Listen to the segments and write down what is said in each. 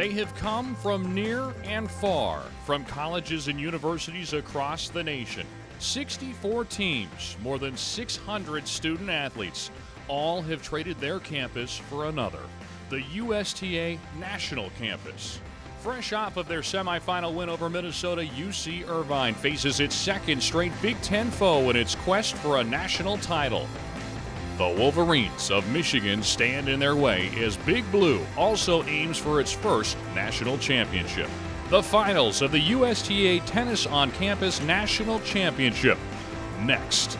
They have come from near and far, from colleges and universities across the nation. 64 teams, more than 600 student athletes, all have traded their campus for another, the USTA National Campus. Fresh off of their semifinal win over Minnesota, UC Irvine faces its second straight Big Ten foe in its quest for a national title. The Wolverines of Michigan stand in their way as Big Blue also aims for its first national championship. The finals of the USTA Tennis on Campus National Championship. Next.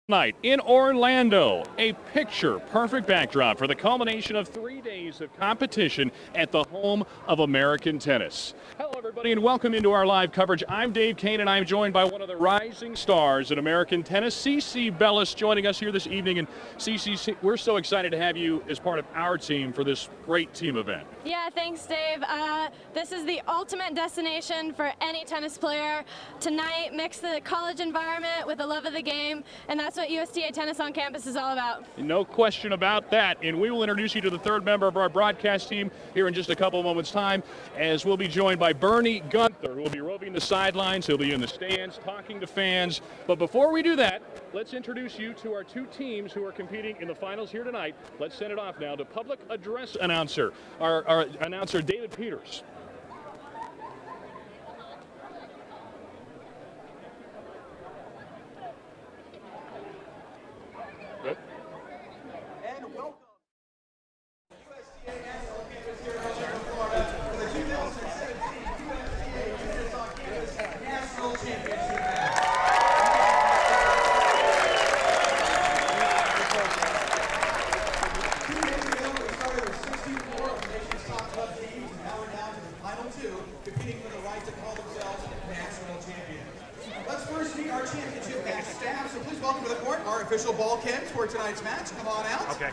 Night in Orlando, a picture-perfect backdrop for the culmination of 3 days of competition at the home of American tennis. Hello, everybody, and welcome into our live coverage. I'm Dave Kane, and I'm joined by one of the rising stars in American tennis, Cici Bellis, joining us here this evening. And Cici, we're so excited to have you as part of our team for this great team event. Yeah, thanks, Dave. This is the ultimate destination for any tennis player. Tonight, mix the college environment with the love of the game, and that's what USTA Tennis on Campus is all about. No question about that. And we will introduce you to the third member of our broadcast team here in just a couple of moments' time, as we'll be joined by Bernie Gunther, who will be roving the sidelines. He'll be in the stands talking to fans. But before we do that, let's introduce you to our two teams who are competing in the finals here tonight. Let's send it off now to public address announcer, our announcer, David Peters. And welcome to USTA National Campus here in Orlando, Florida for the 2017 USTA Tennis on Campus National Championship match. Two days ago, we started with 64 of the nation's top club teams, and now we're down to the final two, competing for the right to call themselves national champions. Let's first meet our championship match staff, so please welcome to the court our official ball kens for tonight's match. Come on out. Okay.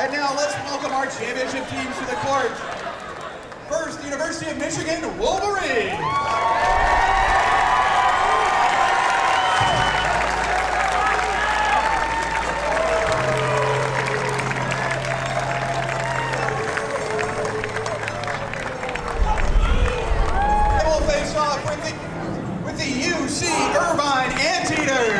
And now let's welcome our championship teams to the court. First, the University of Michigan Wolverines. They will face off with the UC Irvine Anteaters.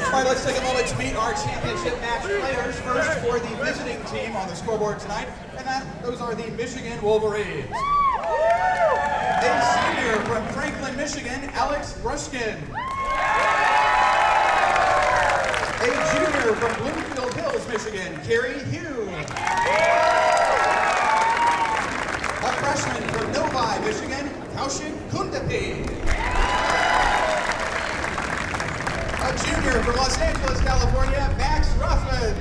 All right, let's take a moment to meet our championship match players. First, for the visiting team on the scoreboard tonight, and those are the Michigan Wolverines. A senior from Franklin, Michigan, Alex Rushkin. A junior from Bloomfield Hills, Michigan, Carrie Hughes. A freshman from Novi, Michigan, Kaushik Kundapi. A junior from Los Angeles, California, Max Ruffman.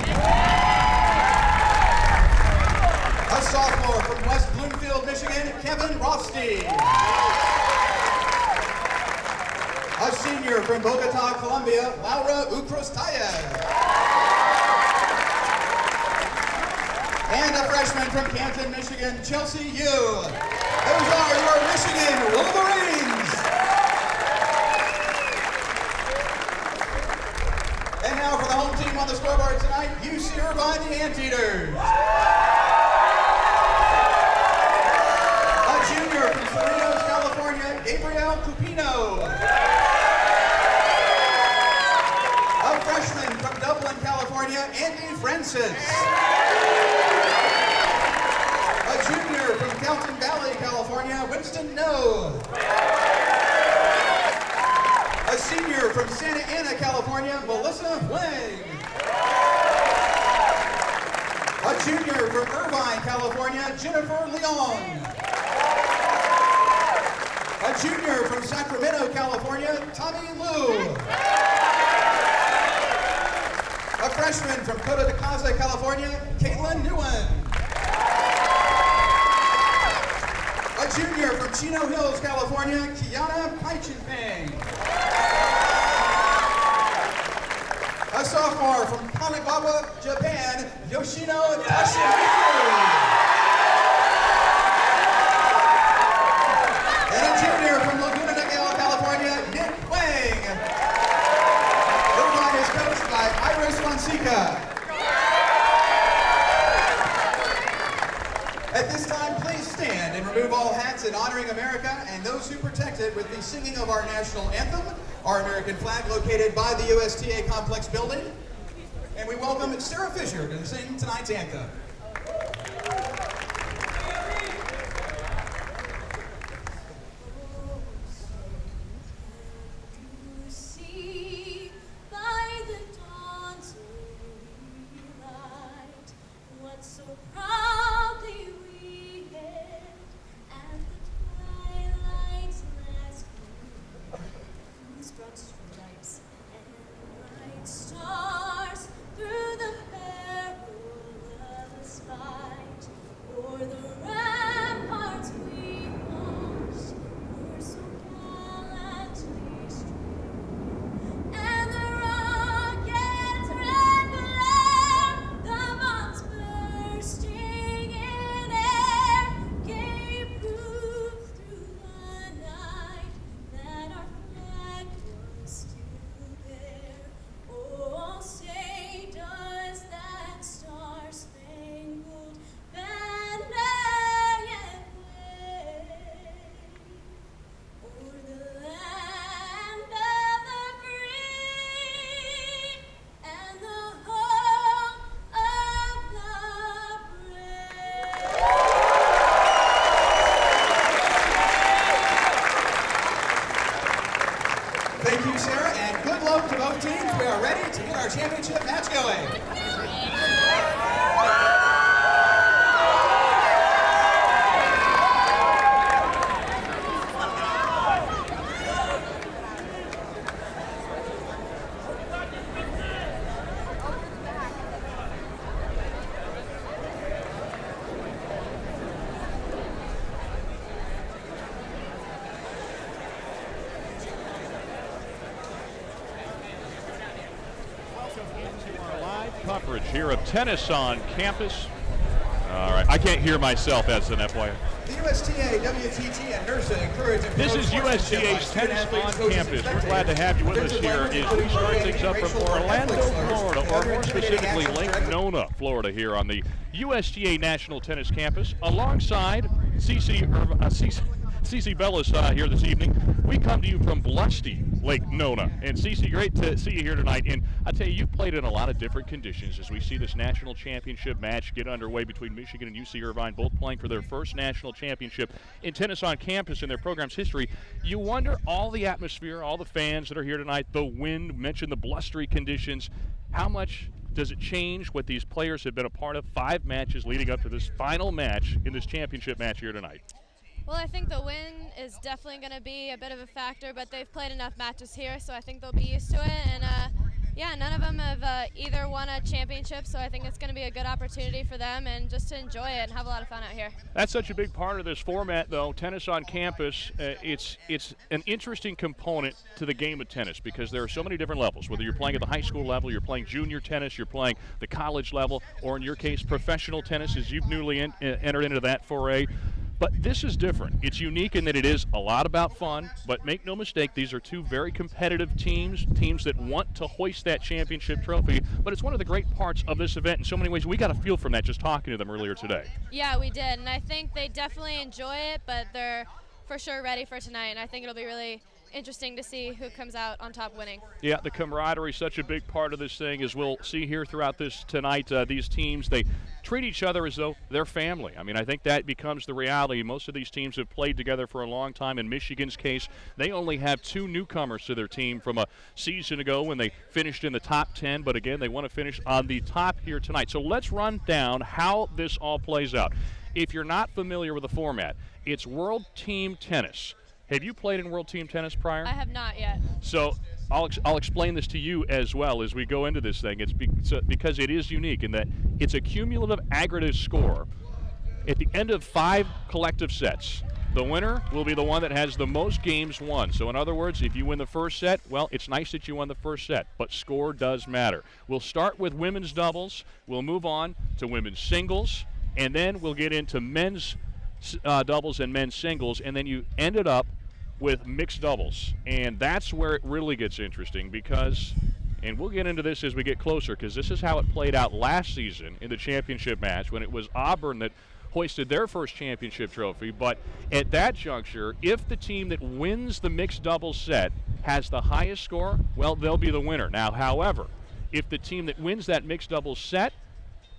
A sophomore from West Bloomfield, Michigan, Kevin Rothstein. A senior from Bogota, Colombia, Laura Ukrostaya. And a freshman from Canton, Michigan, Chelsea Yu. Those are your Michigan Wolverines. And now for the home team on the scoreboard tonight, UC Irvine, the Anteaters. A junior from Cerritos, California, Gabriel Cupino. A freshman from Dublin, California, Andy Francis. A junior from Fountain Valley, California, Winston No. A senior from Santa Ana, California, Melissa Wang. A A junior from Irvine, California, Jennifer Leon. A junior from Sacramento, California, Tommy Liu. A freshman from Costa de Casa, California, Caitlin Nguyen. A junior from Chino Hills, California, Kiana Paichenpeng. A sophomore from Kanagawa, Japan, Yoshino Tashimitsu. And a junior from Laguna Niguel, California, Nick Wang. Irvine is coached by Iris Fonseca. At this time, please stand and remove all hats in honoring America and those who protect it with the singing of our national anthem, our American flag located by the USTA Complex building. And we welcome Sarah Fisher to sing tonight's anthem. Thank you, Sarah, and good luck to both teams. We are ready to get our championship match going. Coverage here of tennis on campus. All right, I can't hear myself as an FYI. The USTA, WTT, and NERSA encourage and This is promote USTA's sportsmanship by Tennis student on athletes, Campus. coaches, We're and glad to have you with us here as we start things up from Orlando, Florida, or more specifically Lake Nona, Florida, here on the USTA National Tennis Campus, alongside Cici Bellis here this evening. We come to you from blusty Lake Nona. And Cici, great to see you here tonight. And I tell you played in a lot of different conditions as we see this national championship match get underway between Michigan and UC Irvine, both playing for their first national championship in tennis on campus in their program's history. You wonder, all the atmosphere, all the fans that are here tonight, the wind, mentioned the blustery conditions, how much does it change what these players have been a part of 5 matches leading up to this final match in this championship match here tonight? Well, I think the wind is definitely going to be a bit of a factor, but they've played enough matches here, so I think they'll be used to it. And yeah, none of them have either won a championship, so I think it's going to be a good opportunity for them and just to enjoy it and have a lot of fun out here. That's such a big part of this format, though. Tennis on campus, it's an interesting component to the game of tennis because there are so many different levels. Whether you're playing at the high school level, you're playing junior tennis, you're playing the college level, or in your case, professional tennis, as you've newly entered into that foray. But this is different. It's unique in that it is a lot about fun, but make no mistake, these are 2 very competitive teams that want to hoist that championship trophy. But it's one of the great parts of this event in so many ways. We got a feel from that just talking to them earlier today. Yeah, we did, and I think they definitely enjoy it, but they're for sure ready for tonight, and I think it'll be really interesting to see who comes out on top winning. Yeah, the camaraderie is such a big part of this thing, as we'll see here throughout this tonight. These teams, they treat each other as though they're family. I mean, I think that becomes the reality. Most of these teams have played together for a long time. In Michigan's case, they only have 2 newcomers to their team from a season ago when they finished in the top 10. But again, they want to finish on the top here tonight. So let's run down how this all plays out. If you're not familiar with the format, it's World Team Tennis. Have you played in World Team Tennis prior? I have not yet. So I'll explain this to you as well as we go into this thing. It's because it is unique in that it's a cumulative aggregate score. At the end of 5 collective sets, the winner will be the one that has the most games won. So in other words, if you win the first set, well, it's nice that you won the first set, but score does matter. We'll start with women's doubles. We'll move on to women's singles, and then we'll get into men's doubles and men's singles, and then you ended up with mixed doubles. And that's where it really gets interesting because, and we'll get into this as we get closer, because this is how it played out last season in the championship match when it was Auburn that hoisted their first championship trophy. But at that juncture, if the team that wins the mixed doubles set has the highest score, well, they'll be the winner. Now, however, if the team that wins that mixed doubles set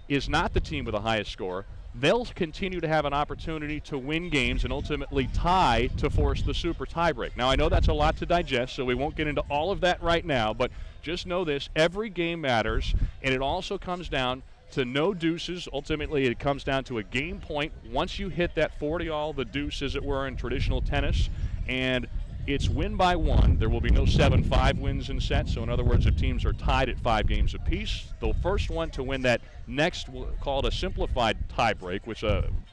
is not the team with the highest score, they'll continue to have an opportunity to win games and ultimately tie to force the super tiebreak. Now, I know that's a lot to digest, so we won't get into all of that right now, but just know this, every game matters, and it also comes down to no deuces. Ultimately, it comes down to a game point. Once you hit that 40-all, the deuce, as it were, in traditional tennis, and it's win by 1. There will be no 7-5 wins in sets. So in other words, if teams are tied at 5 games apiece, the first one to win that next, we'll call it a simplified tiebreak, which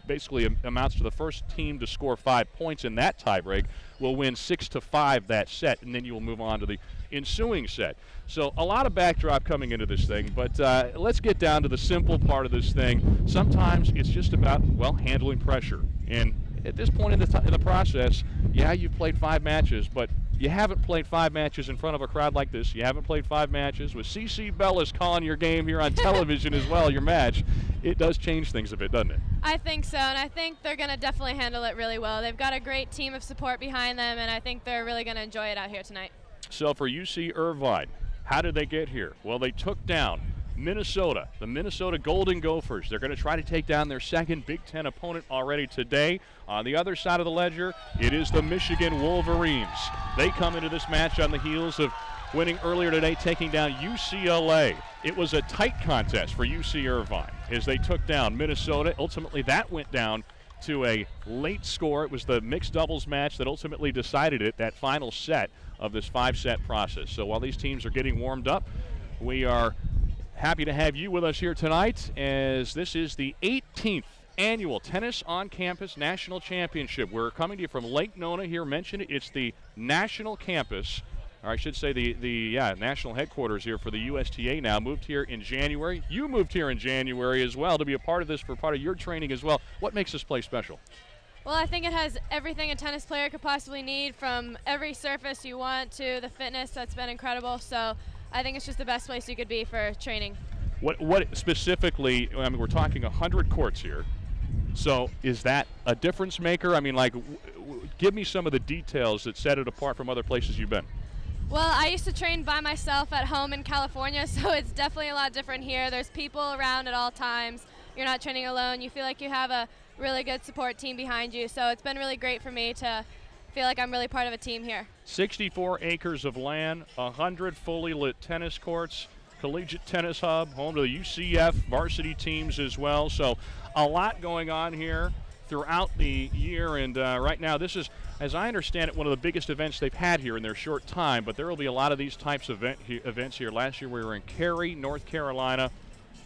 basically amounts to the first team to score 5 points in that tiebreak, will win 6-5 that set, and then you will move on to the ensuing set. So a lot of backdrop coming into this thing, but let's get down to the simple part of this thing. Sometimes it's just about, well, handling pressure. And at this point in the process, yeah, you've played 5 matches, but you haven't played 5 matches in front of a crowd like this. You haven't played 5 matches with Cici Bellis calling your game here on television as well, your match. It does change things a bit, doesn't it? I think so, and I think they're going to definitely handle it really well. They've got a great team of support behind them, and I think they're really going to enjoy it out here tonight. So for UC Irvine, how did they get here? Well, they took down Minnesota, the Minnesota Golden Gophers. They're going to try to take down their second Big Ten opponent already today. On the other side of the ledger, it is the Michigan Wolverines. They come into this match on the heels of winning earlier today, taking down UCLA. It was a tight contest for UC Irvine as they took down Minnesota. Ultimately, that went down to a late score. It was the mixed doubles match that ultimately decided it, that final set of this 5-set process. So while these teams are getting warmed up, we are happy to have you with us here tonight, as this is the 18th annual Tennis on Campus National Championship. We're coming to you from Lake Nona here. Mentioned it's the National Campus, or I should say the national headquarters here for the USTA now. Moved here in January. You moved here in January as well to be a part of this, for part of your training as well. What makes this place special? Well, I think it has everything a tennis player could possibly need, from every surface you want to the fitness that's been incredible. So I think it's just the best place you could be for training. What specifically, I mean, we're talking 100 courts here. So is that a difference maker? I mean, like, give me some of the details that set it apart from other places you've been. Well, I used to train by myself at home in California, so it's definitely a lot different here. There's people around at all times. You're not training alone. You feel like you have a really good support team behind you. So it's been really great for me to feel like I'm really part of a team here. 64 acres of land, 100 fully lit tennis courts, collegiate tennis hub, home to the UCF varsity teams as well. So a lot going on here throughout the year, and right now this is, as I understand it, one of the biggest events they've had here in their short time, but there will be a lot of these types of events here. Last year we were in Cary, North Carolina,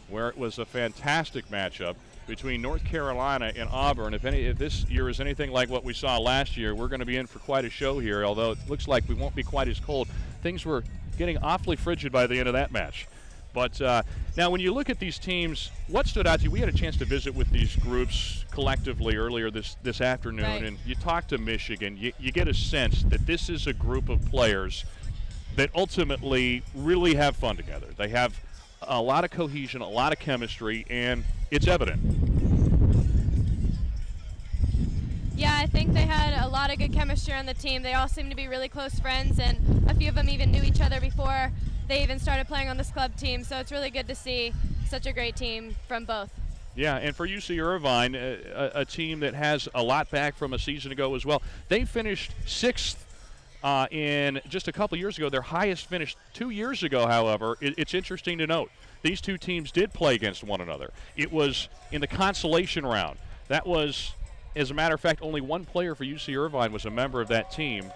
where it was a fantastic matchup between North Carolina and Auburn. If this year is anything like what we saw last year, we're going to be in for quite a show here, although it looks like we won't be quite as cold. Things were getting awfully frigid by the end of that match. But now when you look at these teams, what stood out to you? We had a chance to visit with these groups collectively earlier this afternoon, right. And you talk to Michigan. You get a sense that this is a group of players that ultimately really have fun together. They have a lot of cohesion, a lot of chemistry, and it's evident. Yeah, I think they had a lot of good chemistry on the team. They all seem to be really close friends, and a few of them even knew each other before they even started playing on this club team. So it's really good to see such a great team from both. Yeah, and for UC Irvine, a team that has a lot back from a season ago as well. They finished 6th in just a couple years ago. Their highest finish 2 years ago, however. It's interesting to note. These two teams did play against one another. It was in the consolation round. That was, as a matter of fact, only one player for UC Irvine was a member of that team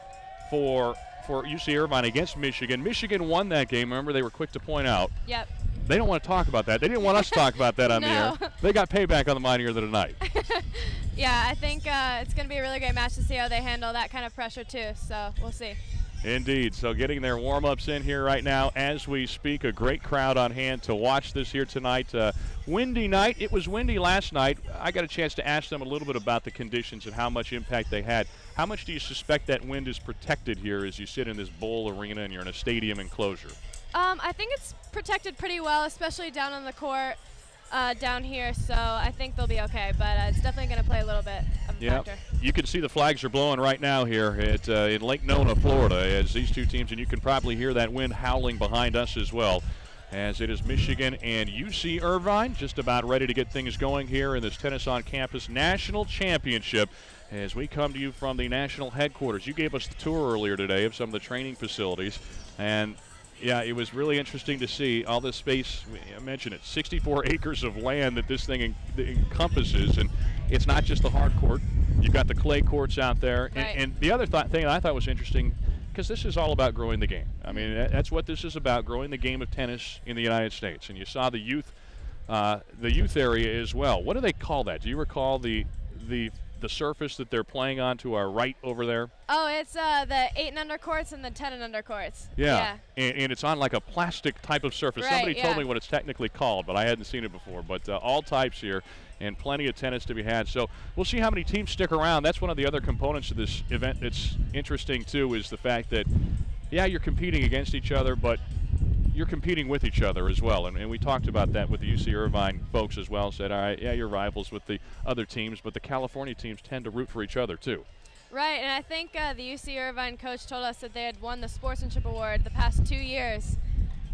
for UC Irvine against Michigan. Michigan won that game. Remember, they were quick to point out. Yep. They don't want to talk about that. They didn't want us to talk about that on the air. They got payback on the Mighty of the tonight. Yeah, I think it's going to be a really great match to see how they handle that kind of pressure too. So we'll see. Indeed. So getting their warm-ups in here right now as we speak. A great crowd on hand to watch this here tonight. Windy night. It was windy last night. I got a chance to ask them a little bit about the conditions and how much impact they had. How much do you suspect that wind is protected here as you sit in this bowl arena and you're in a stadium enclosure? I think it's protected pretty well, especially down on the court down here. So I think they'll be okay, but it's definitely going to play a little bit of a factor. You can see the flags are blowing right now here in Lake Nona, Florida, as these two teams, and you can probably hear that wind howling behind us as well, as it is Michigan and UC Irvine just about ready to get things going here in this Tennis on Campus National Championship as we come to you from the national headquarters. You gave us the tour earlier today of some of the training facilities, and yeah, it was really interesting to see all this space. I mentioned it, 64 acres of land that this thing encompasses, and it's not just the hard court. You've got the clay courts out there. Right. And the other thing I thought was interesting, because this is all about growing the game. I mean, that's what this is about, growing the game of tennis in the United States. And you saw the youth area as well. What do they call that? Do you recall the surface that they're playing on to our right over there? Oh, it's the 8 and under courts and the 10 and under courts. Yeah. And it's on like a plastic type of surface. Right, Somebody told me what it's technically called, but I hadn't seen it before. But all types here and plenty of tennis to be had. So we'll see how many teams stick around. That's one of the other components of this event that's interesting, too, is the fact that, yeah, you're competing against each other, but you're competing with each other as well. And we talked about that with the UC Irvine folks as well. Said, all right, yeah, you're rivals with the other teams, but the California teams tend to root for each other, too. Right, and I think the UC Irvine coach told us that they had won the Sportsmanship Award the past 2 years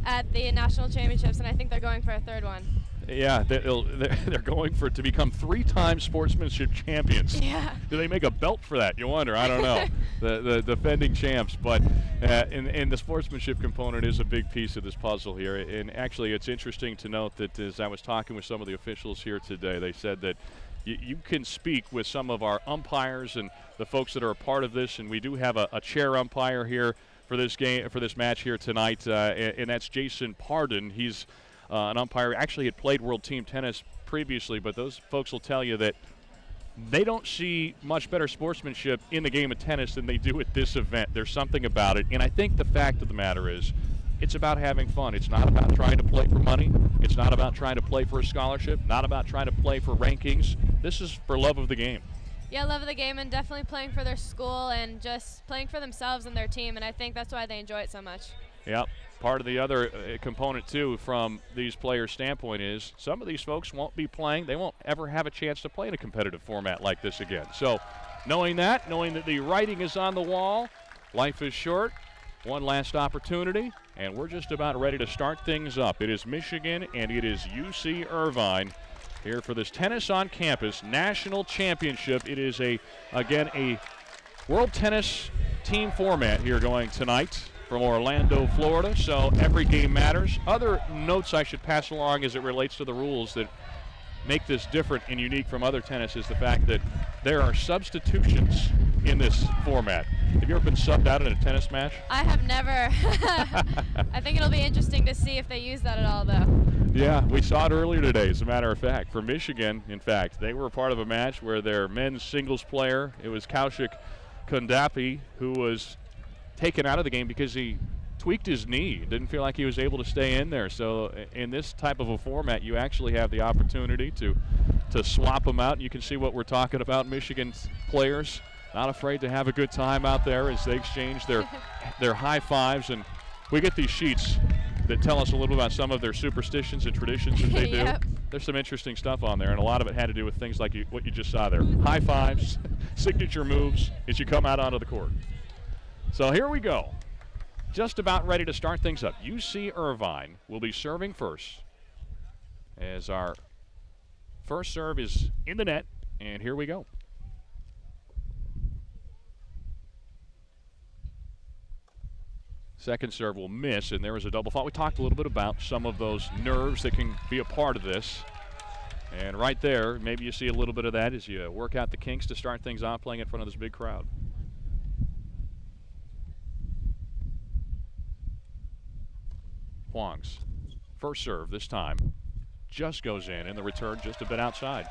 at the national championships, and I think they're going for a third one. Yeah, they're going for it to become 3-time sportsmanship champions. Yeah. Do they make a belt for that? You wonder. I don't know. the defending champs. But and the sportsmanship component is a big piece of this puzzle here. And actually, it's interesting to note that as I was talking with some of the officials here today, they said that you can speak with some of our umpires and the folks that are a part of this. And we do have a chair umpire here for this game, for this match here tonight, and that's Jason Pardon. He's an umpire. Actually had played World Team Tennis previously, but those folks will tell you that they don't see much better sportsmanship in the game of tennis than they do at this event. There's something about it, and I think the fact of the matter is it's about having fun. It's not about trying to play for money. It's not about trying to play for a scholarship, not about trying to play for rankings. This is for love of the game. Yeah, love of the game, and definitely playing for their school and just playing for themselves and their team, and I think that's why they enjoy it so much. Yep. Part of the other component, too, from these players' standpoint is some of these folks won't be playing. They won't ever have a chance to play in a competitive format like this again. So knowing that the writing is on the wall, life is short, one last opportunity, and we're just about ready to start things up. It is Michigan and it is UC Irvine here for this Tennis on Campus National Championship. It is, again, a World Tennis team format here going tonight from Orlando, Florida, so every game matters. Other notes I should pass along as it relates to the rules that make this different and unique from other tennis is the fact that there are substitutions in this format. Have you ever been subbed out in a tennis match? I have never. I think it'll be interesting to see if they use that at all, though. Yeah, we saw it earlier today, as a matter of fact. For Michigan, in fact, they were a part of a match where their men's singles player, it was Kaushik Kundapi, who was taken out of the game because he tweaked his knee. Didn't feel like he was able to stay in there. So in this type of a format, you actually have the opportunity to swap them out. You can see what we're talking about. Michigan's players not afraid to have a good time out there as they exchange their high fives. And we get these sheets that tell us a little about some of their superstitions and traditions that they do. Yep. There's some interesting stuff on there, and a lot of it had to do with things like what you just saw there. High fives, signature moves as you come out onto the court. So here we go. Just about ready to start things up. UC Irvine will be serving first as our first serve is in the net, and here we go. Second serve will miss, and there is a double fault. We talked a little bit about some of those nerves that can be a part of this. And right there, maybe you see a little bit of that as you work out the kinks to start things off playing in front of this big crowd. Huang's first serve this time just goes in, and the return just a bit outside.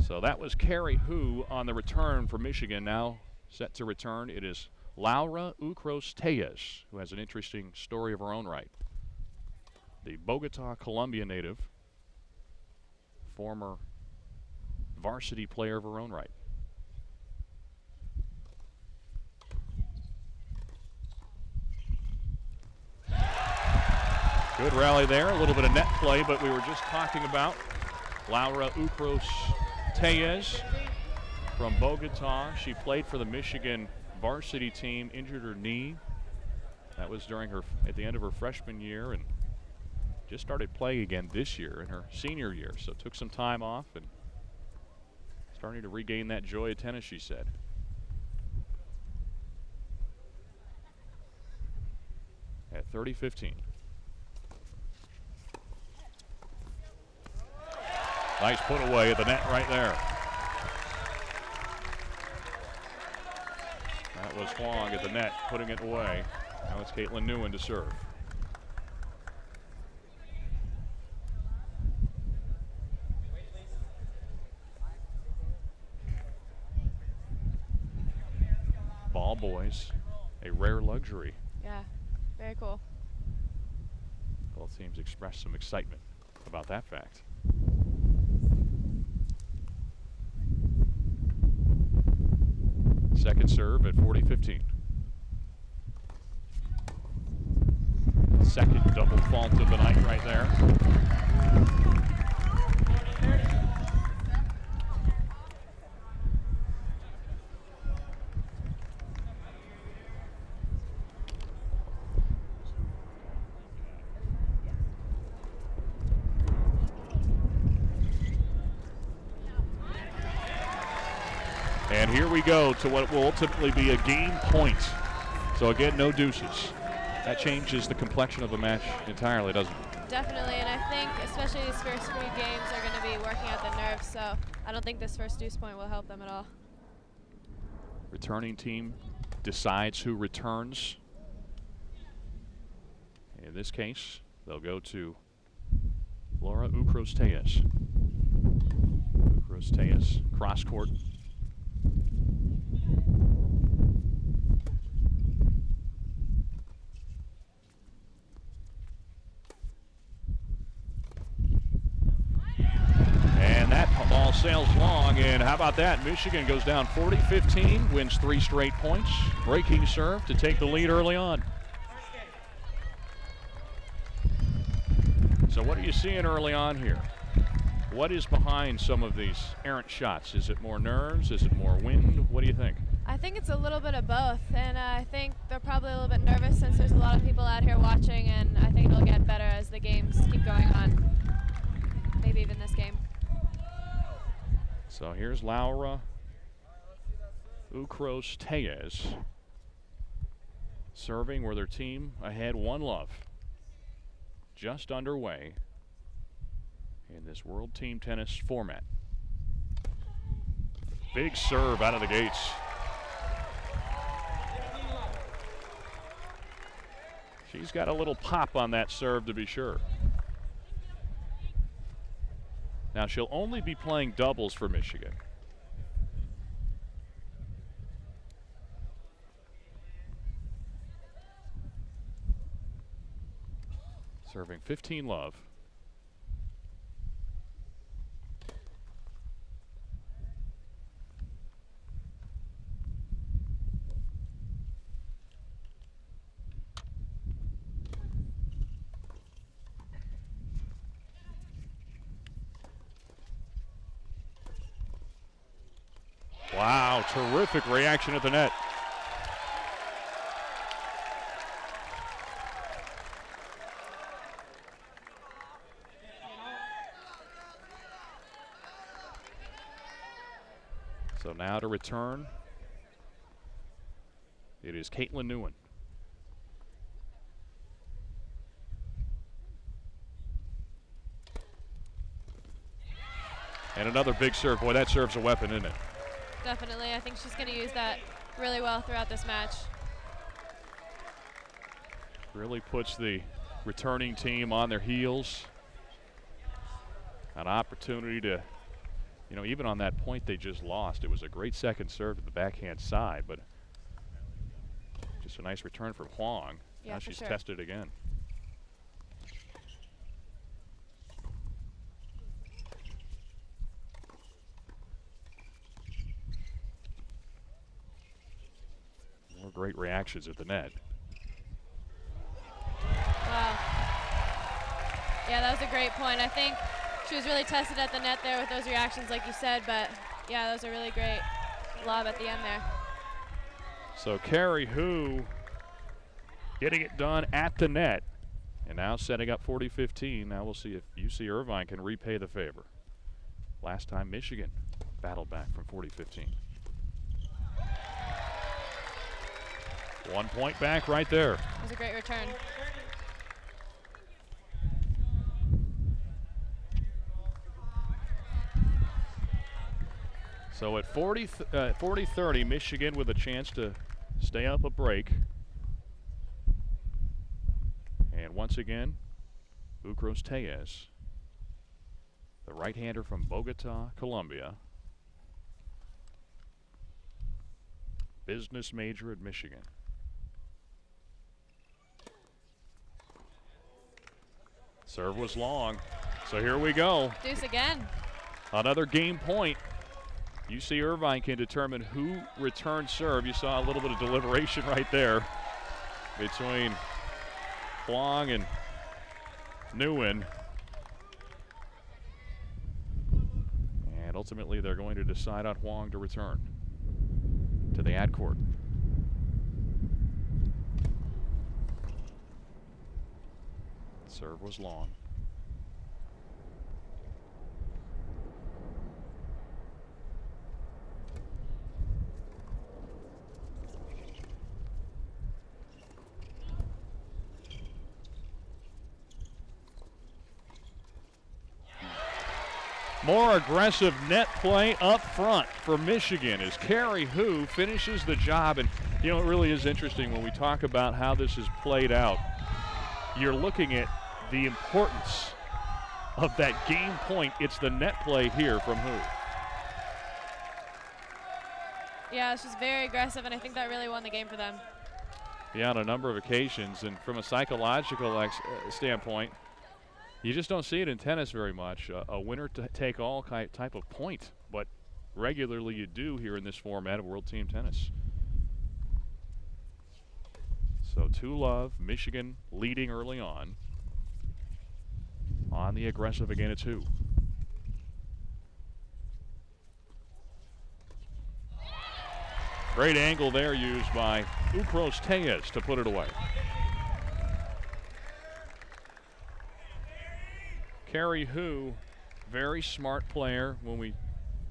So that was Carrie Hu on the return for Michigan. Now set to return, it is Laura Ucros-Tellez, who has an interesting story of her own right. The Bogota, Colombia native, former varsity player of her own right. Good rally there, a little bit of net play, but we were just talking about Laura Ucros-Tellez from Bogota. She played for the Michigan varsity team, injured her knee. That was at the end of her freshman year, and just started playing again this year in her senior year. So took some time off and starting to regain that joy of tennis, she said. At 30-15. Nice put away at the net right there. That was Huang at the net, putting it away. Now it's Caitlin Nguyen to serve. Ball boys, a rare luxury. Yeah, very cool. Both teams expressed some excitement about that fact. Second serve at 40-15. Second double fault of the night right there. And here we go to what will ultimately be a game point. So again, no deuces. That changes the complexion of the match entirely, doesn't it? Definitely, and I think especially these first few games are going to be working out the nerves, so I don't think this first deuce point will help them at all. Returning team decides who returns. In this case, they'll go to Laura Ucros-Tellez. Ucros-Tellez, cross court. And that ball sails long, and how about that? Michigan goes down 40-15, wins 3 straight points. Breaking serve to take the lead early on. So what are you seeing early on here? What is behind some of these errant shots? Is it more nerves? Is it more wind? What do you think? I think it's a little bit of both, and I think they're probably a little bit nervous since there's a lot of people out here watching, and I think it'll get better as the games keep going on. Maybe even this game. So here's Laura Ucros-Tellez serving where their team ahead 1-love. Just underway in this World Team Tennis format. Big serve out of the gates. She's got a little pop on that serve to be sure. Now she'll only be playing doubles for Michigan. Serving 15-love. Wow, terrific reaction at the net. So now to return, it is Caitlin Newen. And another big serve. Boy, that serve's a weapon, isn't it? Definitely. I think she's going to use that really well throughout this match. Really puts the returning team on their heels. An opportunity to, you know, even on that point they just lost, it was a great second serve to the backhand side, but just a nice return from Huang. Yeah, now she's sure. tested again. More great reactions at the net. Wow. Yeah, that was a great point. I think she was really tested at the net there with those reactions, like you said, but yeah, that was a really great lob at the end there. So Carrie Hu getting it done at the net, and now setting up 40-15. Now we'll see if UC Irvine can repay the favor. Last time Michigan battled back from 40-15. 1 point back right there. It was a great return. So at 40-30, Michigan with a chance to stay up a break. And once again, Bucros Tellez, the right-hander from Bogota, Colombia, business major at Michigan. Serve was long, so here we go. Deuce again. Another game point. UC Irvine can determine who returns serve. You saw a little bit of deliberation right there between Huang and Newen. And ultimately they're going to decide on Huang to return to the ad court. Serve was long. More aggressive net play up front for Michigan as Carrie Hu finishes the job. And, you know, it really is interesting when we talk about how this has played out. You're looking at the importance of that game point. It's the net play here from Hu. Yeah, she's very aggressive, and I think that really won the game for them. Yeah, on a number of occasions. And from a psychological standpoint, you just don't see it in tennis very much. A winner-take-all type of point, but regularly you do here in this format of World Team Tennis. So 2-love, Michigan leading early on. On the aggressive again, it's Hu. Great angle there used by Bucros Tellez to put it away. Carrie Hu, very smart player. When we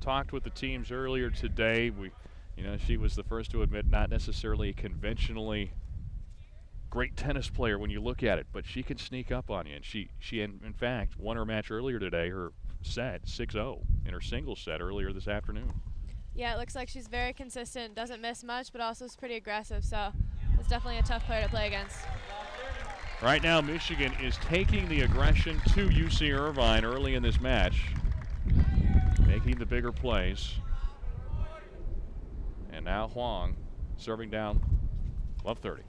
talked with the teams earlier today, she was the first to admit not necessarily a conventionally great tennis player when you look at it, but she can sneak up on you. And she in fact won her match earlier today, her set 6-0 in her singles set earlier this afternoon. Yeah, it looks like she's very consistent, doesn't miss much, but also is pretty aggressive, so it's definitely a tough player to play against. Right now, Michigan is taking the aggression to UC Irvine early in this match, making the bigger plays. And now Huang serving down love 30.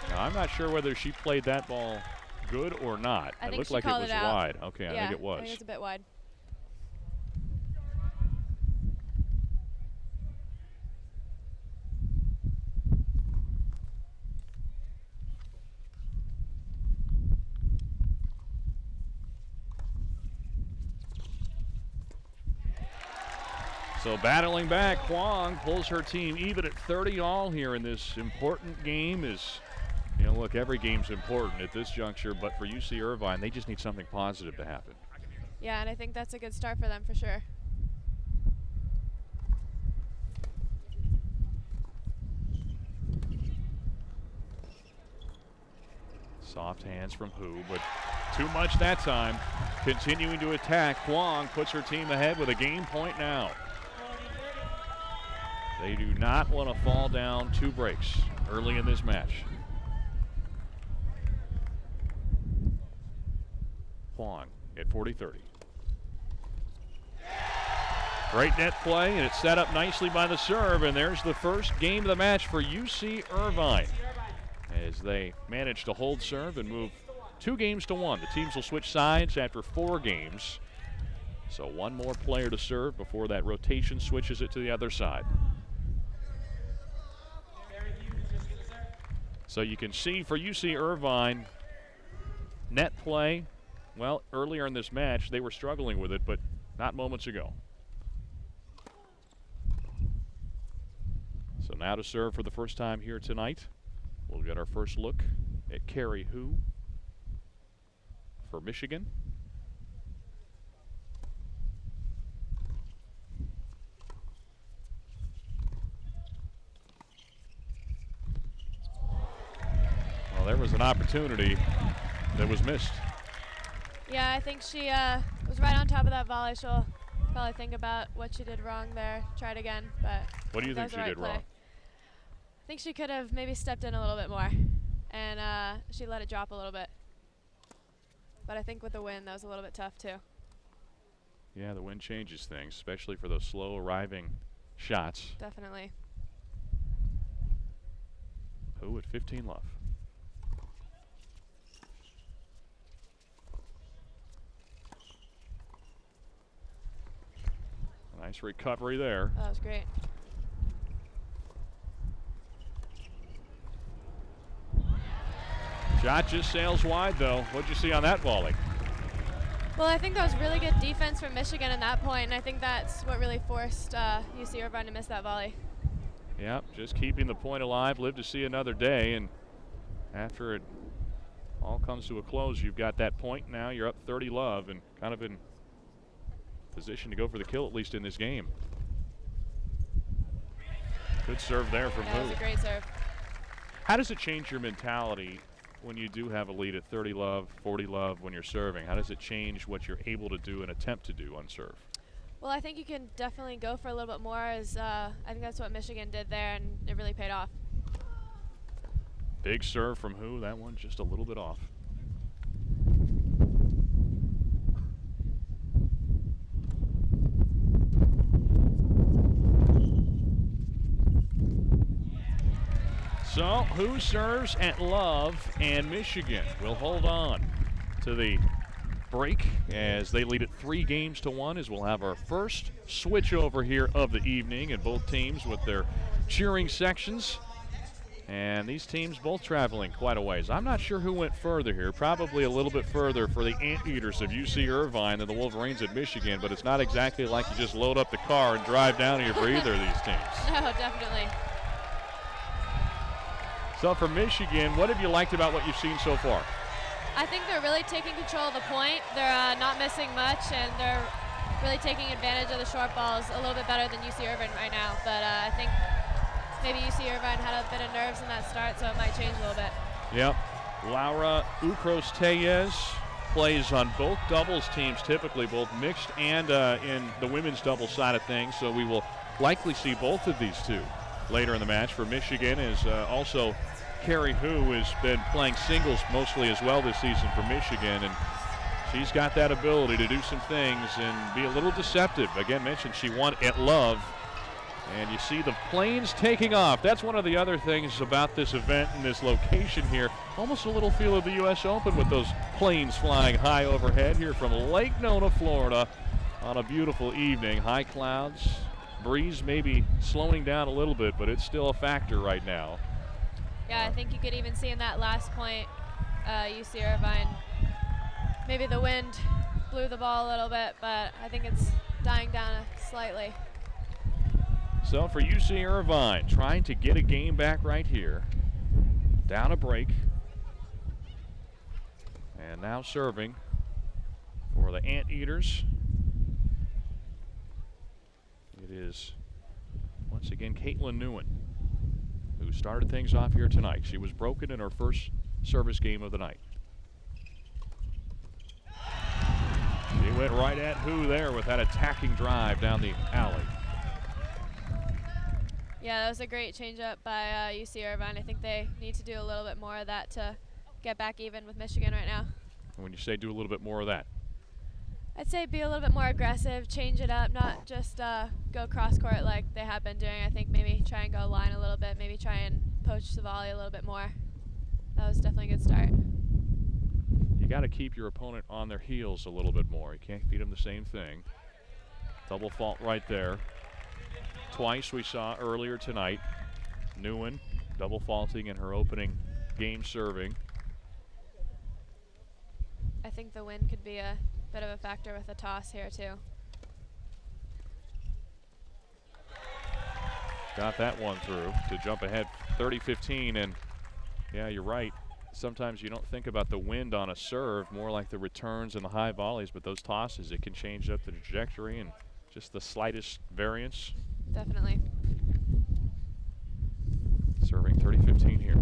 Now, I'm not sure whether she played that ball good or not. I think looked she like it called was it out. wide. Okay, Yeah, I think it was. I think it's a bit wide. So battling back, Huang pulls her team even at 30 all here in this important game. Look, every game's important at this juncture, but for UC Irvine, they just need something positive to happen. Yeah, and I think that's a good start for them for sure. Soft hands from Hu, but too much that time. Continuing to attack, Huang puts her team ahead with a game point now. They do not want to fall down 2 breaks early in this match. Huang at 40-30. Great net play, and it's set up nicely by the serve, and there's the first game of the match for UC Irvine as they manage to hold serve and move 2 games to 1. The teams will switch sides after 4 games, so 1 more player to serve before that rotation switches it to the other side. So you can see for UC Irvine, net play, well, earlier in this match, they were struggling with it, but not moments ago. So now to serve for the first time here tonight, we'll get our first look at Carrie Hu for Michigan. Well, there was an opportunity that was missed. Yeah, I think she was right on top of that volley. She'll probably think about what she did wrong there, try it again. But what do you think she did wrong? I think she could have maybe stepped in a little bit more, and she let it drop a little bit. But I think with the wind, that was a little bit tough too. Yeah, the wind changes things, especially for those slow arriving shots. Definitely. Hu at 15 love. Nice recovery there. That was great. Shot just sails wide, though. What'd you see on that volley? Well, I think that was really good defense from Michigan at that point, and I think that's what really forced UC Irvine to miss that volley. Yep, just keeping the point alive. Live to see another day, and after it all comes to a close, you've got that point now. You're up 30 love and kind of in position to go for the kill, at least in this game. Good serve there from Hu. That was a great serve. How does it change your mentality when you do have a lead at 30 love, 40 love when you're serving? How does it change what you're able to do and attempt to do on serve? Well, I think you can definitely go for a little bit more. I think that's what Michigan did there, and it really paid off. Big serve from Hu. That one just a little bit off. So Hu serves at love, and Michigan will hold on to the break as they lead it 3 games to 1, as we'll have our first switch over here of the evening, and both teams with their cheering sections. And these teams both traveling quite a ways. I'm not sure who went further here. Probably a little bit further for the Anteaters of UC Irvine than the Wolverines at Michigan, but it's not exactly like you just load up the car and drive down here for either of these teams. No, definitely. So for Michigan, what have you liked about what you've seen so far? I think they're really taking control of the point. They're not missing much, and they're really taking advantage of the short balls a little bit better than UC Irvine right now. But I think maybe UC Irvine had a bit of nerves in that start, so it might change a little bit. Yep. Laura Ucros-Tellez plays on both doubles teams, typically both mixed and in the women's doubles side of things, so we will likely see both of these two later in the match. For Michigan is also Carrie Hu has been playing singles mostly as well this season for Michigan, and she's got that ability to do some things and be a little deceptive. Again, mentioned she won at love, and you see the planes taking off. That's one of the other things about this event and this location here. Almost a little feel of the U.S. Open with those planes flying high overhead here from Lake Nona, Florida on a beautiful evening. High clouds, breeze maybe slowing down a little bit, but it's still a factor right now. Yeah, I think you could even see in that last point, UC Irvine, maybe the wind blew the ball a little bit, but I think it's dying down slightly. So for UC Irvine, trying to get a game back right here. Down a break. And now serving for the Anteaters. It is, once again, Caitlin Newen, who started things off here tonight. She was broken in her first service game of the night. She went right at Hu there with that attacking drive down the alley. Yeah, that was a great change-up by UC Irvine. I think they need to do a little bit more of that to get back even with Michigan right now. And when you say do a little bit more of that? I'd say be a little bit more aggressive, change it up, not just go cross-court like they have been doing. I think maybe try and go line a little bit, maybe try and poach the volley a little bit more. That was definitely a good start. You got to keep your opponent on their heels a little bit more. You can't feed them the same thing. Double fault right there. Twice we saw earlier tonight. Newen double faulting in her opening game serving. I think the wind could be a bit of a factor with the toss here too. Got that one through to jump ahead 30-15, and yeah, you're right. Sometimes you don't think about the wind on a serve, more like the returns and the high volleys, but those tosses, it can change up the trajectory and just the slightest variance. Definitely. Serving 30-15 here.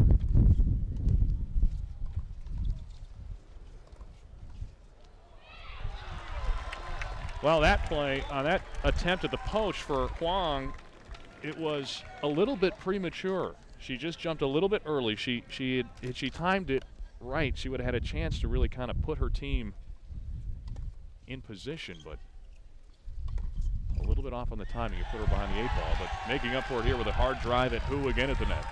Well, that play, on that attempt at the poach for Huang, it was a little bit premature. She just jumped a little bit early. She timed it right, she would have had a chance to really kind of put her team in position, but a little bit off on the timing. You put her behind the 8 ball, but making up for it here with a hard drive at Hu again at the net.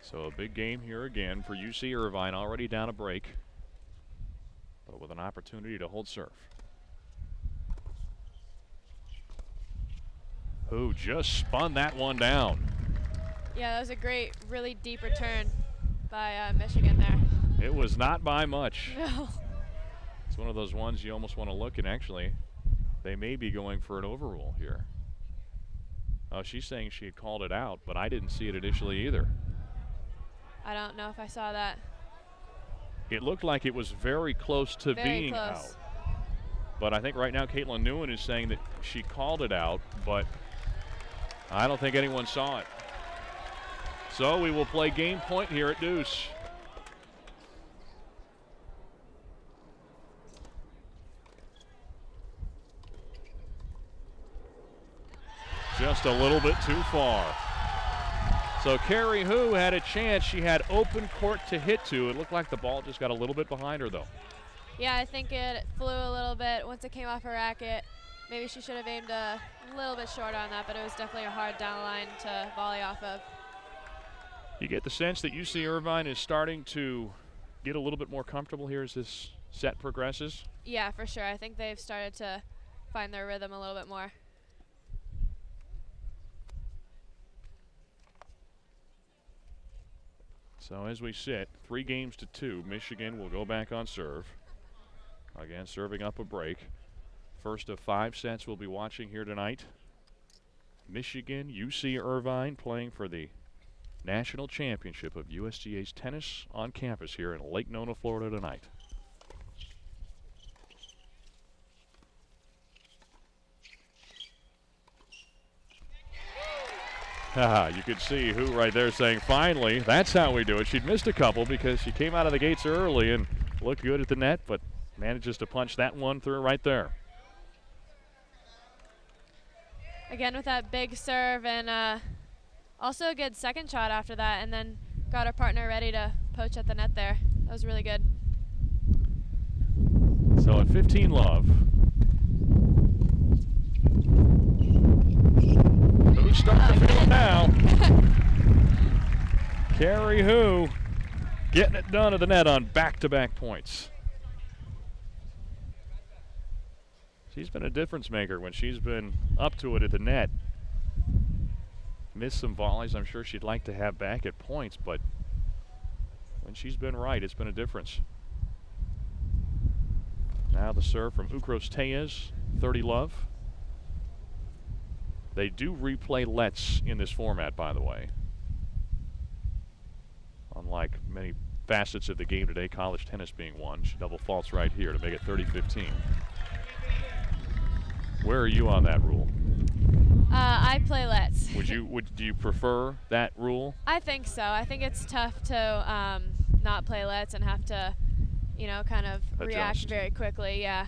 So a big game here again for UC Irvine, already down a break, but with an opportunity to hold serve. Hu just spun that one down. Yeah, that was a great, really deep return by Michigan there. It was not by much. No. It's one of those ones you almost want to look, and actually, they may be going for an overrule here. Oh, she's saying she had called it out, but I didn't see it initially either. I don't know if I saw that. It looked like it was very close to being out. But I think right now Caitlin Newen is saying that she called it out, but I don't think anyone saw it. So we will play game point here at Deuce. Just a little bit too far. So Carrie Hu had a chance. She had open court to hit to. It looked like the ball just got a little bit behind her, though. Yeah, I think it flew a little bit once it came off her racket. Maybe she should have aimed a little bit shorter on that, but it was definitely a hard down line to volley off of. You get the sense that UC Irvine is starting to get a little bit more comfortable here as this set progresses? Yeah, for sure. I think they've started to find their rhythm a little bit more. So as we sit, 3-2, Michigan will go back on serve. Again, serving up a break. First of 5 sets we'll be watching here tonight. Michigan, UC Irvine playing for the National Championship of USTA's tennis on campus here in Lake Nona, Florida tonight. You could see Hu right there saying, finally, that's how we do it. She'd missed a couple because she came out of the gates early and looked good at the net, but manages to punch that one through right there. Again with that big serve, and also a good second shot after that, and then got her partner ready to poach at the net there. That was really good. So at 15 love, Hu's starting to feel it now. Carrie Hu getting it done at the net on back-to-back points. She's been a difference maker when she's been up to it at the net. Missed some volleys I'm sure she'd like to have back at points, but when she's been right, it's been a difference. Now the serve from Ukros Tellez, 30-love. They do replay lets in this format, by the way. Unlike many facets of the game today, college tennis being one. She double faults right here to make it 30-15. Where are you on that rule? I play lets. Do you prefer that rule? I think so. I think it's tough to not play lets and have to, you know, kind of react very quickly. Yeah.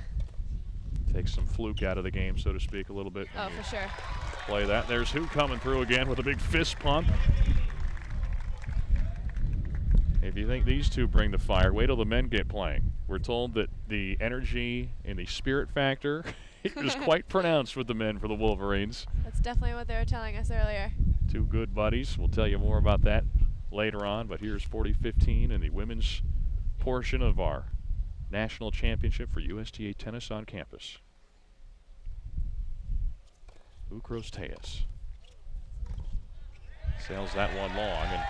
Take some fluke out of the game, so to speak, a little bit. Oh, for sure. Play that. There's Hu coming through again with a big fist pump. If you think these two bring the fire, wait till the men get playing. We're told that the energy and the spirit factor is quite pronounced with the men for the Wolverines. That's definitely what they were telling us earlier. Two good buddies. We'll tell you more about that later on, but here's 40-15 in the women's portion of our national championship for USTA Tennis on Campus. Ukros Tellez sails that one long, and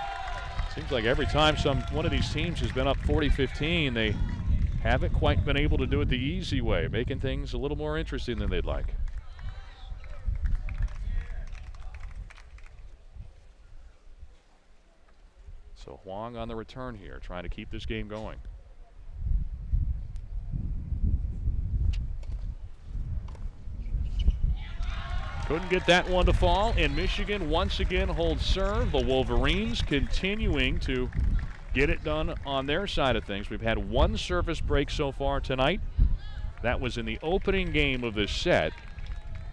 seems like every time one of these teams has been up 40-15, they haven't quite been able to do it the easy way, making things a little more interesting than they'd like. So Huang on the return here, trying to keep this game going. Couldn't get that one to fall, and Michigan once again holds serve. The Wolverines continuing to get it done on their side of things. We've had one service break so far tonight. That was in the opening game of this set.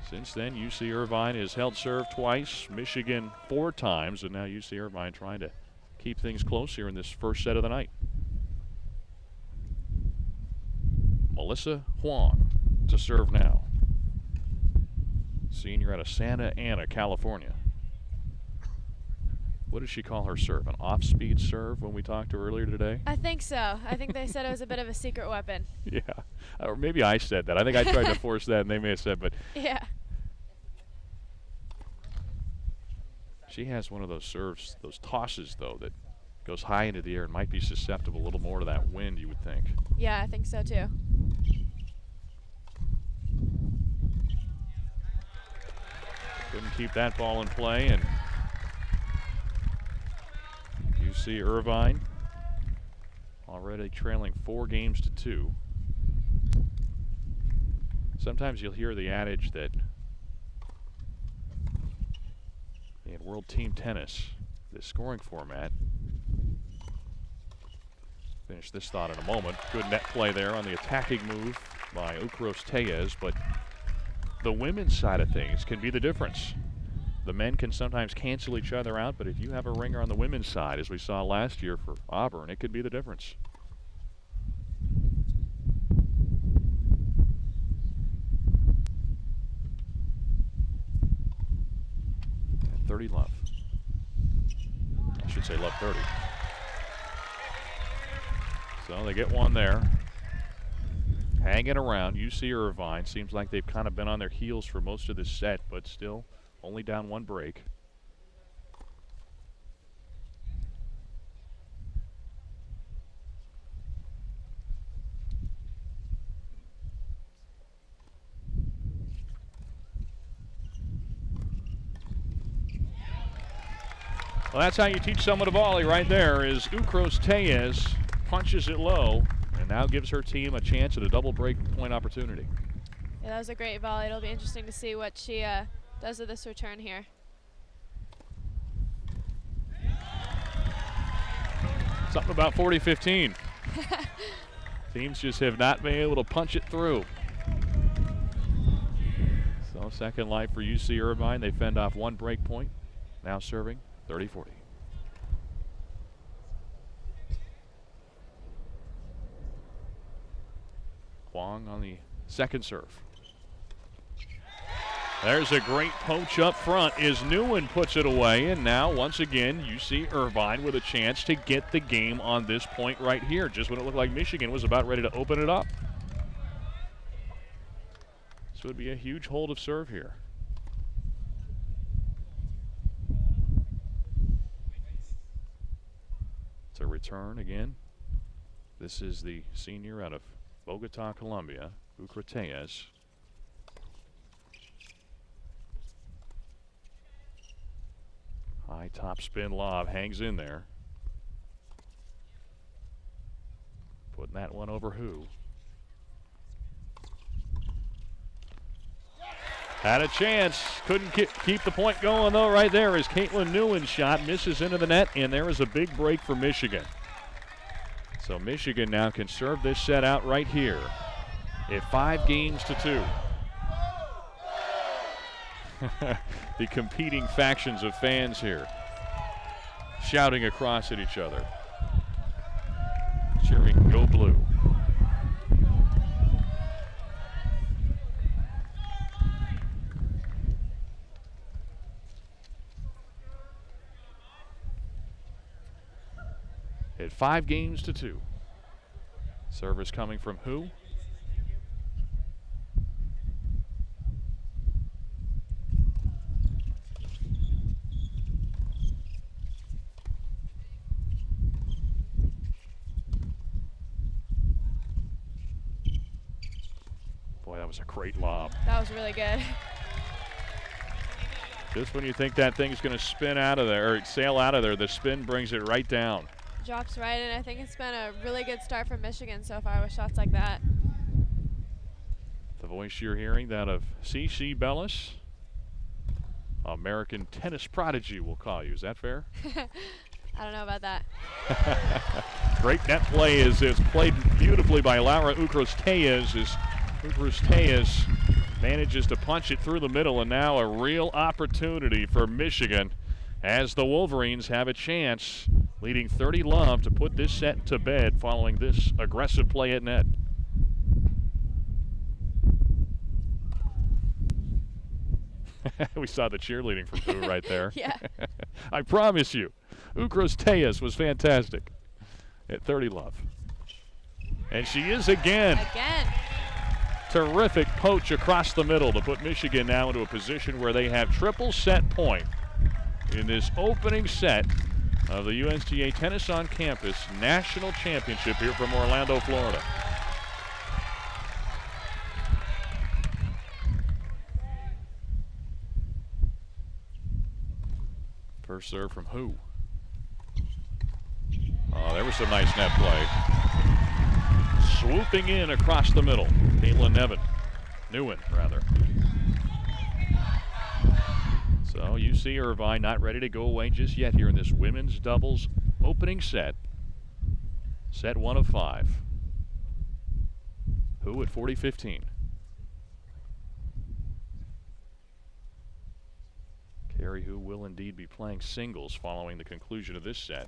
Since then, UC Irvine has held serve twice, Michigan 4 times, and now UC Irvine trying to keep things close here in this first set of the night. Melissa Huang to serve now. Senior out of Santa Ana, California. What did she call her serve? An off-speed serve when we talked to her earlier today? I think so. I think they said it was a bit of a secret weapon. Yeah. Or maybe I said that. I think I tried to force that, and they may have said, but. Yeah. She has one of those serves, those tosses, though, that goes high into the air and might be susceptible a little more to that wind, you would think. Yeah, I think so, too. Couldn't keep that ball in play, and UC Irvine already trailing 4-2. Sometimes you'll hear the adage that in World Team Tennis, this scoring format, finish this thought in a moment. Good net play there on the attacking move by Ukros Tellez, but the women's side of things can be the difference. The men can sometimes cancel each other out, but if you have a ringer on the women's side, as we saw last year for Auburn, it could be the difference. And 30 love. I should say love 30. So they get one there. Hanging around, UC Irvine. Seems like they've kind of been on their heels for most of this set, but still only down 1 break. Well, that's how you teach someone to volley right there, is Ukros Tellez punches it low and now gives her team a chance at a double break point opportunity. Yeah, that was a great volley. It'll be interesting to see what she does with this return here. Something about 40-15. Teams just have not been able to punch it through. So second life for UC Irvine. They fend off 1 break point. Now serving 30-40. Huang on the second serve. There's a great poach up front as Nguyen puts it away, and now once again UC Irvine with a chance to get the game on this point right here, just when it looked like Michigan was about ready to open it up. So it would be a huge hold of serve here. It's a return again. This is the senior out of Bogota, Colombia, Ucrateas. High top spin lob, hangs in there. Putting that one over who? Had a chance, couldn't keep the point going though right there as Caitlin Nguyen's shot misses into the net, and there is a big break for Michigan. So Michigan now can serve this set out right here at 5-2. The competing factions of fans here shouting across at each other, cheering "Go Blue." At 5-2. Service coming from who? Boy, that was a great lob. That was really good. Just when you think that thing's going to spin out of there, or sail out of there, the spin brings it right down. Drops right in. I think it's been a really good start for Michigan so far with shots like that. The voice you're hearing, that of Cici Bellis, American tennis prodigy, we'll call you. Is that fair? I don't know about that. Great net play is played beautifully by Laura Ucrateas as Ucrateas manages to punch it through the middle, and now a real opportunity for Michigan as the Wolverines have a chance, leading 30-love, to put this set to bed following this aggressive play at net. We saw the cheerleading from Boo right there. Yeah. I promise you, Ucrateas was fantastic at 30-love. And she is again. Again. Terrific poach across the middle to put Michigan now into a position where they have triple set point in this opening set of the USTA Tennis on Campus National Championship here from Orlando, Florida. First serve from who? Oh, there was some nice net play. Swooping in across the middle, Caitlin Nguyen, rather. So you see Irvine not ready to go away just yet here in this women's doubles opening set. Set 1 of 5. Who at 40-15? Carey, who will indeed be playing singles following the conclusion of this set.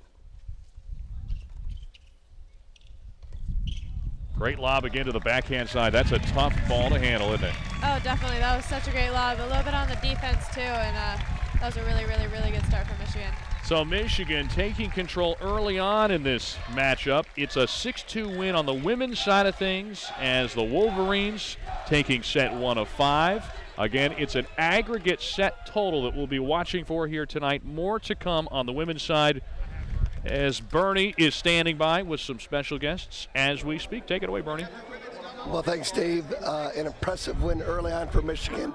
Great lob again to the backhand side. That's a tough ball to handle, isn't it? Oh, definitely. That was such a great lob. A little bit on the defense, too, and that was a really, really, really good start for Michigan. So Michigan taking control early on in this matchup. It's a 6-2 win on the women's side of things as the Wolverines taking set 1 of 5. Again, it's an aggregate set total that we'll be watching for here tonight. More to come on the women's side as Bernie is standing by with some special guests as we speak. Take it away, Bernie. Well, thanks, Dave. An impressive win early on for Michigan.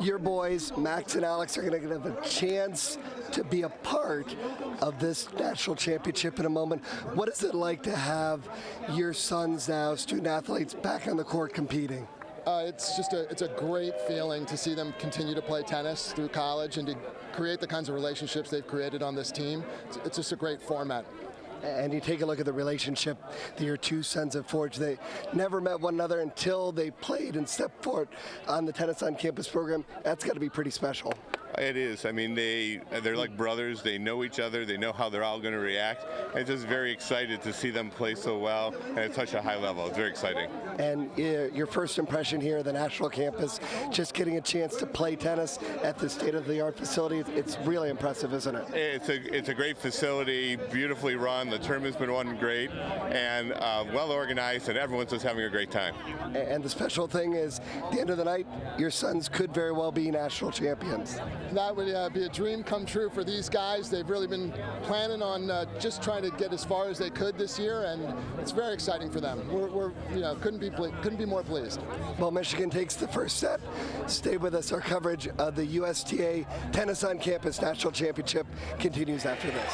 Your boys, Max and Alex, are going to have a chance to be a part of this national championship in a moment. What is it like to have your sons now, student athletes, back on the court competing? It's a great feeling to see them continue to play tennis through college and to create the kinds of relationships they've created on this team. It's just a great format. And you take a look at the relationship that your two sons have forged. They never met one another until they played and stepped forward on the Tennis on Campus program. That's got to be pretty special. It is. I mean, they're like brothers. They know each other. They know how they're all going to react. And just very excited to see them play so well and at such a high level. It's very exciting. And your first impression here at the National Campus, just getting a chance to play tennis at the state-of-the-art facility, it's really impressive, isn't it? It's a great facility, beautifully run. The tournament's been run great and well organized, and everyone's just having a great time. And the special thing is, at the end of the night, your sons could very well be national champions. that would be a dream come true for these guys. They've really been planning on just trying to get as far as they could this year, and it's very exciting for them. We're couldn't be more pleased. Well, Michigan takes the first set. Stay with us. Our coverage of the USTA Tennis on Campus National Championship continues after this.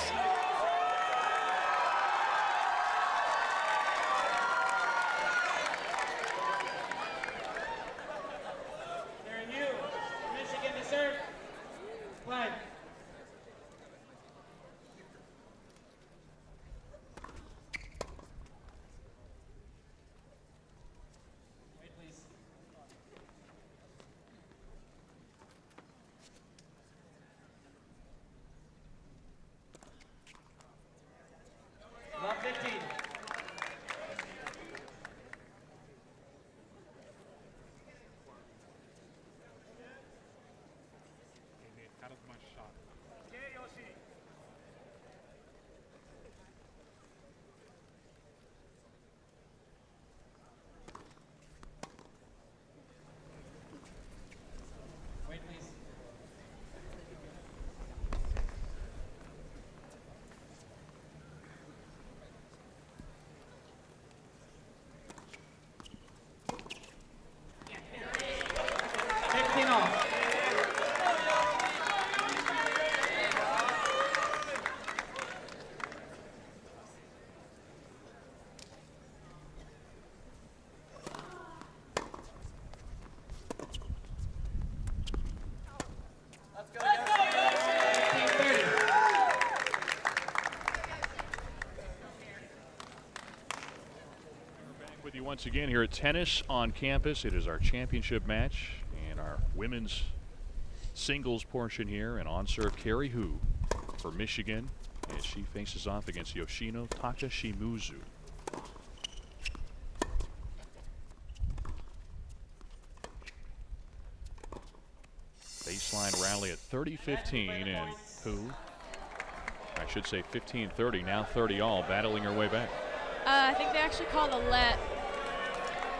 Once again here at Tennis on Campus. It is our championship match and our women's singles portion here. And on serve Carrie Hu for Michigan as she faces off against Yoshino Takashimuzu. Baseline rally at 30-15, and Hu, I should say 15-30, now 30-all, battling her way back. I think they actually called a let.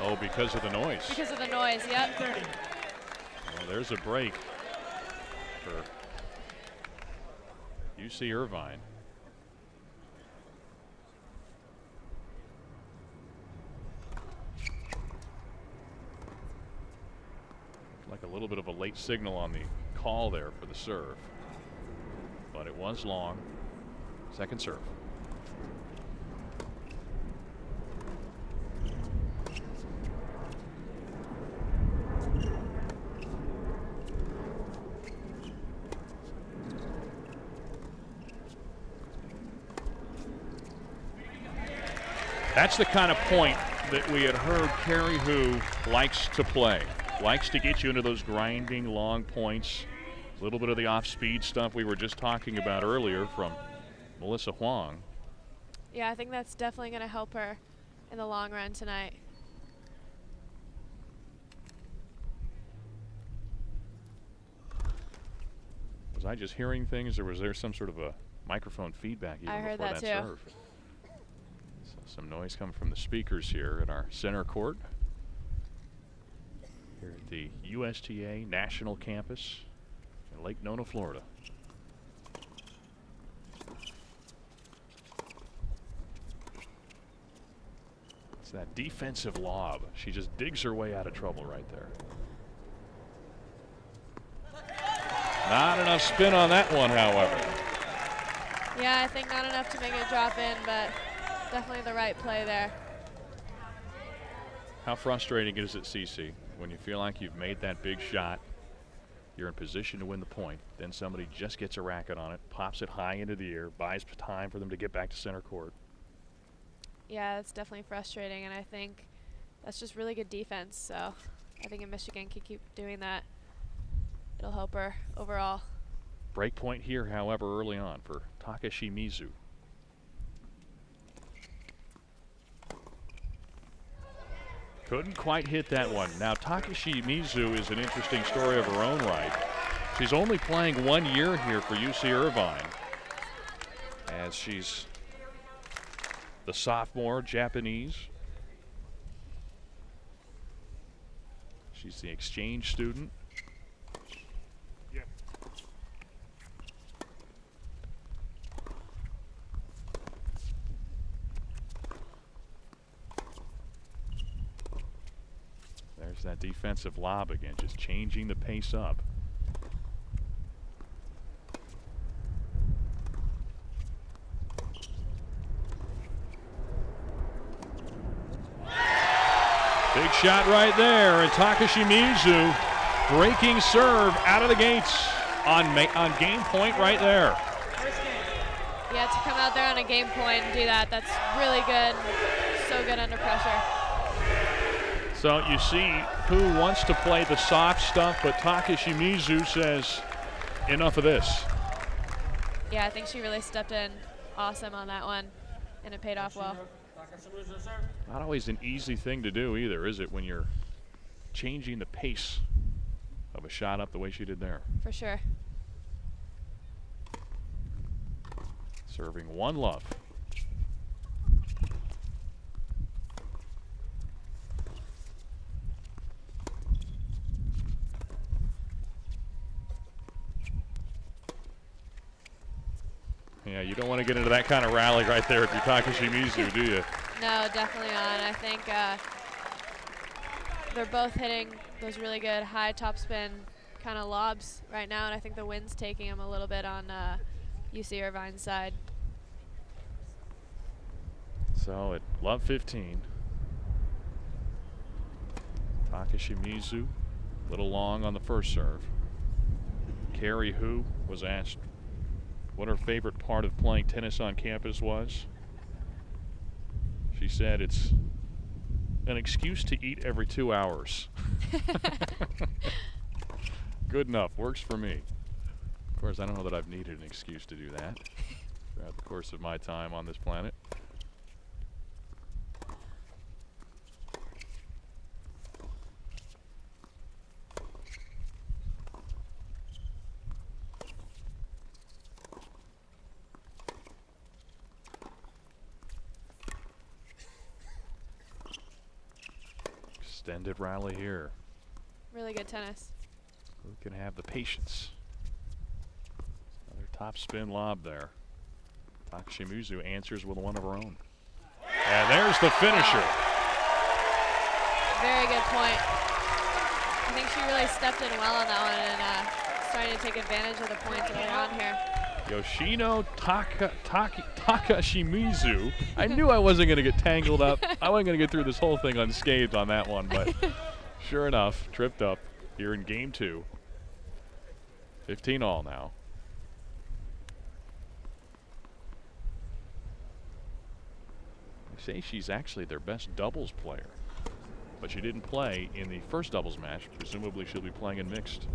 Oh, because of the noise. Because of the noise, yep. Well, there's a break for UC Irvine. Like a little bit of a late signal on the call there for the serve. But it was long. Second serve. That's the kind of point that we had heard Carrie Hu likes to play. Likes to get you into those grinding long points. A little bit of the off-speed stuff we were just talking about earlier from Melissa Huang. Yeah, I think that's definitely going to help her in the long run tonight. Was I just hearing things, or was there some sort of a microphone feedback even I heard before that too. serve? So some noise coming from the speakers here in our center court here at the USTA National Campus in Lake Nona, Florida. It's that defensive lob. She just digs her way out of trouble right there. Not enough spin on that one, however. Yeah, I think not enough to make it drop in, but definitely the right play there. How frustrating is it, Cici, when you feel like you've made that big shot, you're in position to win the point, then somebody just gets a racket on it, pops it high into the air, buys time for them to get back to center court? Yeah, it's definitely frustrating, and I think that's just really good defense. So I think if Michigan can keep doing that, it'll help her overall. Break point here, however, early on for Takashimizu. Couldn't quite hit that one. Now, Takashimizu is an interesting story of her own right. She's only playing 1 year here for UC Irvine, as she's the sophomore Japanese. She's the exchange student. There's that defensive lob again, just changing the pace up. Big shot right there, and Takashi Mizu breaking serve out of the gates on game point right there. Yeah, to come out there on a game point and do that, that's really good. So good under pressure. So you see who wants to play the soft stuff, but Takashi Mizu says, enough of this. Yeah, I think she really stepped in awesome on that one, and it paid off well. Not always an easy thing to do either, is it, when you're changing the pace of a shot up the way she did there. For sure. Serving one love. Yeah, you don't want to get into that kind of rally right there if you're Takashi Mizu, do you? No, definitely not. I think they're both hitting those really good high topspin kind of lobs right now, and I think the wind's taking them a little bit on UC Irvine's side. So at love 15, Takashi Mizu, a little long on the first serve. Carrie Hu was asked what her favorite part of playing tennis on campus was. She said it's an excuse to eat every 2 hours. Good enough, works for me. Of course, I don't know that I've needed an excuse to do that throughout the course of my time on this planet. Extended rally here. Really good tennis. Who can have the patience? Another top spin lob there. Takashi Mizu answers with one of her own. And there's the finisher. Very good point. I think she really stepped in well on that one and starting to take advantage of the points early on here. Yoshino Takashi Mizu. I knew I wasn't going to get tangled up. I wasn't going to get through this whole thing unscathed on that one, but sure enough, tripped up here in game 2. 15 all now. They say she's actually their best doubles player, but she didn't play in the first doubles match. Presumably she'll be playing in mixed.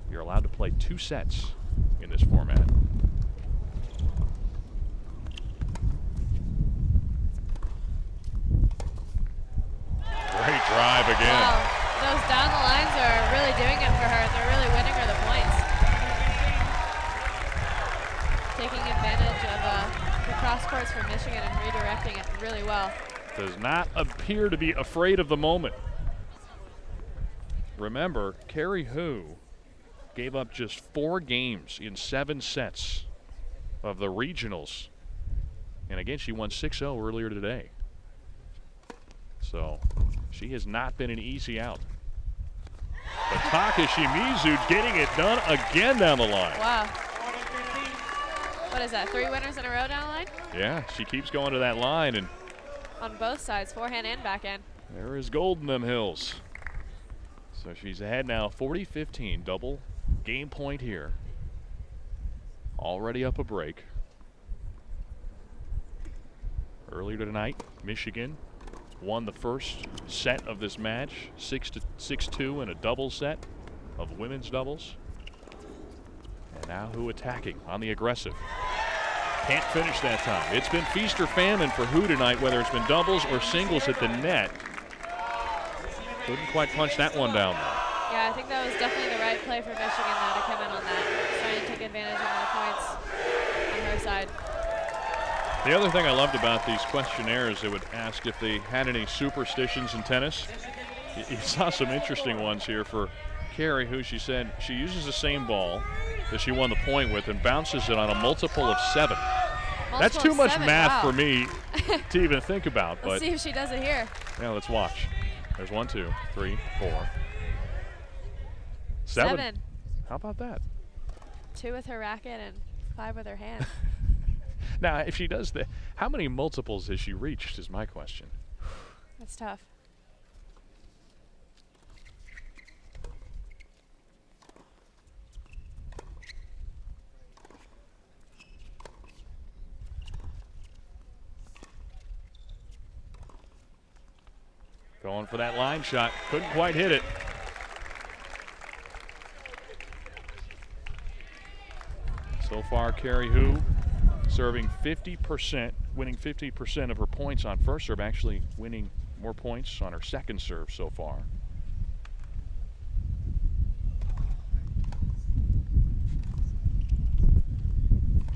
You're allowed to play 2 sets in this format. Great drive again. Wow. Those down the lines are really doing it for her. They're really winning her the points. Taking advantage of the cross courts from Michigan and redirecting it really well. Does not appear to be afraid of the moment. Remember, Carrie Hu gave up just 4 games in 7 sets of the regionals. And again, she won 6-0 earlier today. So she has not been an easy out. But Takashi Mizu getting it done again down the line. Wow. What is that, 3 winners in a row down the line? Yeah, she keeps going to that line, and On both sides, forehand and backhand. there is gold in them hills. So she's ahead now, 40-15, double game point here. Already up a break. Earlier tonight, Michigan won the first set of this match, 6-2 in a double set of women's doubles. And now Hu attacking on the aggressive. Can't finish that time. It's been feast or famine for Hu tonight, whether it's been doubles or singles at the net. Couldn't quite punch that one down though. Yeah, I think that was definitely the right play for Michigan though to come in on that. Trying to take advantage of more points on her side. The other thing I loved about these questionnaires, it would ask if they had any superstitions in tennis. You saw some interesting ones here for Carrie, who she said she uses the same ball that she won the point with and bounces it on a multiple of 7. That's too much math for me to even think about. Let's but see if she does it here. yeah, let's watch. There's 1, 2, 3, 4. 7. How about that? 2 with her racket and 5 with her hand. Now, if she does that, how many multiples has she reached is my question. That's tough. Going for that line shot. Couldn't quite hit it. So far, Carrie Hu serving 50%, winning 50% of her points on first serve, actually winning more points on her second serve so far.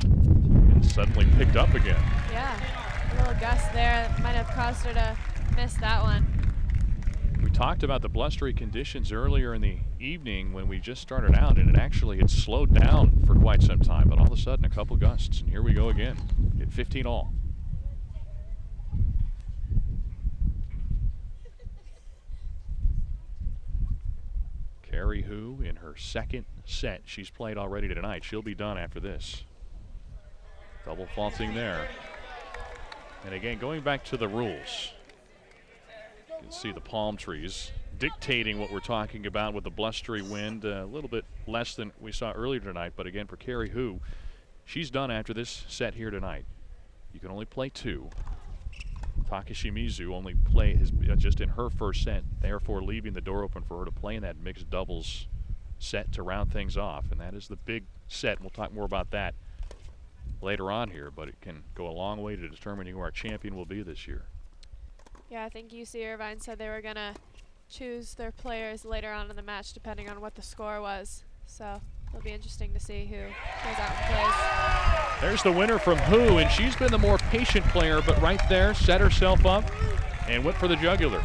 And suddenly picked up again. Yeah, a little gust there might have caused her to miss that one. We talked about the blustery conditions earlier in the evening when we just started out, and it actually had slowed down for quite some time, but all of a sudden a couple gusts, and here we go again at 15 all. Carrie Hu in her second set she's played already tonight. She'll be done after this. Double faulting there. And again, going back to the rules, you can see the palm trees dictating what we're talking about with the blustery wind, a little bit less than we saw earlier tonight. But again, for Carrie Hu, she's done after this set here tonight. You can only play 2. Takashimizu only his just in her first set, therefore leaving the door open for her to play in that mixed doubles set to round things off. And that is the big set. We'll talk more about that later on here, but it can go a long way to determining who our champion will be this year. Yeah, I think UC Irvine said they were going to choose their players later on in the match depending on what the score was. So it'll be interesting to see who goes out and plays. There's the winner from Hu, and she's been the more patient player, but right there set herself up and went for the jugular.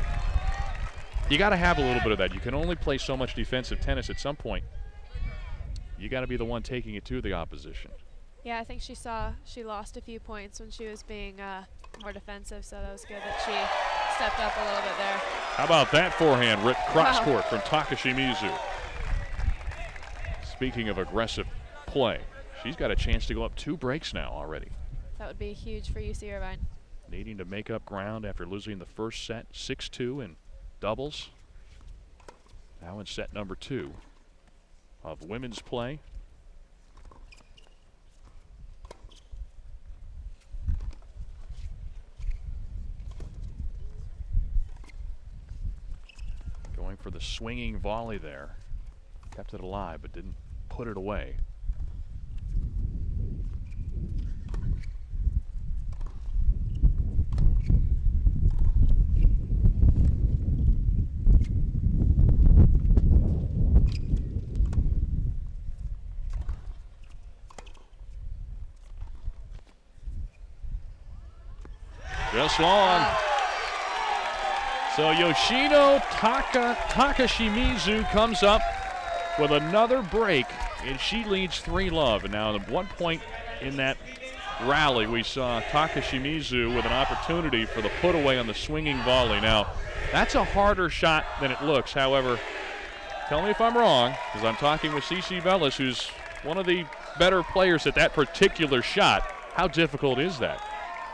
You got to have a little bit of that. You can only play so much defensive tennis at some point. You got to be the one taking it to the opposition. Yeah, I think she lost a few points when she was being more defensive, so that was good that she stepped up a little bit there. How about that forehand rip cross court from Takashimizu? Speaking of aggressive play, she's got a chance to go up 2 breaks now already. That would be huge for UC Irvine. Needing to make up ground after losing the first set 6-2 in doubles. Now in set number 2 of women's play. Going for the swinging volley there. Kept it alive, but didn't put it away. Just long. So Yoshino Takashimizu comes up with another break, and she leads 3-love. And now at one point in that rally, we saw Takashimizu with an opportunity for the put away on the swinging volley. Now, that's a harder shot than it looks. However, tell me if I'm wrong, because I'm talking with Cici Bellis, who's one of the better players at that particular shot. How difficult is that?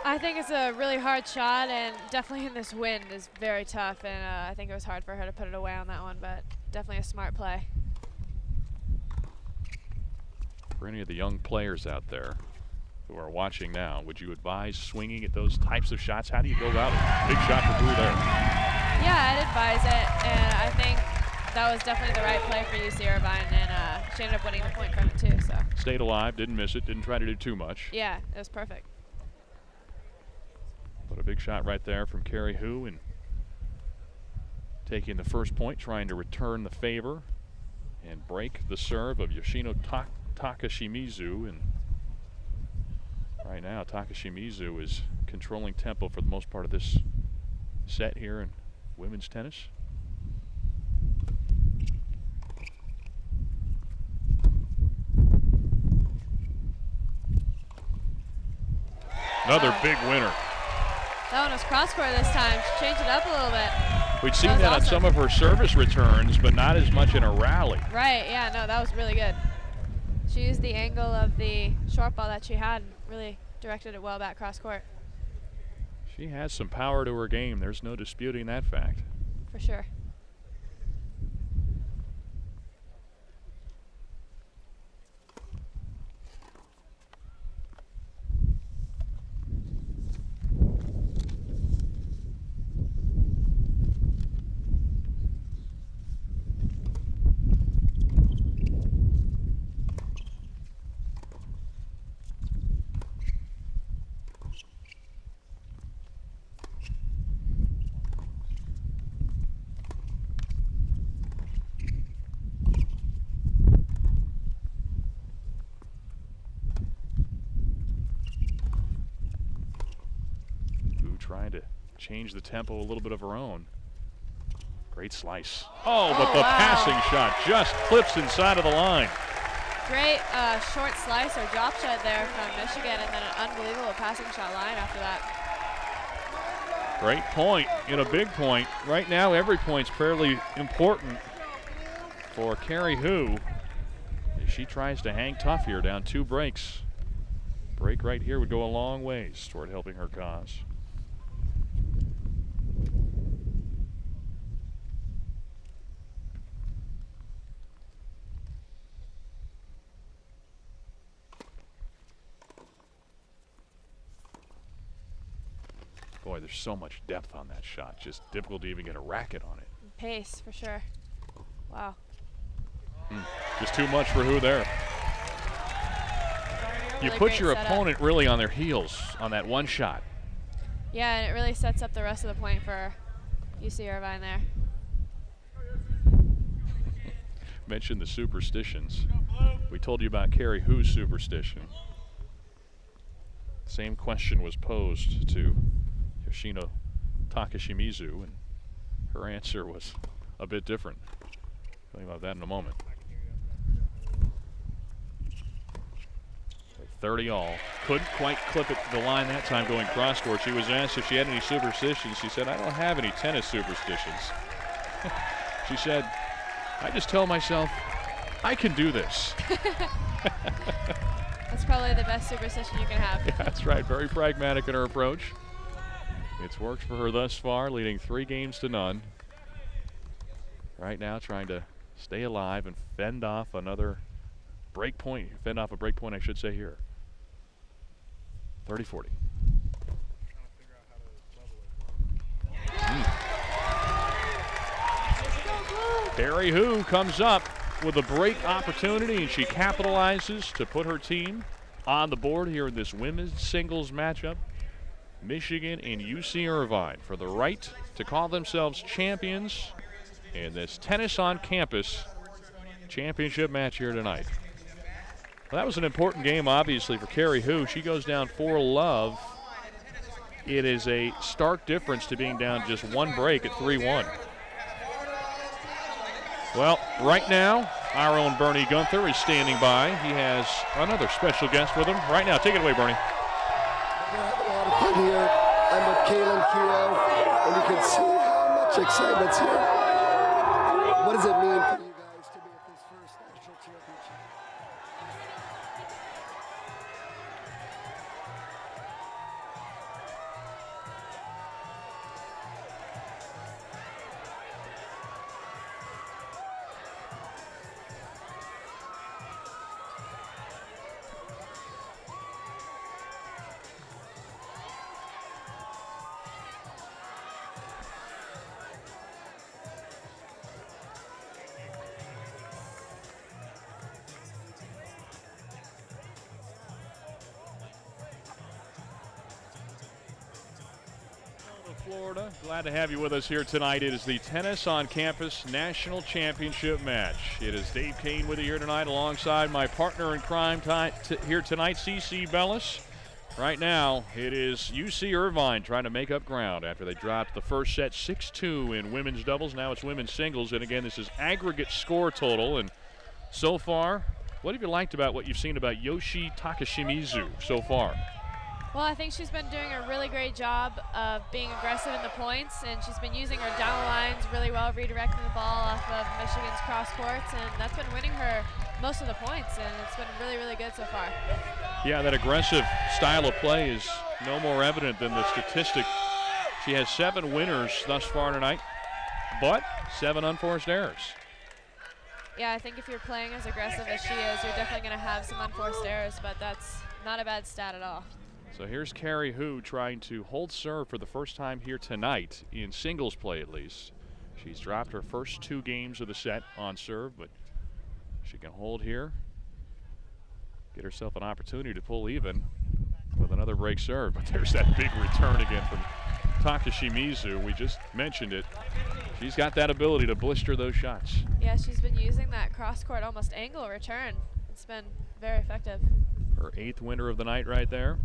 I think it's a really hard shot, and definitely in this wind is very tough, and I think it was hard for her to put it away on that one, but definitely a smart play. For any of the young players out there who are watching now, would you advise swinging at those types of shots? How do you go about it? Big shot for Hu there. Yeah, I'd advise it, and I think that was definitely the right play for UC Irvine, and she ended up winning the point from it too. So stayed alive, didn't miss it, didn't try to do too much. Yeah, it was perfect. But a big shot right there from Carrie Hu, and taking the first point, trying to return the favor and break the serve of Yoshino Takashimizu. And right now, Takashimizu is controlling tempo for the most part of this set here in women's tennis. Another big winner. That one was cross court this time. She changed it up a little bit. We'd seen that on some of her service returns, but not as much in a rally. Right, yeah, no, that was really good. She used the angle of the short ball that she had and really directed it well back cross court. She has some power to her game. There's no disputing that fact. For sure. Trying to change the tempo a little bit of her own. Great slice. Oh, but the passing shot just clips inside of the line. Great short slice or drop shot there from Michigan, and then an unbelievable passing shot line after that. Great point and a big point. Right now, every point's fairly important for Carrie Hu as she tries to hang tough here, down 2 breaks. Break right here would go a long ways toward helping her cause. Boy, there's so much depth on that shot. Just difficult to even get a racket on it. Pace, for sure. Wow. Just too much for Hu there. You put your opponent really on their heels on that one shot. Yeah, and it really sets up the rest of the point for UC Irvine there. Mentioned the superstitions. We told you about Carrie Hu's superstition. Same question was posed to Yoshino Takashimizu, and her answer was a bit different. Tell you about that in a moment. 30 all. Couldn't quite clip it to the line that time going cross court. She was asked if she had any superstitions. She said, I don't have any tennis superstitions. She said, I just tell myself, I can do this. That's probably the best superstition you can have. Yeah, that's right. Very pragmatic in her approach. It's worked for her thus far, leading 3 games to none. Right now trying to stay alive and fend off another break point. Fend off a break point, I should say, here. 30-40. Carrie Hu comes up with a break opportunity, and she capitalizes to put her team on the board here in this women's singles matchup. Michigan and UC Irvine for the right to call themselves champions in this tennis on campus championship match here tonight. Well, that was an important game, obviously, for Carrie Hu. She goes down 4-love. It is a stark difference to being down just 1 break at 3-1. Well, right now, our own Bernie Gunther is standing by. He has another special guest with him right now. Take it away, Bernie. Here, I'm with Kaylin Keogh, and you can see how much excitement's here. What does it mean for you guys to be at this first national championship? Florida. Glad to have you with us here tonight. It is the Tennis on Campus National Championship match. It is Dave Kane with you here tonight alongside my partner in crime here tonight, Cici Bellis. Right now, it is UC Irvine trying to make up ground after they dropped the first set 6-2 in women's doubles. Now it's women's singles, and again, this is aggregate score total. And so far, what have you liked about what you've seen about Yoshi Takashimizu so far? Well, I think she's been doing a really great job of being aggressive in the points, and she's been using her down the lines really well, redirecting the ball off of Michigan's cross courts, and that's been winning her most of the points, and it's been really, really good so far. Yeah, that aggressive style of play is no more evident than the statistic. She has 7 winners thus far tonight, but 7 unforced errors. Yeah, I think if you're playing as aggressive as she is, you're definitely going to have some unforced errors, but that's not a bad stat at all. So here's Carrie Hu trying to hold serve for the first time here tonight, in singles play at least. She's dropped her first 2 games of the set on serve, but she can hold here, get herself an opportunity to pull even with another break serve. But there's that big return again from Taka Shimizu. We just mentioned it. She's got that ability to blister those shots. Yeah, she's been using that cross-court almost angle return. It's been very effective. Her 8th winner of the night right there.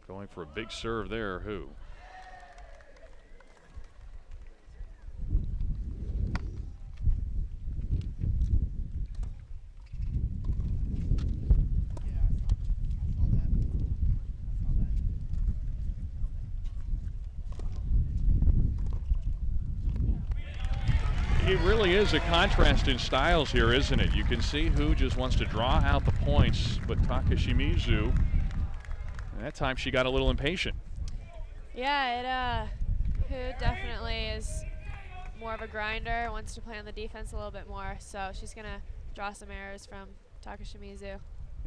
Going for a big serve there, Hu. It really is a contrast in styles here, isn't it? You can see Hu just wants to draw out the points, but Taka Shimizu, that time she got a little impatient. Yeah, Hu definitely is more of a grinder, wants to play on the defense a little bit more, so she's going to draw some errors from Taka Shimizu.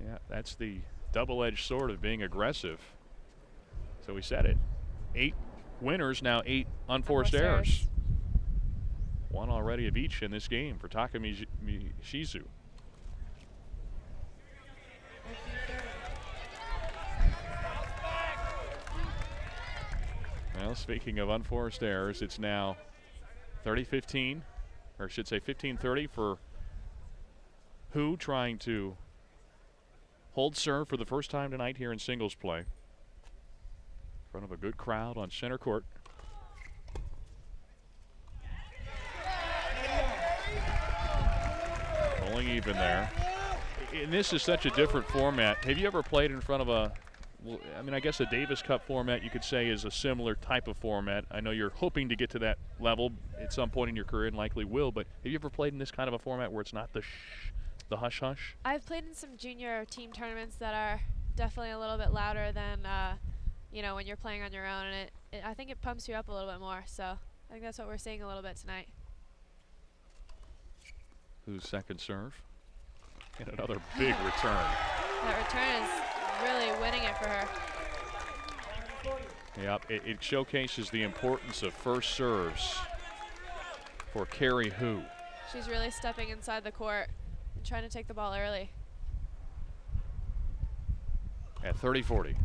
Yeah, that's the double-edged sword of being aggressive. So we said it. 8 winners, now 8 unforced errors. 1 already of each in this game for Taka Shimizu. Well, speaking of unforced errors, it's now 30-15, or I should say 15-30 for Hu, trying to hold serve for the first time tonight here in singles play. In front of a good crowd on center court. Pulling even there. And this is such a different format. Have you ever played in front of a, well, I mean, I guess a Davis Cup format you could say is a similar type of format. I know you're hoping to get to that level at some point in your career and likely will, but have you ever played in this kind of a format where it's not the hush-hush? I've played in some junior team tournaments that are definitely a little bit louder than, you know, when you're playing on your own, and I think it pumps you up a little bit more, so I think that's what we're seeing a little bit tonight. Who's second serve? And another big return. That return is really winning it for her. Yep, it showcases the importance of first serves for Carrie Hu. She's really stepping inside the court and trying to take the ball early. At 30-40.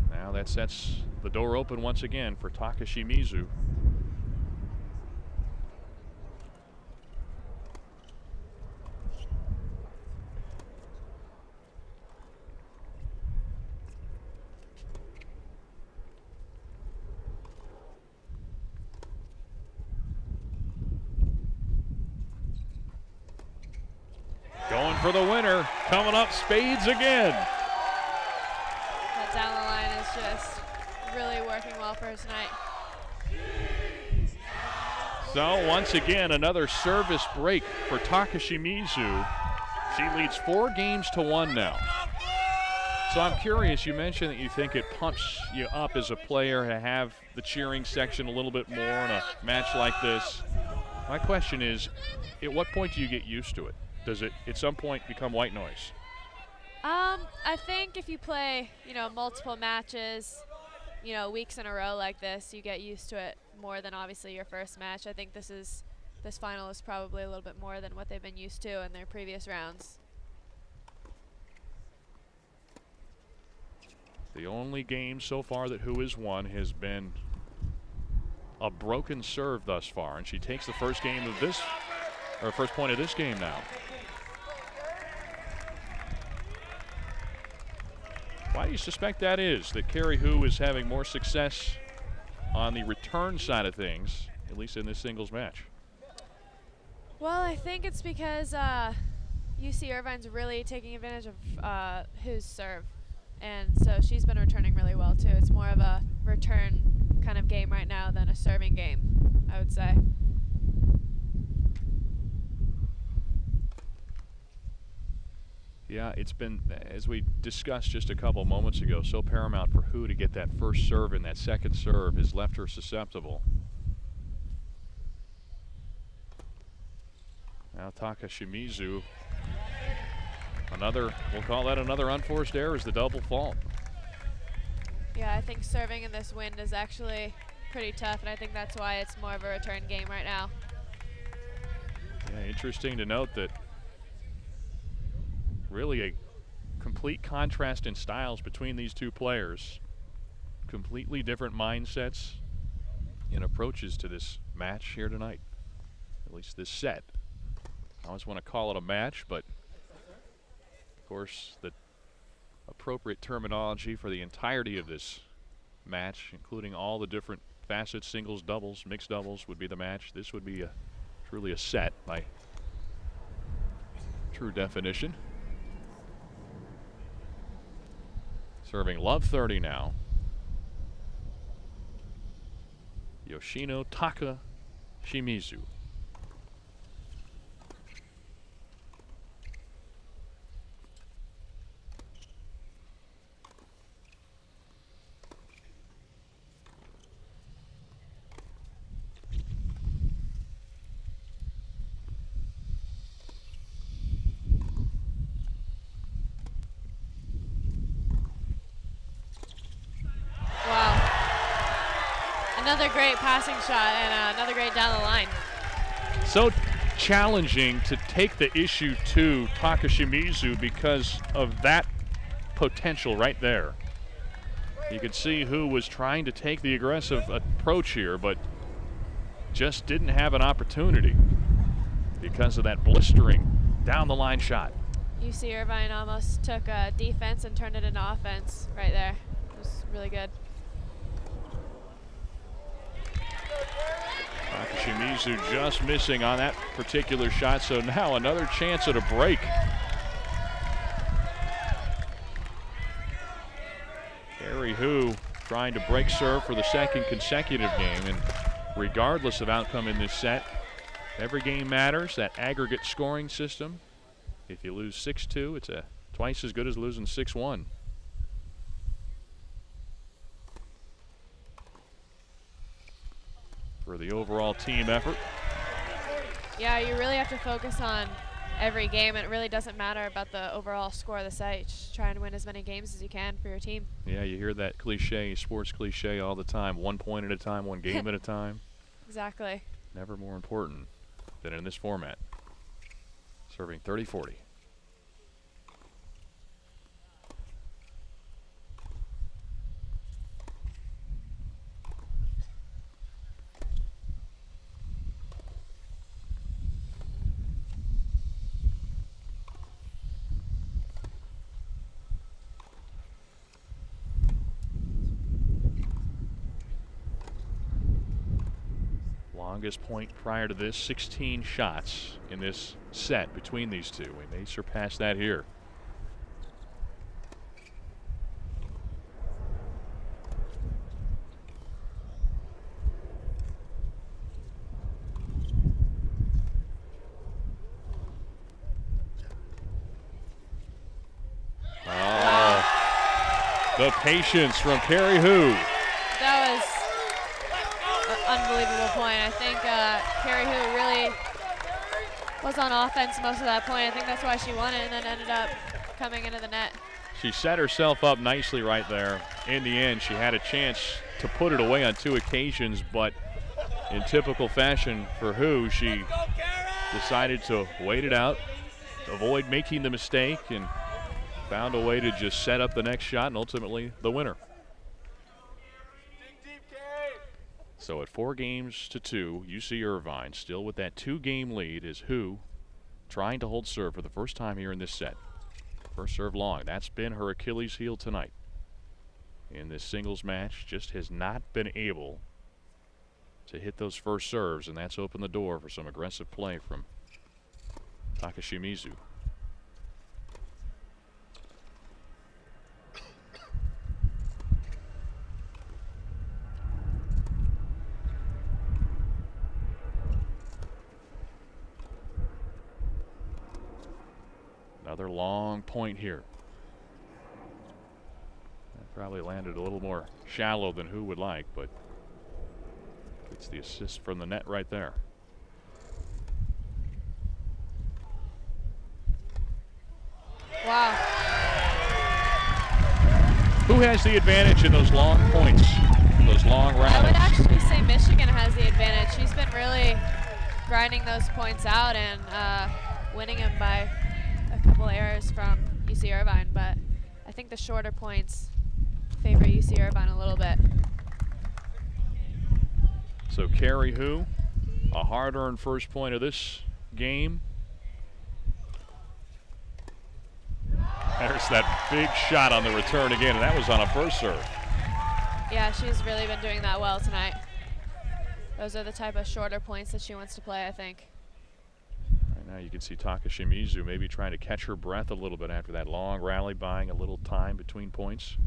Now that sets the door open once again for Taka Shimizu. Going for the winner, coming up spades again. That down the line is just really working well for her tonight. So once again, another service break for Taka Shimizu. She leads 4-1 now. So I'm curious, you mentioned that you think it pumps you up as a player to have the cheering section a little bit more in a match like this. My question is, at what point do you get used to it? Does it at some point become white noise? I think if you play, you know, multiple matches, you know, weeks in a row like this, you get used to it more than obviously your first match. I think this final is probably a little bit more than what they've been used to in their previous rounds. The only game so far that Hu has won has been a broken serve thus far, and she takes the first game of this, or first point of this game now. Why do you suspect that is, that Carrie Hu is having more success on the return side of things, at least in this singles match? Well, I think it's because UC Irvine's really taking advantage of Hu's serve. And so she's been returning really well, too. It's more of a return kind of game right now than a serving game, I would say. Yeah, it's been, as we discussed just a couple moments ago, so paramount for Hu to get that first serve, and that second serve has left her susceptible. Now Taka Shimizu, we'll call that another unforced error, is the double fault. Yeah, I think serving in this wind is actually pretty tough, and I think that's why it's more of a return game right now. Yeah, interesting to note that really a complete contrast in styles between these two players. Completely different mindsets and approaches to this match here tonight, at least this set. I always want to call it a match, but of course the appropriate terminology for the entirety of this match, including all the different facets, singles, doubles, mixed doubles, would be the match. This would be truly a set by true definition. Serving love 30 now. Yoshino Taka Shimizu. Another great passing shot and another great down the line. So challenging to take the issue to Taka Shimizu because of that potential right there. You could see Hu was trying to take the aggressive approach here, but just didn't have an opportunity because of that blistering down the line shot. UC Irvine almost took defense and turned it into offense right there. It was really good. Taka Shimizu just missing on that particular shot, so now another chance at a break. Carrie Hu trying to break serve for the second consecutive game, and regardless of outcome in this set, every game matters, that aggregate scoring system. If you lose 6-2, it's twice as good as losing 6-1. For the overall team effort. Yeah, you really have to focus on every game, and it really doesn't matter about the overall score of the set. Just try and win as many games as you can for your team. Yeah, you hear that cliche, sports cliche all the time, 1 point at a time, 1 game at a time. Exactly. Never more important than in this format. Serving 30-40. Longest point prior to this, 16 shots in this set between these two. We may surpass that here. Oh, the patience from Carrie Hu. That was unbelievable point. I think Carrie Hu really was on offense most of that point. I think that's why she won it and then ended up coming into the net. She set herself up nicely right there. In the end, she had a chance to put it away on 2 occasions, but in typical fashion for Hu, she decided to wait it out, avoid making the mistake, and found a way to just set up the next shot and ultimately the winner. So at 4-2, UC Irvine still with that 2-game lead is Hu trying to hold serve for the first time here in this set. First serve long. That's been her Achilles heel tonight. In this singles match, just has not been able to hit those first serves, and that's opened the door for some aggressive play from Takashimizu. Another long point here. That probably landed a little more shallow than who would like, but it's the assist from the net right there. Wow. Who has the advantage in those long points, in those long rallies? I would actually say Michigan has the advantage. She's been really grinding those points out and winning them by a couple errors from UC Irvine, but I think the shorter points favor UC Irvine a little bit. So Carrie Hu, a hard-earned first point of this game. There's that big shot on the return again, and that was on a first serve. Yeah, she's really been doing that well tonight. Those are the type of shorter points that she wants to play, I think. Right now you can see Takashimizu maybe trying to catch her breath a little bit after that long rally, buying a little time between points.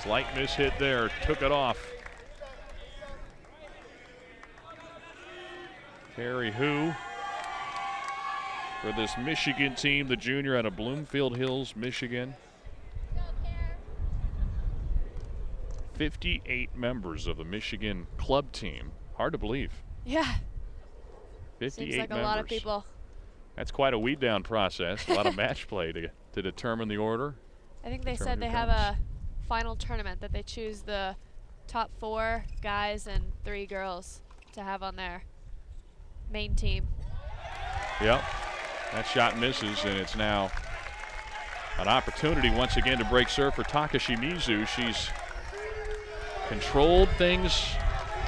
Slight mishit there, took it off. Carrie Hu for this Michigan team, the junior out of Bloomfield Hills, Michigan. 58 members of the Michigan club team. Hard to believe. Yeah. 58 Seems like members. a lot of people. That's quite a weed down process. A lot of match play to determine the order. I think they said they have a final tournament that they choose the top 4 guys and 3 girls to have on their main team. Yep. That shot misses, and it's now an opportunity once again to break serve for Takashimizu. She's controlled things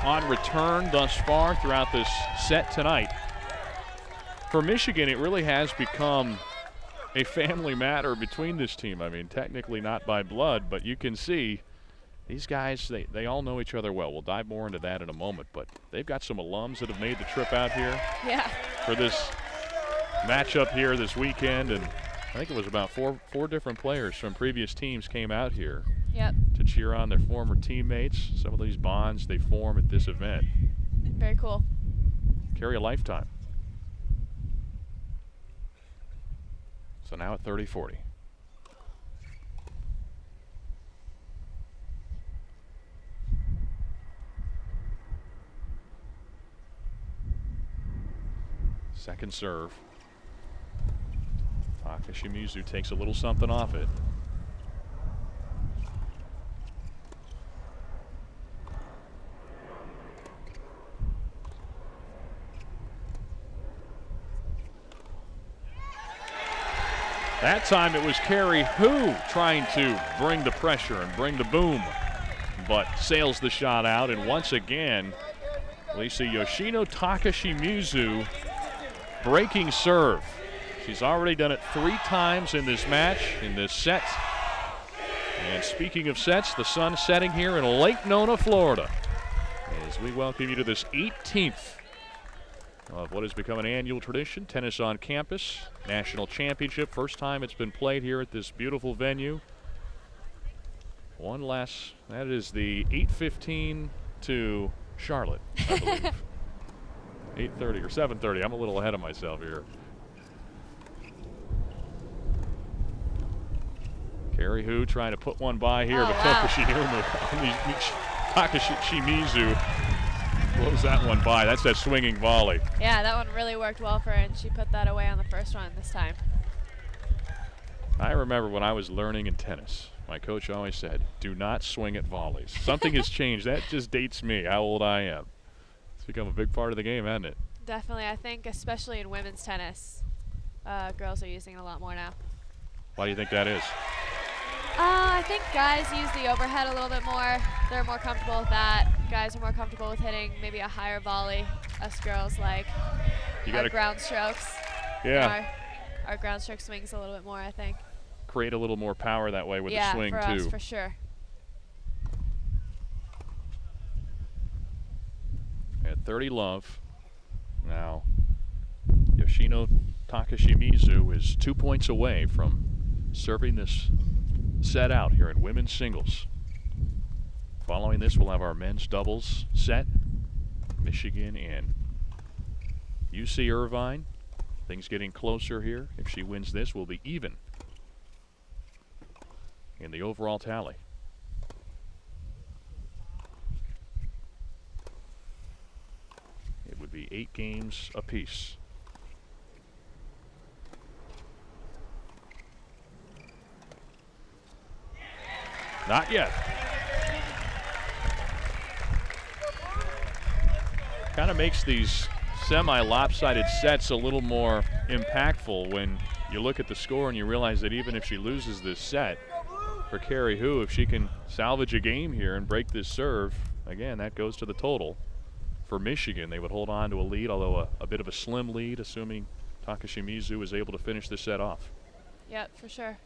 on return thus far throughout this set tonight. For Michigan, it really has become a family matter between this team. I mean, technically not by blood, but you can see these guys, they all know each other well. We'll dive more into that in a moment, but they've got some alums that have made the trip out here for this matchup here this weekend, and I think it was about four different players from previous teams came out here to cheer on their former teammates. Some of these bonds they form at this event. Very cool. Carry a lifetime. So now at 30-40. Second serve. Takashimizu takes a little something off it. That time it was Carrie Hu trying to bring the pressure and bring the boom, but sails the shot out, and once again, Lisa Yoshino Takashimizu breaking serve. She's already done it 3 times in this match, in this set. And speaking of sets, the sun setting here in Lake Nona, Florida, as we welcome you to this 18th of what has become an annual tradition, Tennis on Campus National Championship. First time it's been played here at this beautiful venue. One less, that is the 8:15 to Charlotte, I believe. 8:30 or 7:30. I'm a little ahead of myself here. Carrie Hu trying to put one by here, but Takashimizu blows that one by. That's that swinging volley. Yeah, that one really worked well for her, and she put that away on the first one this time. I remember when I was learning in tennis, my coach always said, do not swing at volleys. Something has changed. That just dates me, how old I am. It's become a big part of the game, hasn't it? Definitely. I think especially in women's tennis, girls are using it a lot more now. Why do you think that is? I think guys use the overhead a little bit more. They're more comfortable with that. Guys are more comfortable with hitting maybe a higher volley. Us girls like our ground strokes. Yeah. Our ground stroke swings a little bit more, I think. Create a little more power that way with the swing, for too. us, for sure. 30 love. Now, Yoshino Takashimizu is 2 points away from serving this set out here in women's singles. Following this, we'll have our men's doubles set. Michigan and UC Irvine. Things getting closer here. If she wins this, we'll be even in the overall tally. It would be 8 games apiece. Not yet. Kind of makes these semi-lopsided sets a little more impactful when you look at the score and you realize that even if she loses this set, for Carrie Hu, if she can salvage a game here and break this serve, again, that goes to the total. For Michigan, they would hold on to a lead, although a bit of a slim lead, assuming Takashimizu is able to finish this set off. Yep, for sure.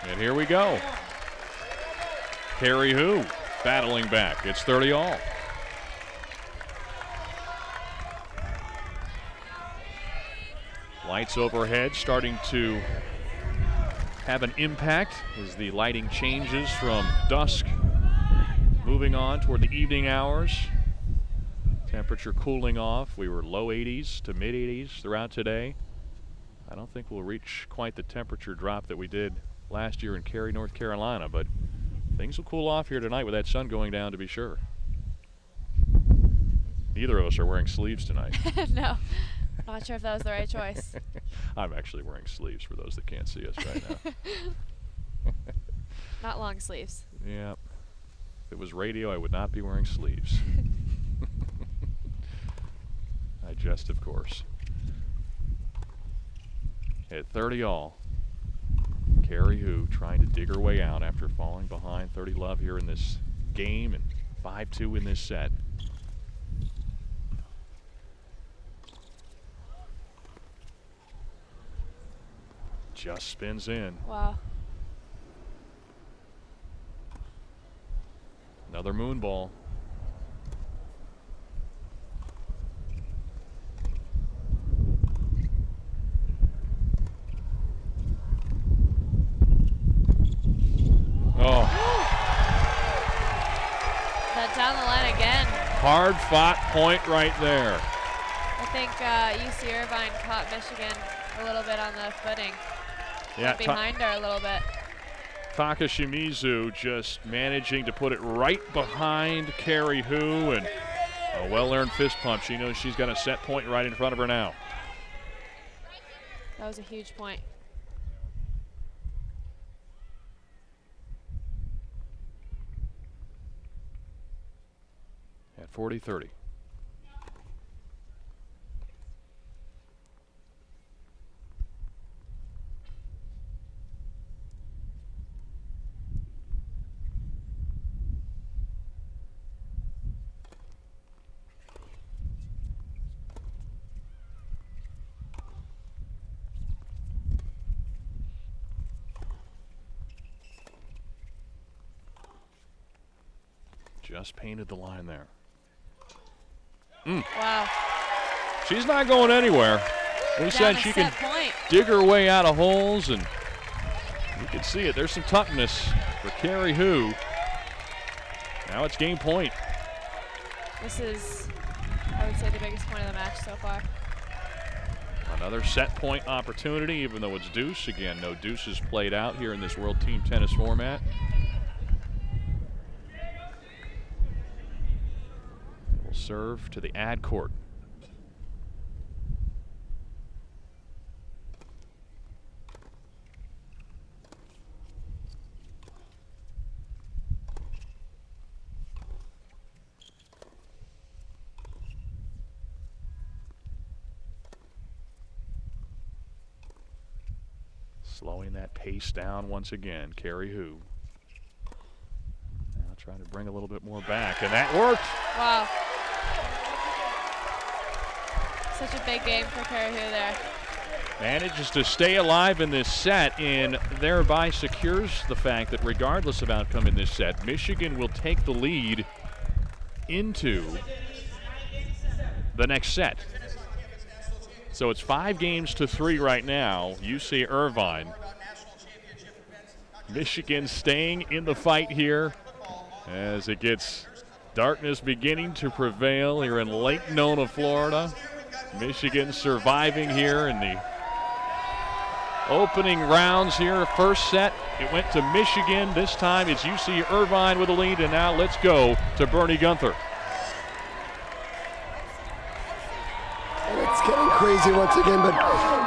And here we go. Carrie Hu battling back. It's 30 all. Lights overhead starting to have an impact as the lighting changes from dusk, moving on toward the evening hours. Temperature cooling off. We were low 80s to mid 80s throughout today. I don't think we'll reach quite the temperature drop that we did last year in Cary, North Carolina, but things will cool off here tonight with that sun going down, to be sure. Neither of us are wearing sleeves tonight. No, not sure if that was the right choice. I'm actually wearing sleeves for those that can't see us right now. Not long sleeves. Yeah. If it was radio, I would not be wearing sleeves. I jest, of course. At 30 all. Carrie Hu trying to dig her way out after falling behind 30 love here in this game and 5-2 in this set. Just spins in. Wow. Another moon ball. Oh. That down the line again. Hard fought point right there. I think UC Irvine caught Michigan a little bit on the footing. Yeah, behind her a little bit. Takashimizu just managing to put it right behind Carrie Hu, and a well-earned fist pump. She knows she's got a set point right in front of her now. That was a huge point. At 40-30. Just painted the line there. Wow. She's not going anywhere. We said she can dig her way out of holes, and you can see it. There's some toughness for Carrie Hu. Now it's game point. This is, I would say, the biggest point of the match so far. Another set point opportunity, even though it's deuce. Again, no deuces played out here in this World Team Tennis format. Serve to the ad court. Slowing that pace down once again, Carrie Hu. Now trying to bring a little bit more back, and that worked. Wow. such a big game for Carahoo there. Manages to stay alive in this set and thereby secures the fact that regardless of outcome in this set, Michigan will take the lead into the next set. So it's 5-3 right now. UC Irvine. Michigan staying in the fight here as it gets darkness beginning to prevail here in Lake Nona, Florida. Michigan surviving here in the opening rounds here. First set, it went to Michigan. This time it's UC Irvine with the lead, and now let's go to Bernie Gunther. It's getting crazy once again, but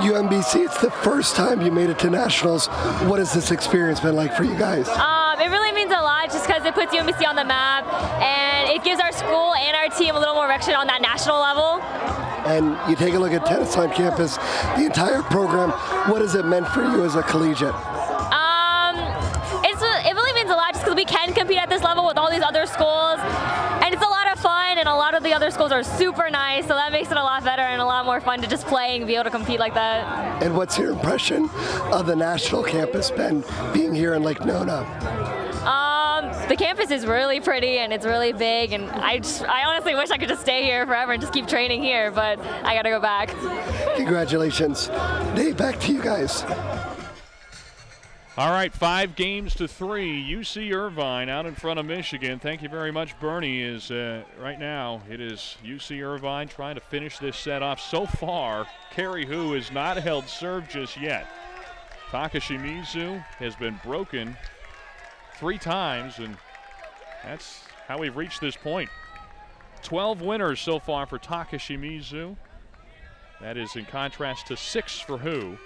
UMBC, it's the first time you made it to nationals. What has this experience been like for you guys? It really means a lot just because it puts UMBC on the map, and it gives our school and our team a little more recognition on that national level. And you take a look at Tennis on Campus, the entire program, what has it meant for you as a collegiate? It really means a lot just because we can compete at this level with all these other schools, and it's a lot of fun, and a lot of the other schools are super nice, so that makes it a lot better and a lot more fun to just play and be able to compete like that. And what's your impression of the national campus been being here in Lake Nona? The campus is really pretty and it's really big, and I honestly wish I could just stay here forever and just keep training here, but I gotta go back. Congratulations. Dave, back to you guys. All right, 5-3. UC Irvine out in front of Michigan. Thank you very much, Bernie. Right now it is UC Irvine trying to finish this set off. So far, Carahoo has not held serve just yet. Takashimizu has been broken 3 times, and that's how we've reached this point. 12 winners so far for Takashimizu. That is in contrast to 6 for Hu.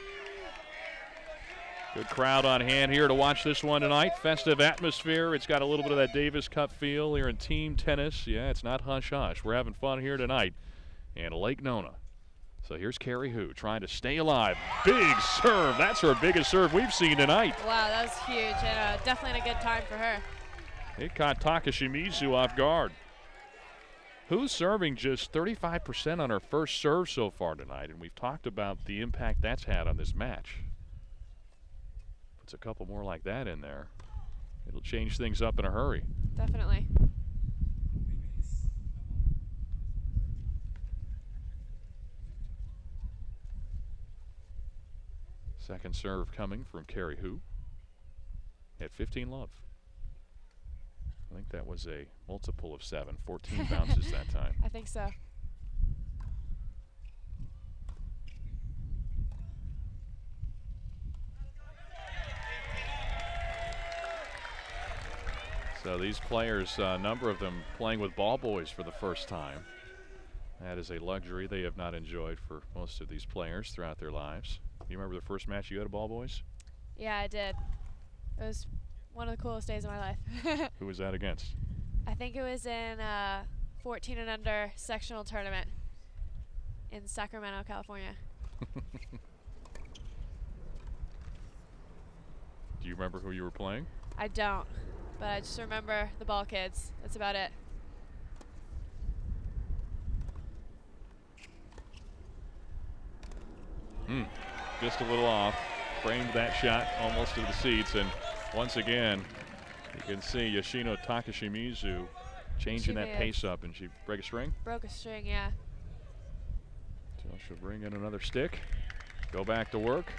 Good crowd on hand here to watch this one tonight. Festive atmosphere. It's got a little bit of that Davis Cup feel here in team tennis. Yeah, it's not hush-hush. We're having fun here tonight in Lake Nona. So here's Carahoo trying to stay alive. Big serve. That's her biggest serve we've seen tonight. Wow, that was huge, and definitely a good time for her. It caught Takashimizu off guard. Who's serving just 35% on her first serve so far tonight, and we've talked about the impact that's had on this match. Puts a couple more like that in there, it'll change things up in a hurry. Definitely. Second serve coming from Carahoo at 15 love. I think that was a multiple of 7, 14 bounces that time. I think so. So these players, a number of them playing with ball boys for the first time. That is a luxury they have not enjoyed for most of these players throughout their lives. You remember the first match you had of ball boys? Yeah, I did. It was one of the coolest days of my life. Who was that against? I think it was in 14 and under sectional tournament in Sacramento, California. Do you remember who you were playing? I don't, but I just remember the ball kids. That's about it. Just a little off. Framed that shot almost to the seats, and once again, you can see Yoshino Takashimizu changing that pace up, and she break a string? Broke a string, yeah. So she'll bring in another stick, go back to work.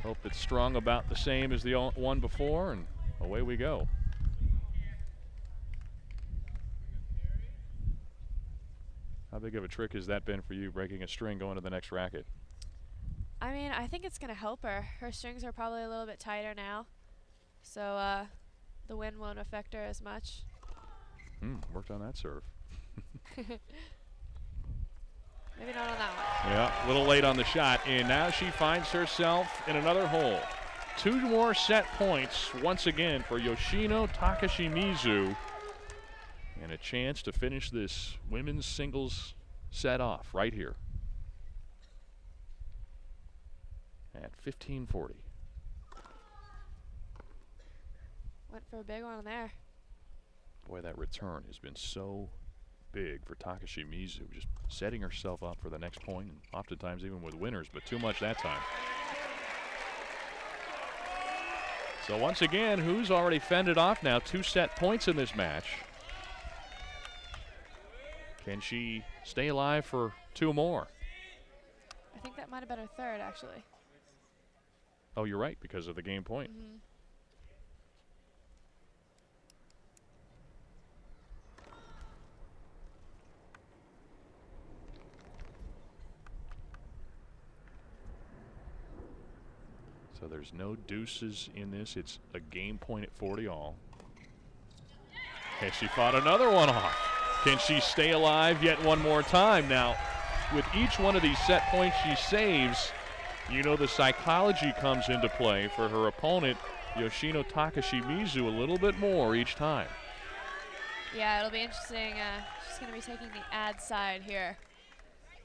Hope it's strung about the same as the one before, and away we go. How big of a trick has that been for you, breaking a string going to the next racket? I mean, I think it's going to help her. Her strings are probably a little bit tighter now, so the wind won't affect her as much. Worked on that serve. Maybe not on that one. Yeah, a little late on the shot, and now she finds herself in another hole. 2 more set points once again for Yoshino Takashimizu, and a chance to finish this women's singles set off right here at 15:40. Went for a big one there. Boy, that return has been so big for Takashi Mizu, just setting herself up for the next point, and oftentimes even with winners, but too much that time. So once again, who's already fended off now 2 set points in this match? Can she stay alive for 2 more? I think that might have been her third, actually. Oh, you're right, because of the game point. Mm-hmm. So there's no deuces in this. It's a game point at 40 all. Okay, she fought another one off. Can she stay alive yet one more time? Now, with each one of these set points she saves, you know the psychology comes into play for her opponent, Yoshino Takashi Mizu, a little bit more each time. Yeah, it'll be interesting. She's going to be taking the ad side here.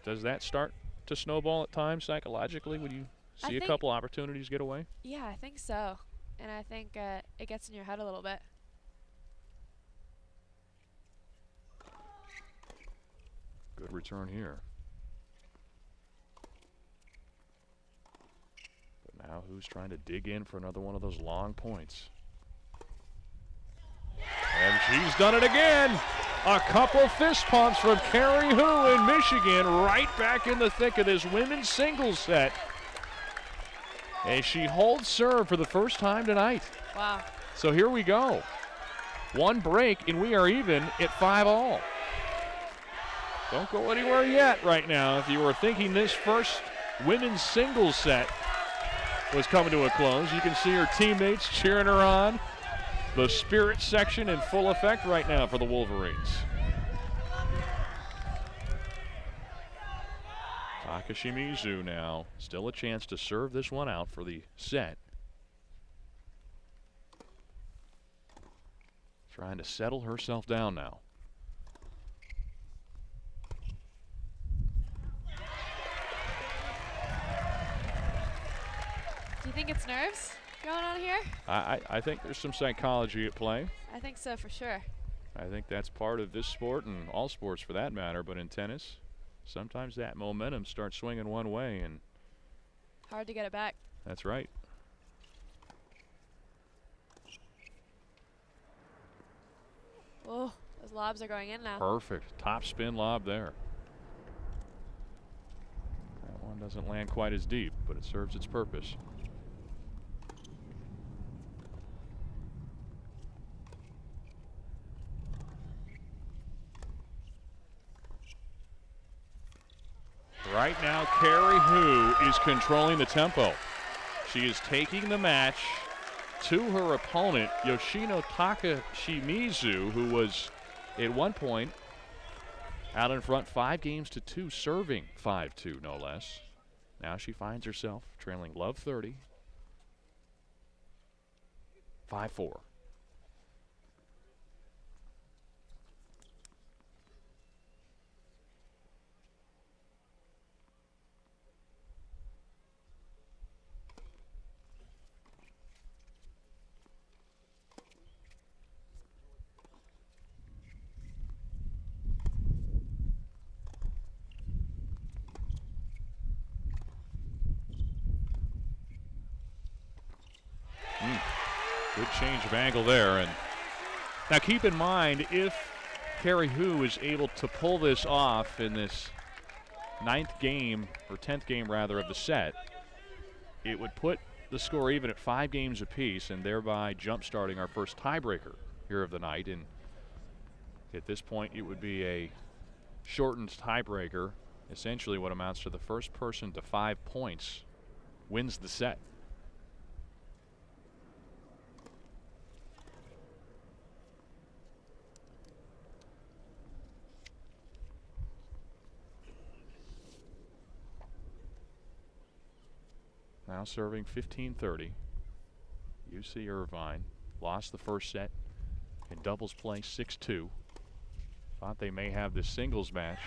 Does that start to snowball at times psychologically when you see a couple opportunities get away? Yeah, I think so. And I think it gets in your head a little bit. Good return here. But now who's trying to dig in for another one of those long points? And she's done it again. A couple fist pumps from Carrie Hu in Michigan, right back in the thick of this women's singles set. As she holds serve for the first time tonight. Wow. So here we go. 1 break and we are even at 5 all. Don't go anywhere yet right now. If you were thinking this first women's singles set was coming to a close, you can see her teammates cheering her on. The spirit section in full effect right now for the Wolverines. Takashi Mizu now, still a chance to serve this one out for the set. Trying to settle herself down now. Do you think it's nerves going on here? I think there's some psychology at play. I think so, for sure. I think that's part of this sport and all sports for that matter, but in tennis, sometimes that momentum starts swinging one way and hard to get it back. That's right. Oh, those lobs are going in now. Perfect. Top spin lob there. That one doesn't land quite as deep, but it serves its purpose. Right now, Carrie Hu is controlling the tempo. She is taking the match to her opponent, Yoshino Takashi Mizu, who was at one point out in front 5-2, serving 5-2 no less. Now she finds herself trailing love 30, 5-4. Good change of angle there. And now keep in mind, if Carrie Hu is able to pull this off in this 9th game, or 10th game rather, of the set, it would put the score even at 5 games apiece and thereby jump-starting our first tiebreaker here of the night. And at this point, it would be a shortened tiebreaker, essentially what amounts to the first person to 5 points wins the set. Now serving 15-30. UC Irvine lost the first set in doubles play 6-2. Thought they may have this singles match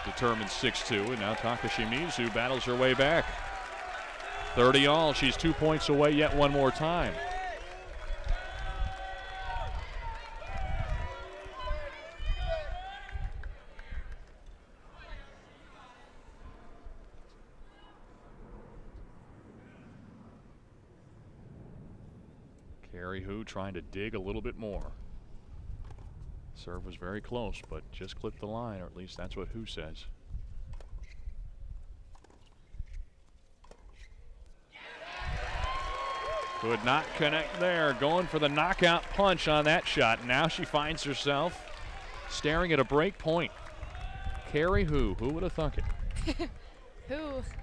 determined 6-2, and now Takashi Mizu battles her way back. 30 all. She's 2 points away yet one more time. Carrie Hu trying to dig a little bit more. Serve was very close, but just clipped the line, or at least that's what Hu says. Could not connect there. Going for the knockout punch on that shot. Now she finds herself staring at a break point. Carrie Hu. Who would have thunk it? Who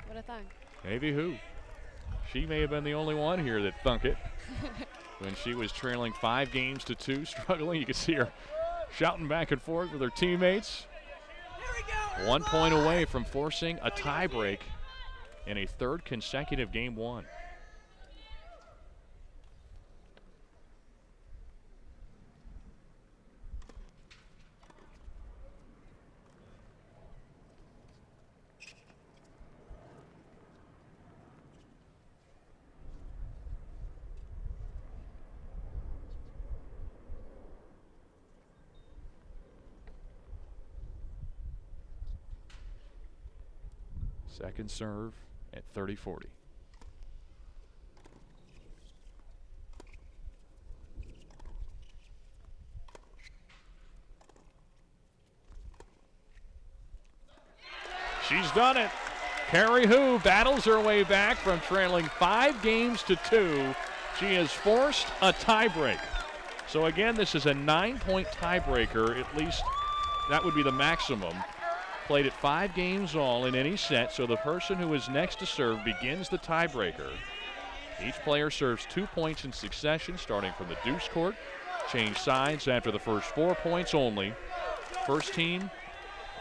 would have thunk? Maybe Hu. She may have been the only one here that thunk it. When she was trailing 5-2, struggling. You could see her shouting back and forth with her teammates. 1 point away from forcing a tiebreak in a third consecutive game one. Second serve at 30-40. She's done it. Carrie Hu battles her way back from trailing 5-2. She has forced a tiebreak. So again, this is a 9-point tiebreaker. At least that would be the maximum. Played at 5 games all in any set, so the person who is next to serve begins the tiebreaker. Each player serves 2 points in succession, starting from the deuce court. Change sides after the first 4 points only. First team,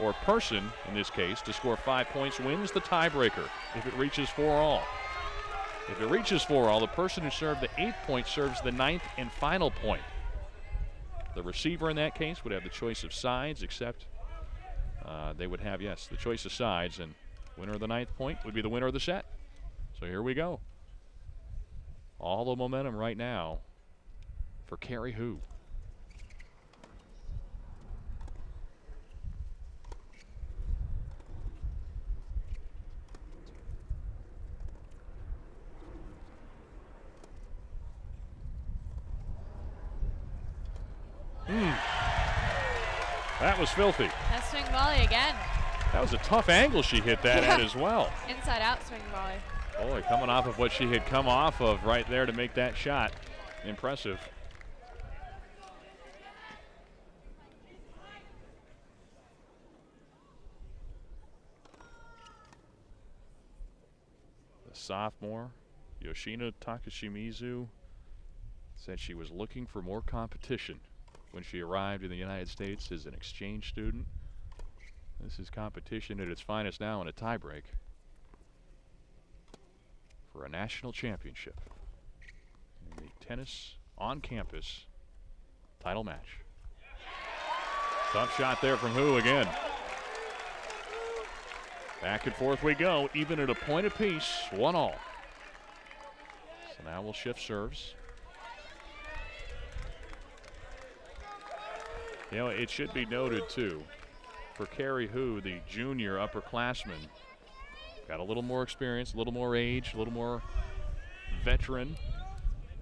or person in this case, to score 5 points wins the tiebreaker if it reaches 4-all. If it reaches 4-all, the person who served the 8th point serves the 9th and final point. The receiver in that case would have the choice of sides, except they would have, yes, the choice of sides, and winner of the 9th point would be the winner of the set. So here we go. All the momentum right now for Carrie Hu. That was filthy. That swing volley again. That was a tough angle she hit that at as well. Inside out swing volley. Boy, coming off of what she had come off of right there to make that shot. Impressive. The sophomore, Yoshina Takashimizu, said she was looking for more competition when she arrived in the United States as an exchange student. This is competition at its finest now in a tiebreak for a national championship in the tennis on campus title match. Tough shot there from Hu again. Back and forth we go, even at a point apiece, 1-all. So now we'll shift serves. You know, it should be noted, too, for Carrie Hu, the junior upperclassman, got a little more experience, a little more age, a little more veteran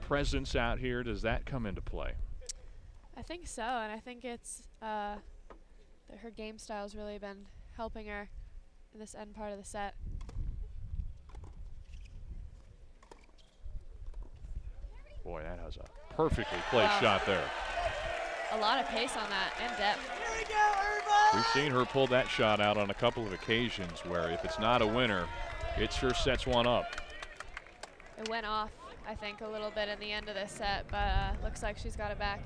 presence out here. Does that come into play? I think so, and I think it's that her game style's really been helping her in this end part of the set. Boy, that was a perfectly placed shot there. A lot of pace on that and depth. We've seen her pull that shot out on a couple of occasions where if it's not a winner, it sure sets one up. It went off, I think, a little bit in the end of this set, but looks like she's got it back.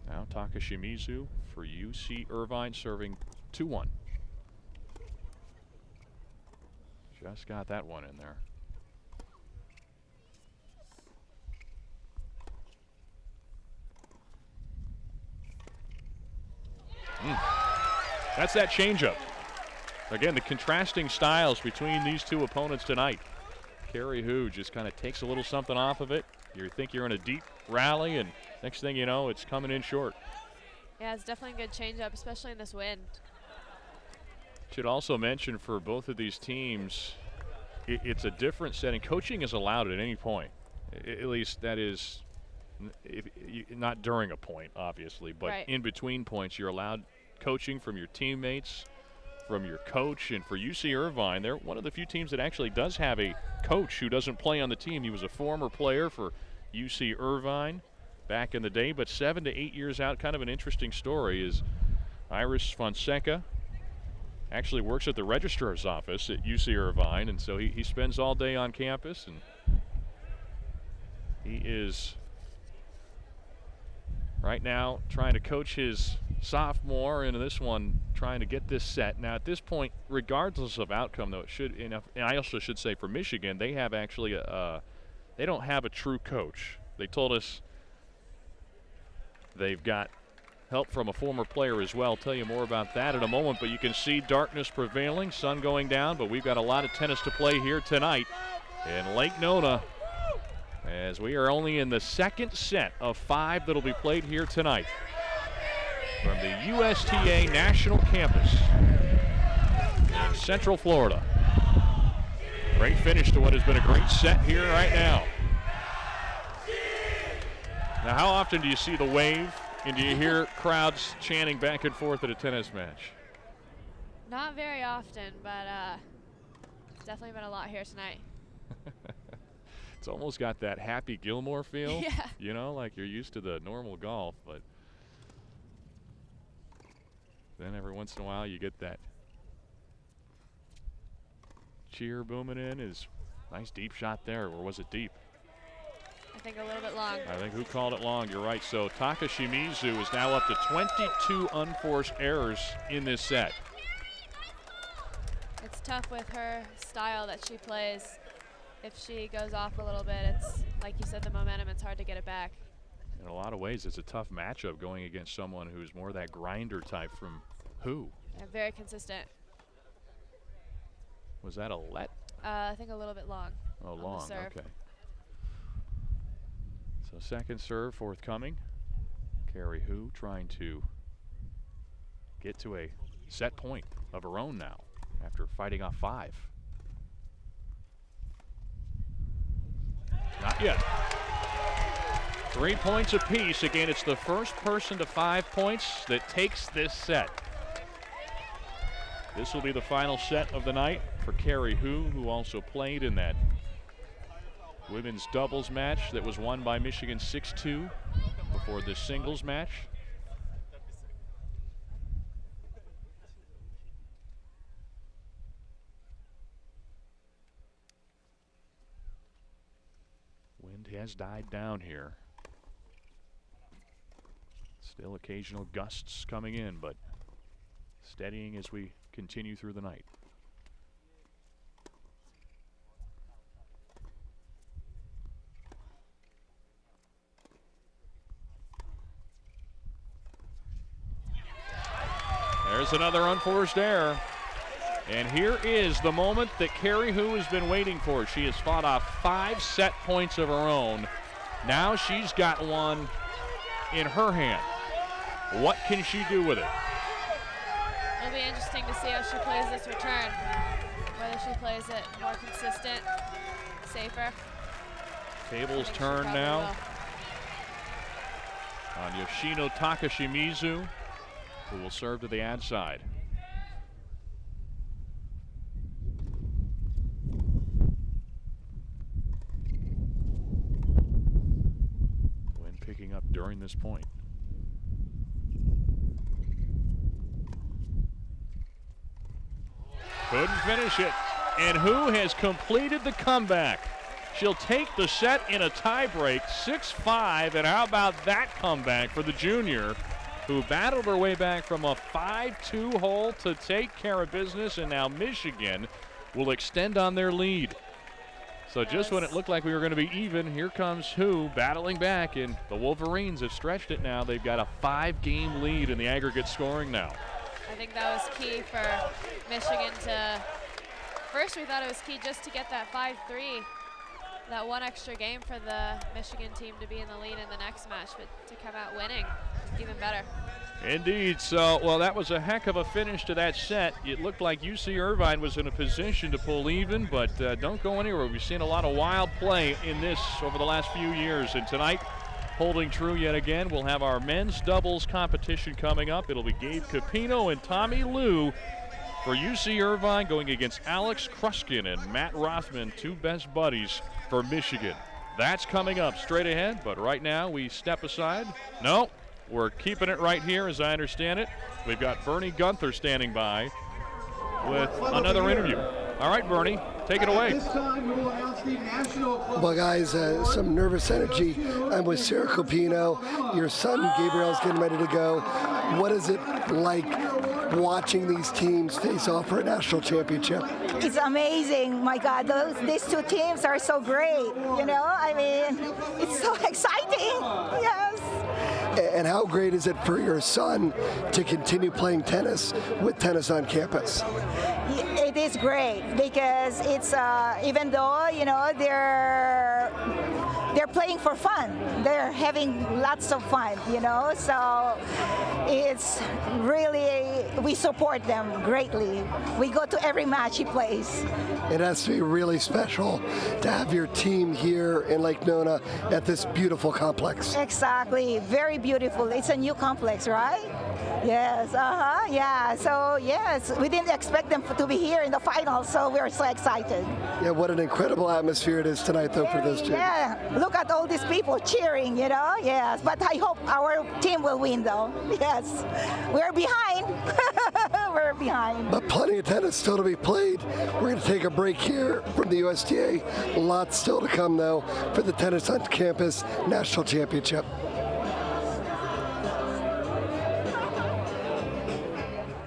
Now Takashimizu for UC Irvine serving 2-1. Just got that one in there. That's that changeup. Again, the contrasting styles between these two opponents tonight. Carrie Hu just kind of takes a little something off of it. You think you're in a deep rally, and next thing you know, it's coming in short. Yeah, it's definitely a good changeup, especially in this wind. Should also mention for both of these teams, it's a different setting. Coaching is allowed at any point. At least that is, not during a point, obviously, but Right. in between points, you're allowed coaching from your teammates, from your coach. And for UC Irvine, they're one of the few teams that actually does have a coach who doesn't play on the team. He was a former player for UC Irvine back in the day, but 7 to 8 years out. Kind of an interesting story is Iris Fonseca actually works at the registrar's office at UC Irvine, and so he spends all day on campus, and he is right now trying to coach his sophomore into this one, trying to get this set. Now at this point, regardless of outcome, though, it should, and I also should say for Michigan, they have actually they don't have a true coach. They told us they've got help from a former player as well. I'll tell you more about that in a moment, but you can see darkness prevailing, sun going down, but we've got a lot of tennis to play here tonight in Lake Nona, as we are only in the second set of 5 that'll be played here tonight from the USTA National Campus in Central Florida. Great finish to what has been a great set here right now. Now, how often do you see the wave and do you hear crowds chanting back and forth at a tennis match? Not very often, but it's definitely been a lot here tonight. It's almost got that Happy Gilmore feel. Yeah. You know, like you're used to the normal golf, but then every once in a while you get that cheer booming in. Is nice deep shot there, or was it deep? I think a little bit long. I think who called it long? You're right. So Taka Shimizu is now up to 22 unforced errors in this set. It's tough with her style that she plays. If she goes off a little bit, it's like you said, the momentum, it's hard to get it back. In a lot of ways, it's a tough matchup going against someone who's more that grinder type from who? And very consistent. Was that a let? I think a little bit long. Oh, on the long, serve. okay. So second serve forthcoming. Carrie Hu trying to get to a set point of her own now after fighting off 5. Not yet. 3 points apiece. Again, it's the first person to 5 points that takes this set. This will be the final set of the night for Carrie Hu, who also played in that women's doubles match that was won by Michigan 6-2 before this singles match. Wind has died down here. Still occasional gusts coming in, but steadying as we continue through the night. There's another unforced error. And here is the moment that Carrie Hu has been waiting for. She has fought off 5 set points of her own. Now she's got one in her hand. What can she do with it? It'll be interesting to see how she plays this return. Whether she plays it more consistent, safer. Tables turn now on Yoshino Takashimizu, who will serve to the ad side. Wind picking up during this point. Couldn't finish it. And Hu has completed the comeback. She'll take the set in a tiebreak, 6-5. And how about that comeback for the junior, who battled her way back from a 5-2 hole to take care of business, and now Michigan will extend on their lead. So just when it looked like we were going to be even, here comes Hu battling back, and the Wolverines have stretched it now. They've got a 5-game lead in the aggregate scoring now. I think that was key for Michigan to, first we thought it was key just to get that 5-3, that one extra game for the Michigan team to be in the lead in the next match, but to come out winning, even better. Indeed. So, well, that was a heck of a finish to that set. It looked like UC Irvine was in a position to pull even, but don't go anywhere. We've seen a lot of wild play in this over the last few years, and tonight, holding true yet again, we'll have our men's doubles competition coming up. It'll be Gabe Capino and Tommy Liu for UC Irvine going against Alex Kruskin and Matt Rothman, two best buddies for Michigan. That's coming up straight ahead, but right now we step aside. No, we're keeping it right here as I understand it. We've got Bernie Gunther standing by with another interview. All right, Bernie, take it away. Well, guys, some nervous energy. I'm with Sarah Copino. Your son, Gabriel's getting ready to go. What is it like watching these teams face off for a national championship? It's amazing. My God, these two teams are so great. You know, I mean, it's so exciting. Yes. And how great is it for your son to continue playing tennis with Tennis on Campus? It is great because it's even though, you know, they're playing for fun. They're having lots of fun, you know. So it's really, we support them greatly. We go to every match he plays. It has to be really special to have your team here in Lake Nona at this beautiful complex. Exactly, very beautiful. It's a new complex, right? Yes, yeah. So yes, we didn't expect them to be here in the finals, so we're so excited. Yeah, what an incredible atmosphere it is tonight, though, for those two. Yeah, look at all these people cheering, you know. Yes, but I hope our team will win, though. Yes, we're behind. We're behind. But plenty of tennis still to be played. We're going to take a break here from the USTA. Lots still to come, though, for the Tennis on Campus National Championship.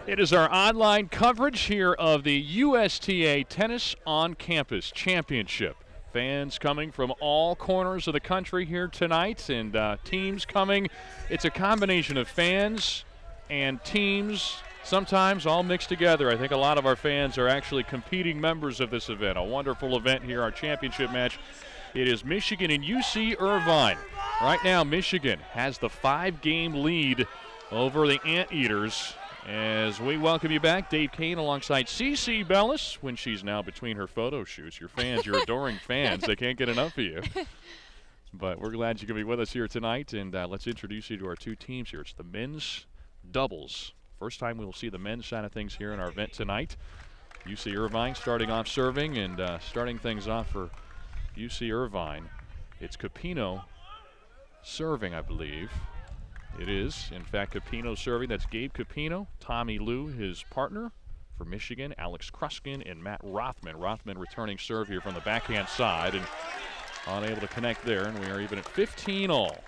It is our online coverage here of the USTA Tennis on Campus Championship. Fans coming from all corners of the country here tonight, and teams coming. It's a combination of fans and teams, sometimes all mixed together. I think a lot of our fans are actually competing members of this event. A wonderful event here, our championship match. It is Michigan and UC Irvine. Right now, Michigan has the 5-game lead over the Anteaters. As we welcome you back, Dave Kane alongside Cici Bellis when she's now between her photo shoots. Your fans, your adoring fans, they can't get enough of you. But we're glad you can be with us here tonight, and let's introduce you to our two teams here. It's the men's doubles. First time we'll see the men's side of things here in our event tonight. UC Irvine starting off serving, and starting things off for UC Irvine. It's Capino serving, I believe. It is, in fact, Capino serving. That's Gabe Capino, Tommy Liu, his partner for Michigan, Alex Kruskin, and Matt Rothman. Rothman returning serve here from the backhand side and unable to connect there, and we are even at 15 all.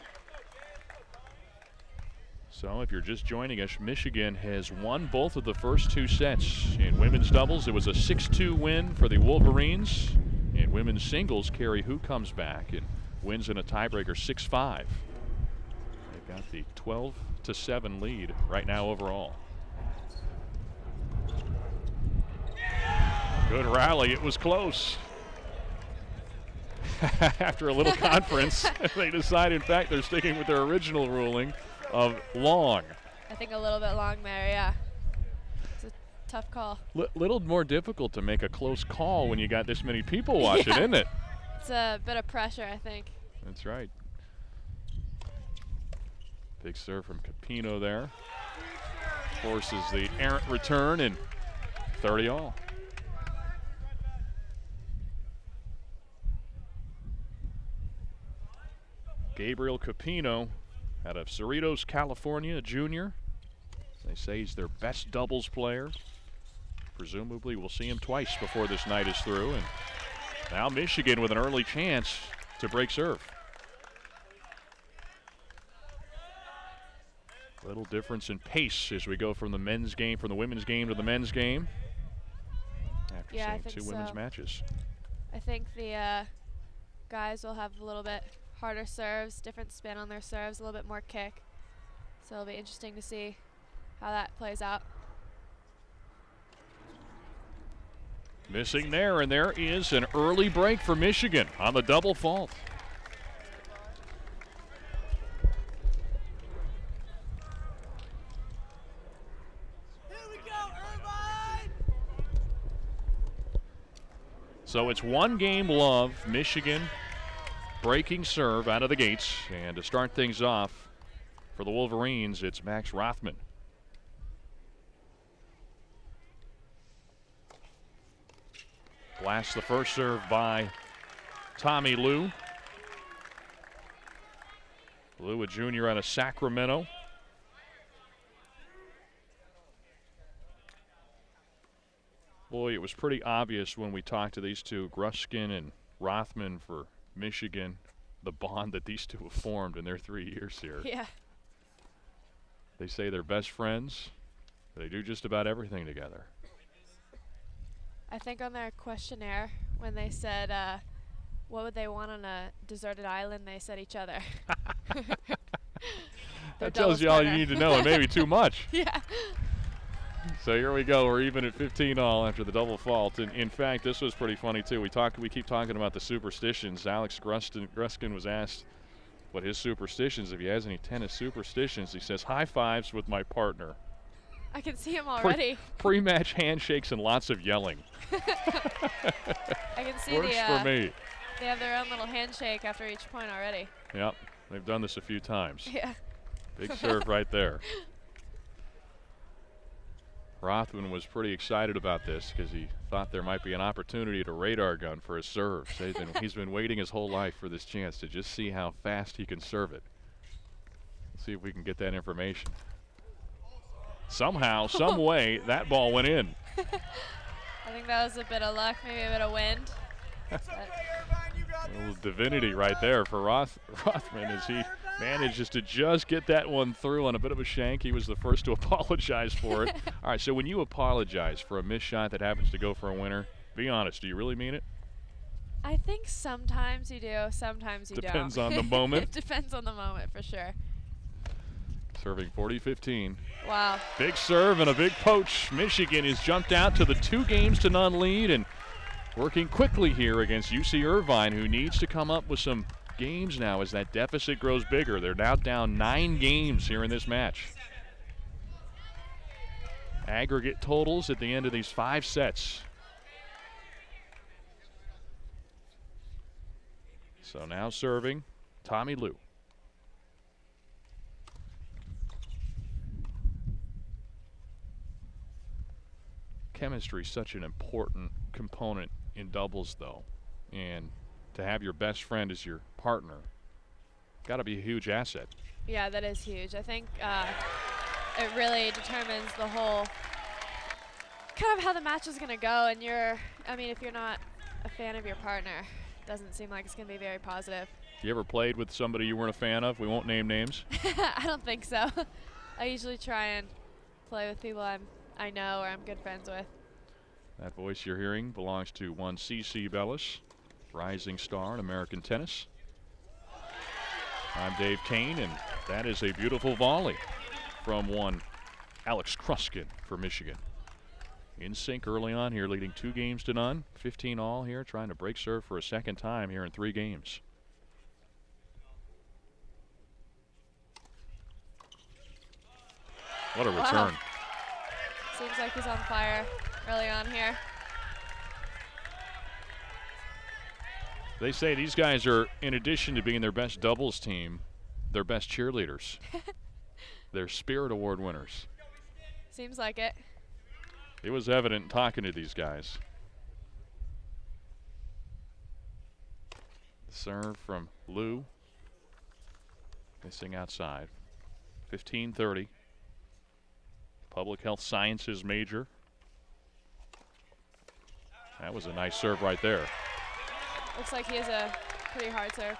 So if you're just joining us, Michigan has won both of the first two sets. In women's doubles, it was a 6-2 win for the Wolverines. In women's singles, Carrie Hu comes back and wins in a tiebreaker 6-5. Got the 12-7 lead right now overall. Good rally. It was close. After a little conference, they decide, in fact, they're sticking with their original ruling of long. I think a little bit long there, yeah. It's a tough call. Little more difficult to make a close call when you got this many people watching, isn't it? It's a bit of pressure, I think. That's right. Big serve from Capino there. Forces the errant return, and 30 all. Gabriel Capino out of Cerritos, California, a junior. They say he's their best doubles player. Presumably we'll see him twice before this night is through. And now Michigan with an early chance to break serve. Little difference in pace as we go from the men's game, from the women's game to the men's game. After seeing two women's matches. I think the guys will have a little bit harder serves, different spin on their serves, a little bit more kick. So it'll be interesting to see how that plays out. Missing there, and there is an early break for Michigan on the double fault. So it's 1-game love. Michigan breaking serve out of the gates. And to start things off for the Wolverines, it's Max Rothman. Blasts the first serve by Tommy Liu. Liu, a junior out of Sacramento. Boy, it was pretty obvious when we talked to these two, Gruskin and Rothman for Michigan, the bond that these two have formed in their 3 years here. Yeah. They say they're best friends. They do just about everything together. I think on their questionnaire, when they said what would they want on a deserted island, they said each other. That tells you all you need to know, and maybe too much. Yeah. So here we go. We're even at 15-all after the double fault. And in fact, this was pretty funny too. We keep talking about the superstitions. Alex Gruskin was asked what his superstitions, if he has any tennis superstitions. He says, high fives with my partner. I can see him already. Pre-match handshakes and lots of yelling. I can see Works for me. They have their own little handshake after each point already. Yep, they've done this a few times. Yeah. Big serve right there. Rothman was pretty excited about this because he thought there might be an opportunity to radar gun for his serve. So he's been waiting his whole life for this chance to just see how fast he can serve it. Let's see if we can get that information. Somehow, some way, that ball went in. I think that was a bit of luck, maybe a bit of wind. A little divinity right there for Rothman as he manages to just get that one through on a bit of a shank. He was the first to apologize for it. All right, so when you apologize for a missed shot that happens to go for a winner, be honest, do you really mean it? I think sometimes you do, sometimes you don't. Depends on the moment. It depends on the moment, for sure. Serving 40-15. Wow. Big serve and a big poach. Michigan has jumped out to the 2-0 lead and working quickly here against UC Irvine, who needs to come up with some games now as that deficit grows bigger. They're now down 9 games here in this match. Aggregate totals at the end of these 5 sets. So now serving Tommy Liu. Chemistry is such an important component in doubles, though, and to have your best friend as your partner, got to be a huge asset. Yeah, that is huge. I think it really determines the whole kind of how the match is going to go. And if you're not a fan of your partner, it doesn't seem like it's going to be very positive. You ever played with somebody you weren't a fan of? We won't name names. I don't think so. I usually try and play with people I know or I'm good friends with. That voice you're hearing belongs to one Cici Bellis, rising star in American tennis. I'm Dave Kane, and that is a beautiful volley from one Alex Gruskin for Michigan. In sync early on here, leading 2-0. 15-all here, trying to break serve for a second time here in 3 games. What a return. Wow. Seems like he's on fire early on here. They say these guys are, in addition to being their best doubles team, their best cheerleaders. They're Spirit Award winners. Seems like it. It was evident talking to these guys. Serve from Liu. Missing outside. 15-30. Public Health Sciences major. That was a nice serve right there. Looks like he has a pretty hard serve.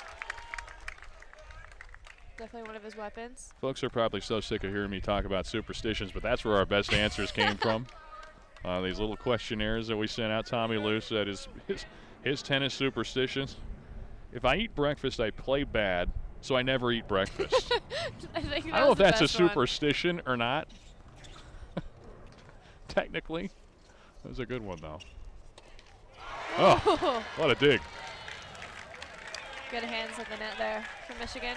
Definitely one of his weapons. Folks are probably so sick of hearing me talk about superstitions, but that's where our best answers came from. These little questionnaires that we sent out. Tommy Liu said his tennis superstitions. If I eat breakfast, I play bad, so I never eat breakfast. I don't know if that's a superstition or not. Technically. That was a good one, though. Oh, what a dig. Good hands at the net there for Michigan.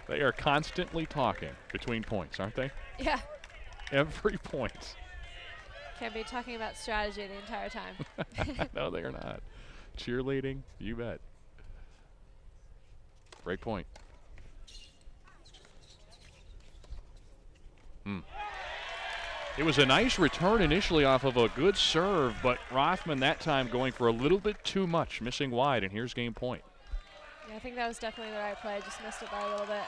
They are constantly talking between points, aren't they? Yeah. Every point. Can't be talking about strategy the entire time. No, they are not. Cheerleading, you bet. Break point. It was a nice return initially off of a good serve, but Rothman that time going for a little bit too much, missing wide, and here's game point. Yeah, I think that was definitely the right play. Just missed it by a little bit.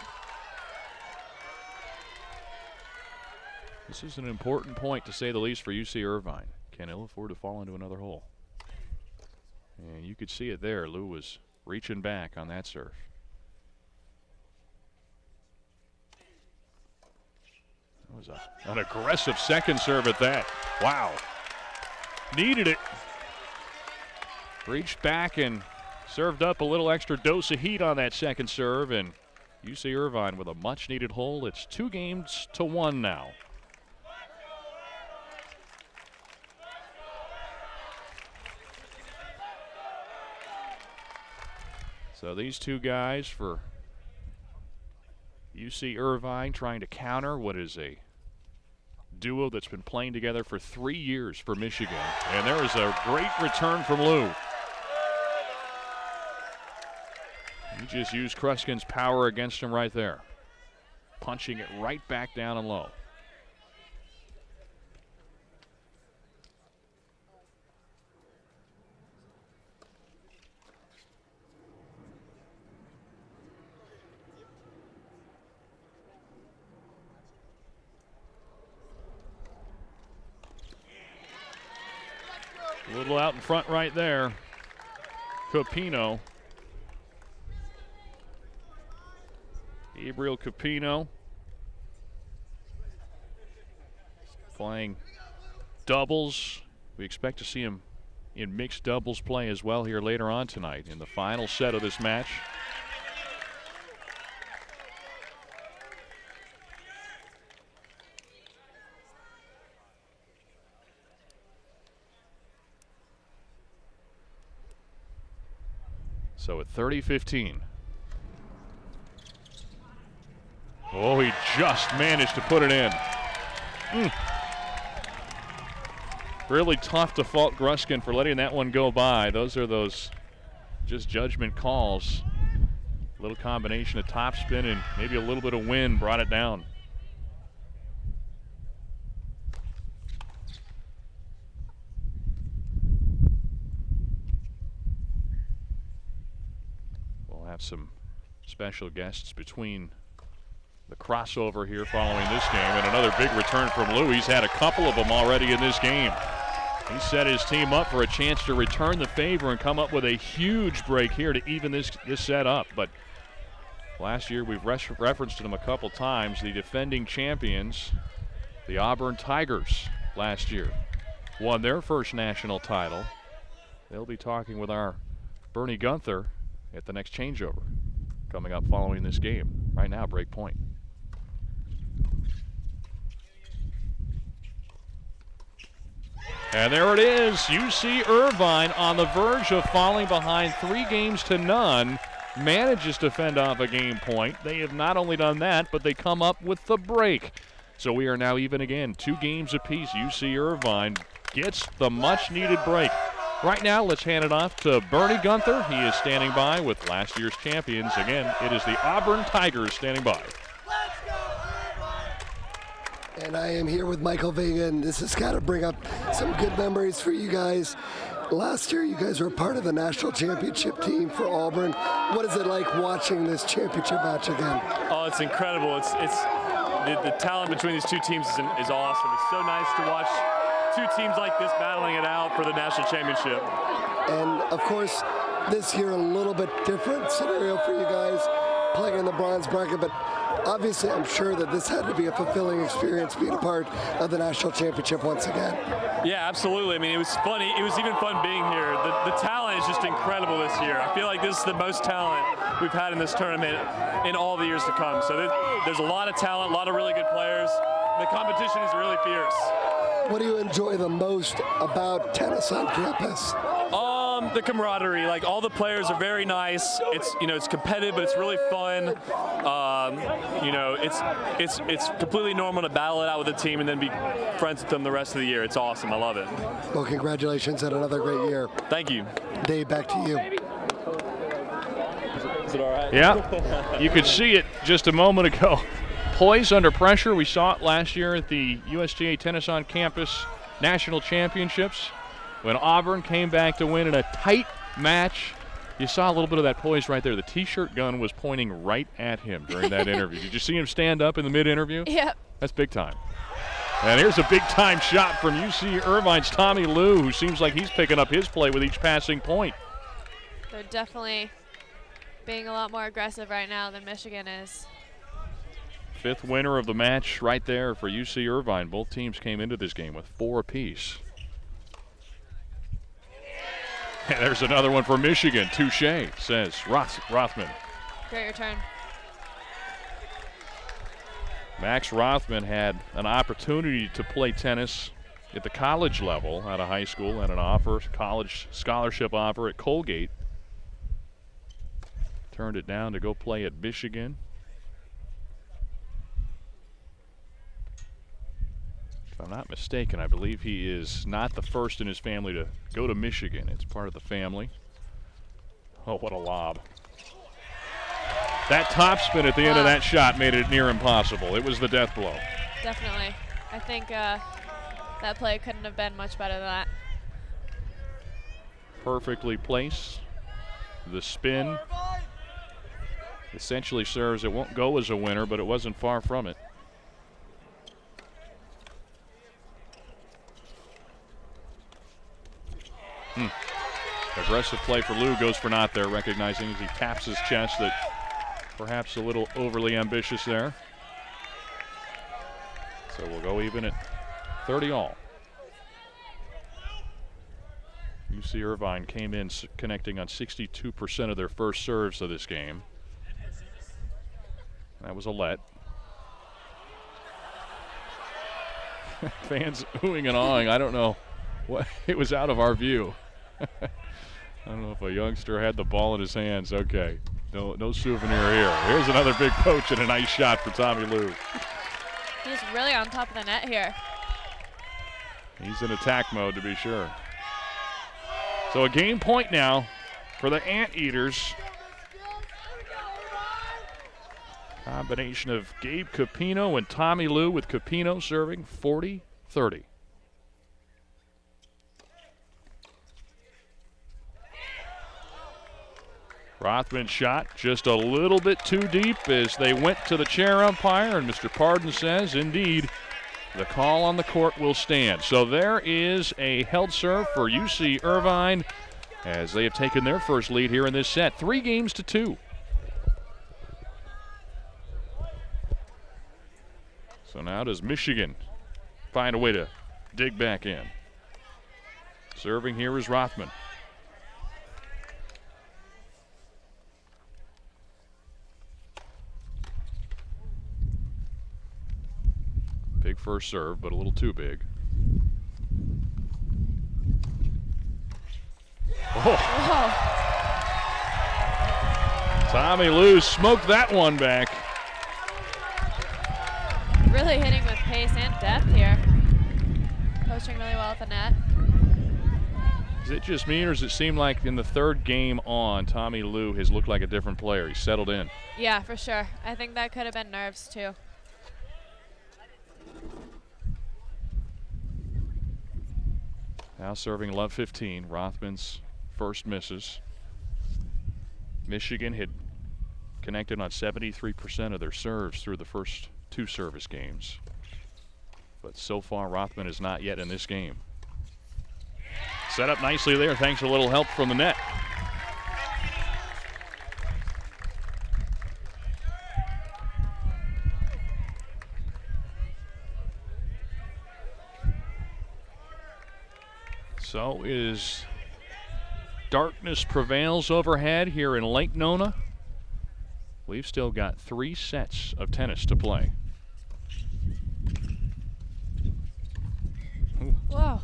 This is an important point, to say the least, for UC Irvine. Can ill afford to fall into another hole. And you could see it there. Lou was reaching back on that serve. That was an aggressive second serve at that. Wow. Needed it. Reached back and served up a little extra dose of heat on that second serve, and UC Irvine with a much-needed hole. It's 2-1 now. So these two guys for UC Irvine trying to counter what is a duo that's been playing together for 3 years for Michigan. And there is a great return from Lou. He just used Kruskin's power against him right there. Punching it right back down and low. A little out in front right there. Capino. Gabriel Capino playing doubles. We expect to see him in mixed doubles play as well here later on tonight in the final set of this match. So at 30-15. Oh, he just managed to put it in. Really tough to fault Gruskin for letting that one go by. Those are just judgment calls. A little combination of topspin and maybe a little bit of wind brought it down. We'll have some special guests between the crossover here following this game, and another big return from Lou. He's had a couple of them already in this game. He set his team up for a chance to return the favor and come up with a huge break here to even this set up. But last year we've referenced them a couple times. The defending champions, the Auburn Tigers, last year won their first national title. They'll be talking with our Bernie Gunther at the next changeover coming up following this game. Right now, break point. And there it is, UC Irvine on the verge of falling behind 3-0, manages to fend off a game point. They have not only done that, but they come up with the break. So we are now even again, 2 games apiece. UC Irvine gets the much-needed break. Right now, let's hand it off to Bernie Gunther. He is standing by with last year's champions. Again, it is the Auburn Tigers standing by. And I am here with Michael Vega, and this has got to bring up some good memories for you guys. Last year, you guys were part of the national championship team for Auburn. What is it like watching this championship match again? Oh, it's incredible. It's the talent between these two teams is awesome. It's so nice to watch two teams like this battling it out for the national championship. And of course, this year a little bit different scenario for you guys, playing in the bronze bracket, but obviously I'm sure that this had to be a fulfilling experience being a part of the national championship once again. Yeah, absolutely. I mean, it was funny. It was even fun being here. The talent is just incredible this year. I feel like this is the most talent we've had in this tournament in all the years to come. So there's a lot of talent, a lot of really good players. The competition is really fierce. What do you enjoy the most about tennis on campus? The camaraderie, like all the players are very nice. It's it's competitive, but it's really fun. It's completely normal to battle it out with a team and then be friends with them the rest of the year. It's awesome. I love it. Well, congratulations on another great year. Thank you. Dave, back to you. Is it all right? Yeah, you could see it just a moment ago. Poise under pressure. We saw it last year at the USTA Tennis on Campus National Championships when Auburn came back to win in a tight match. You saw a little bit of that poise right there. The T-shirt gun was pointing right at him during that interview. Did you see him stand up in the mid-interview? Yep. That's big time. And here's a big-time shot from UC Irvine's Tommy Liu, who seems like he's picking up his play with each passing point. They're definitely being a lot more aggressive right now than Michigan is. Fifth winner of the match right there for UC Irvine. Both teams came into this game with 4 apiece. And there's another one for Michigan. Touche, says Rothman. Great return. Max Rothman had an opportunity to play tennis at the college level out of high school and an college scholarship offer at Colgate. Turned it down to go play at Michigan. If I'm not mistaken, I believe he is not the first in his family to go to Michigan. It's part of the family. Oh, what a lob. That topspin at the end of that shot made it near impossible. It was the death blow. Definitely. I think that play couldn't have been much better than that. Perfectly placed. The spin essentially serves. It won't go as a winner, but it wasn't far from it. Aggressive play for Liu, goes for naught there, recognizing as he taps his chest that perhaps a little overly ambitious there. So we'll go even at 30 all. UC Irvine came in connecting on 62% of their first serves of this game. That was a let. Fans oohing and awing. I don't know what, it was out of our view. I don't know if a youngster had the ball in his hands. Okay, no souvenir here. Here's another big poach and a nice shot for Tommy Liu. He's really on top of the net here. He's in attack mode, to be sure. So a game point now for the Anteaters. Combination of Gabe Capino and Tommy Liu, with Capino serving 40-30. Rothman's shot just a little bit too deep as they went to the chair umpire, and Mr. Pardon says, indeed, the call on the court will stand. So there is a held serve for UC Irvine as they have taken their first lead here in this set, 3-2. So now does Michigan find a way to dig back in. Serving here is Rothman. Big first serve, but a little too big. Oh. Tommy Liu smoked that one back. Really hitting with pace and depth here. Poaching really well at the net. Is it just me, or does it seem like in the third game on, Tommy Liu has looked like a different player? He's settled in. Yeah, for sure. I think that could have been nerves too. Now serving love 15. Rothman's first misses. Michigan had connected on 73% of their serves through the first 2 service games. But so far, Rothman is not yet in this game. Set up nicely there, thanks to a little help from the net. So is darkness prevails overhead here in Lake Nona. We've still got 3 sets of tennis to play. Whoa.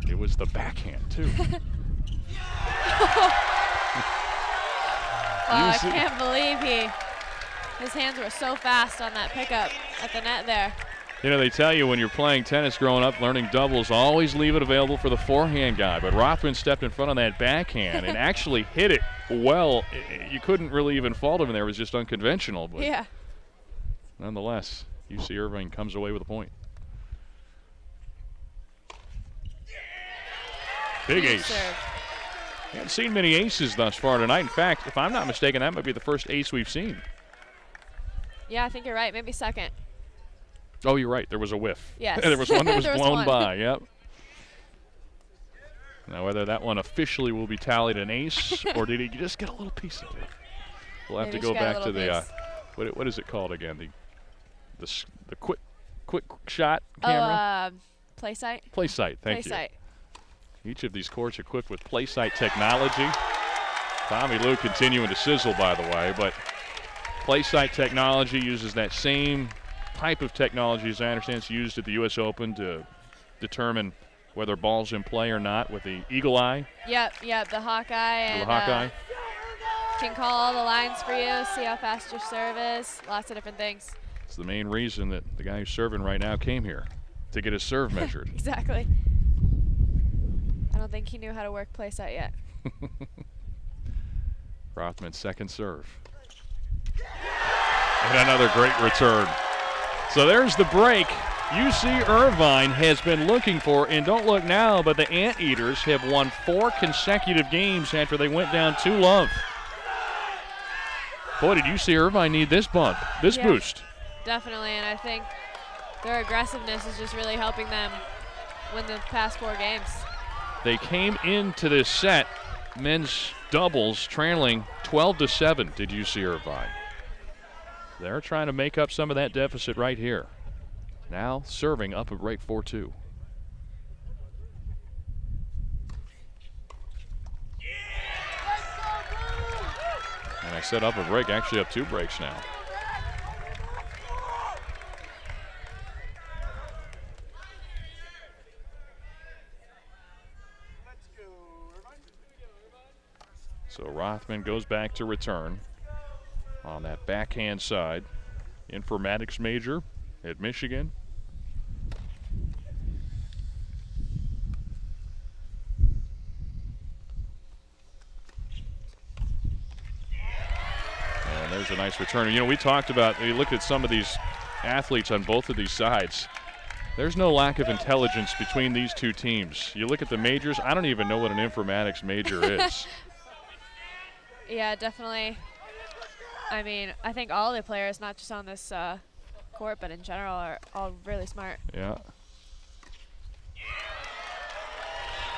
It was the backhand, too. Wow, I can't believe his hands were so fast on that pickup at the net there. You know, they tell you when you're playing tennis growing up, learning doubles, always leave it available for the forehand guy. But Rothman stepped in front of that backhand and actually hit it well. You couldn't really even fault him there. It was just unconventional. But yeah. Nonetheless, UC Irvine comes away with a point. Big ace. Serve. Haven't seen many aces thus far tonight. In fact, if I'm not mistaken, that might be the first ace we've seen. Yeah, I think you're right. Maybe second. Oh, you're right. There was a whiff. Yes. There was one that was blown one. by. Yep. Now, whether that one officially will be tallied an ace or did he just get a little piece of it? We'll have Maybe to go back to the piece. what is it called again? The quick shot camera. Play sight. Play sight. Thank you. Each of these courts equipped with play sight technology. Tommy Lou continuing to sizzle, by the way, but play sight technology uses that same type of technology, as I understand, it's used at the U.S. Open to determine whether ball's in play or not with the eagle eye. Yep, the hawk eye. And, Hawkeye. Can call all the lines for you, see how fast your serve is, lots of different things. It's the main reason that the guy who's serving right now came here, to get his serve measured. Exactly. I don't think he knew how to work play sight yet. Rothman's second serve. And another great return. So there's the break UC Irvine has been looking for, and don't look now, but the Anteaters have won 4 consecutive games after they went down 2-love. Boy, did UC Irvine need this bump, this boost. Definitely, and I think their aggressiveness is just really helping them win the past 4 games. They came into this set, men's doubles, trailing 12-7 to UC Irvine. They're trying to make up some of that deficit right here. Now serving up a break 4-2. And I set up a break, actually up 2 breaks now. So Rothman goes back to return on that backhand side. Informatics major at Michigan. And there's a nice return. You know, we talked about, we looked at some of these athletes on both of these sides. There's no lack of intelligence between these two teams. You look at the majors, I don't even know what an informatics major is. Yeah, definitely. I mean, I think all the players, not just on this court, but in general, are all really smart. Yeah.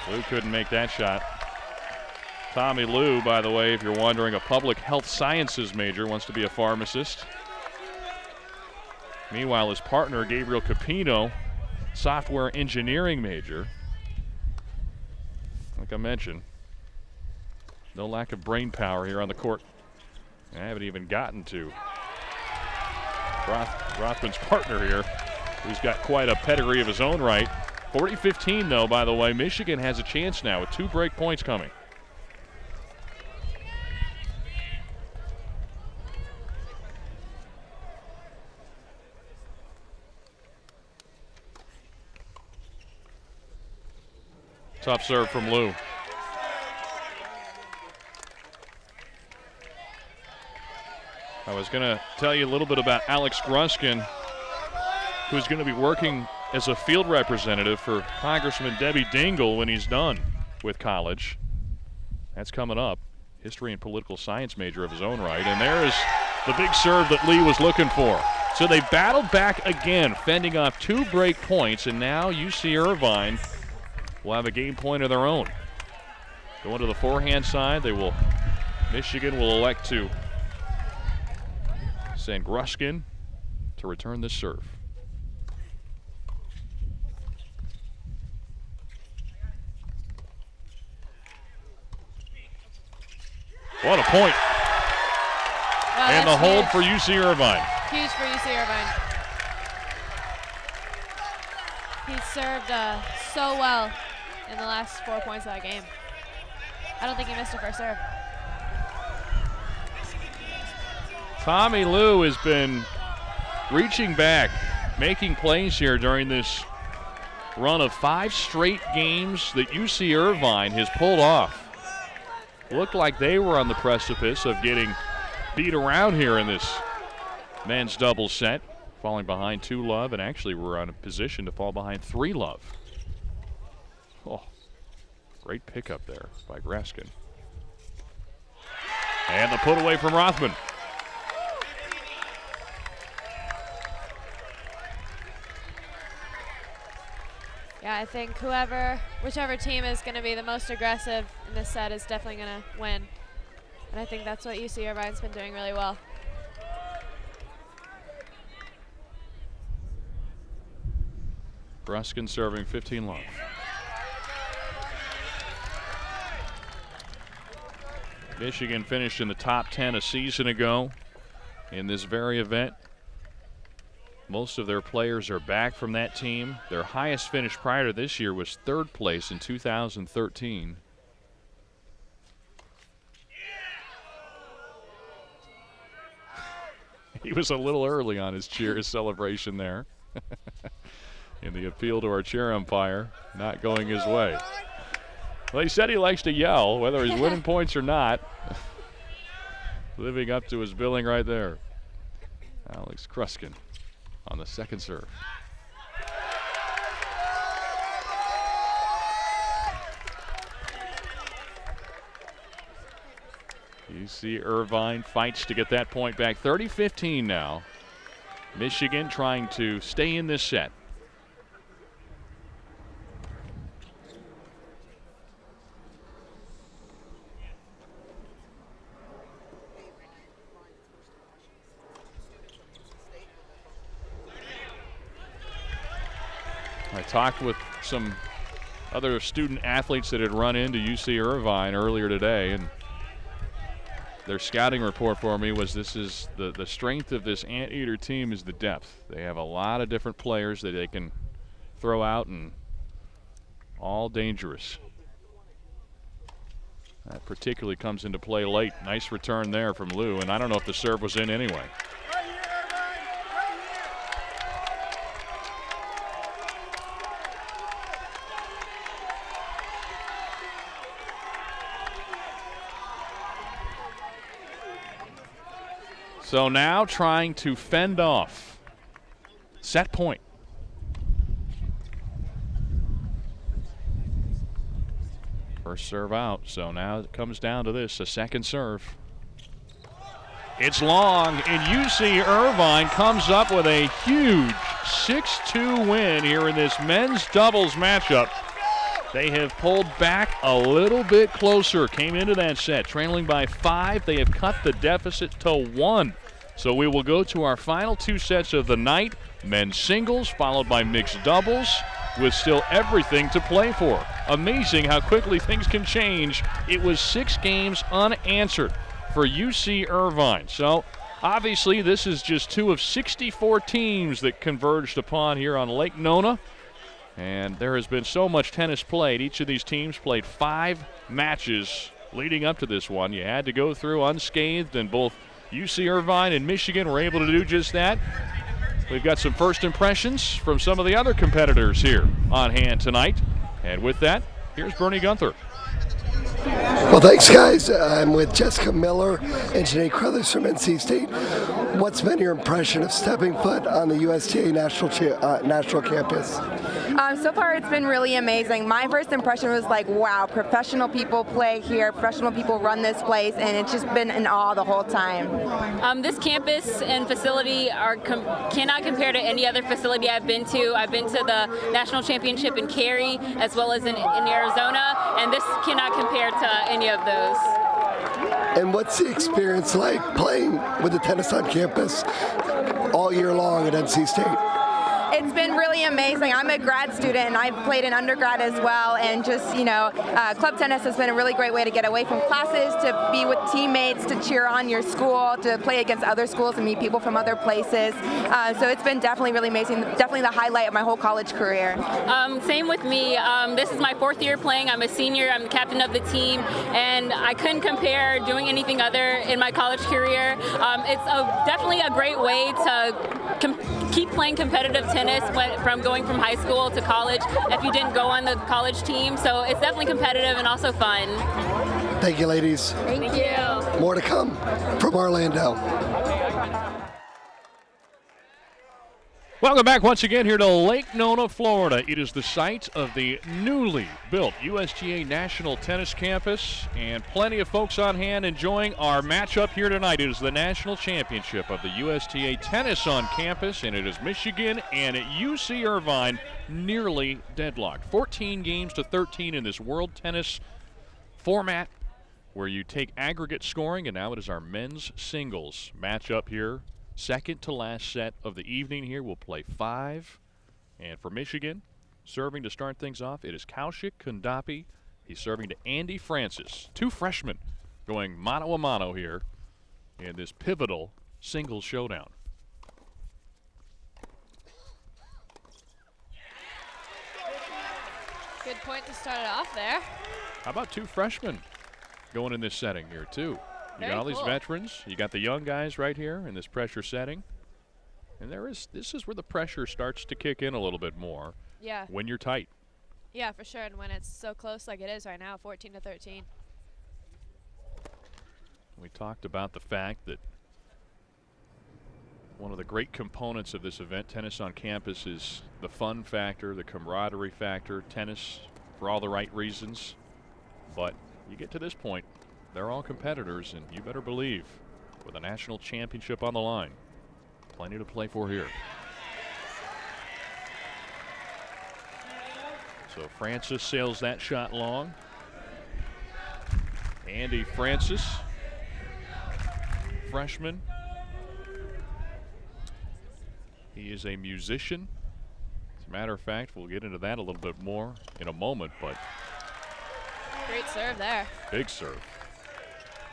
Lou couldn't make that shot. Tommy Lou, by the way, if you're wondering, a public health sciences major, wants to be a pharmacist. Meanwhile, his partner, Gabriel Capino, software engineering major. Like I mentioned, no lack of brain power here on the court. I haven't even gotten to Rothman's partner here, who's got quite a pedigree of his own right. 40-15, though, by the way. Michigan has a chance now with 2 break points coming. Tough serve from Lou. I was going to tell you a little bit about Alex Gruskin, who's going to be working as a field representative for Congressman Debbie Dingell when he's done with college. That's coming up. History and political science major of his own right. And there is the big serve that Lee was looking for. So they battled back again, fending off 2 break points, and now UC Irvine will have a game point of their own. Going to the forehand side, Michigan will elect to send Gruskin to return this serve. What a point. Wow, and the hold huge. for UC Irvine. Huge for UC Irvine. He served so well in the last 4 points of that game. I don't think he missed a first serve. Tommy Liu has been reaching back, making plays here during this run of 5 straight games that UC Irvine has pulled off. Looked like they were on the precipice of getting beat around here in this men's doubles set, falling behind 2-love, and actually were on a position to fall behind 3-love. Oh, great pickup there by Graskin. And the put away from Rothman. Yeah, I think whichever team is going to be the most aggressive in this set is definitely going to win. And I think that's what UC Irvine's been doing really well. Gruskin serving 15-love. Michigan finished in the top 10 a season ago in this very event. Most of their players are back from that team. Their highest finish prior to this year was 3rd place in 2013. He was a little early on his cheer celebration there. And the appeal to our cheer umpire not going his way. Well, he said he likes to yell, whether he's winning points or not. Living up to his billing right there. Alex Gruskin on the second serve. UC Irvine fights to get that point back. 30-15 now. Michigan trying to stay in this set. I talked with some other student athletes that had run into UC Irvine earlier today, and their scouting report for me was this is the strength of this Anteater team is the depth. They have a lot of different players that they can throw out, and all dangerous. That particularly comes into play late. Nice return there from Liu, and I don't know if the serve was in anyway. So now trying to fend off. Set point. First serve out, so now it comes down to this, a second serve. It's long, and UC Irvine comes up with a huge 6-2 win here in this men's doubles matchup. They have pulled back a little bit closer, came into that set trailing by 5. They have cut the deficit to 1. So we will go to our final 2 sets of the night, men's singles followed by mixed doubles, with still everything to play for. Amazing how quickly things can change. It was 6 games unanswered for UC Irvine. So obviously this is just 2 of 64 teams that converged upon here on Lake Nona. And there has been so much tennis played. Each of these teams played 5 matches leading up to this one. You had to go through unscathed, and both UC Irvine and Michigan were able to do just that. We've got some first impressions from some of the other competitors here on hand tonight. And with that, here's Bernie Gunther. Well, thanks, guys. I'm with Jessica Miller and Janae Crothers from NC State. What's been your impression of stepping foot on the USTA National Campus? So far, it's been really amazing. My first impression was like, wow, professional people play here, professional people run this place, and it's just been in awe the whole time. This campus and facility cannot compare to any other facility I've been to. I've been to the National Championship in Cary as well as in Arizona, and this cannot compare to any of those. And what's the experience like playing with the tennis on campus all year long at NC State? It's been really amazing. I'm a grad student and I've played in undergrad as well, and just, you know, club tennis has been a really great way to get away from classes, to be with teammates, to cheer on your school, to play against other schools and meet people from other places. So it's been definitely really amazing, definitely the highlight of my whole college career. Same with me. This is my 4th year playing. I'm a senior. I'm the captain of the team, and I couldn't compare doing anything other in my college career. It's definitely a great way to keep playing competitive tennis from going from high school to college if you didn't go on the college team. So it's definitely competitive and also fun. Thank you, ladies. Thank you. More to come from Orlando. Welcome back once again here to Lake Nona, Florida. It is the site of the newly built USTA National Tennis Campus, and plenty of folks on hand enjoying our matchup here tonight. It is the national championship of the USTA Tennis on campus, and it is Michigan and UC Irvine nearly deadlocked. 14 games to 13 in this World Tennis format where you take aggregate scoring, and now it is our men's singles matchup here. Second to last set of the evening here. We'll play 5. And for Michigan, serving to start things off, it is Kaushik Kundapi. He's serving to Andy Francis. 2 freshmen going mano a mano here in this pivotal singles showdown. Good point to start it off there. How about 2 freshmen going in this setting here, too? You got all these veterans. You got the young guys right here in this pressure setting. And this is where the pressure starts to kick in a little bit more. Yeah. When you're tight. Yeah, for sure. And when it's so close like it is right now, 14 to 13. We talked about the fact that one of the great components of this event, tennis on campus, is the fun factor, the camaraderie factor, tennis for all the right reasons. But you get to this point, they're all competitors, and you better believe, with a national championship on the line, plenty to play for here. So Francis sails that shot long. Andy Francis, freshman. He is a musician. As a matter of fact, we'll get into that a little bit more in a moment, but great serve there. Big serve.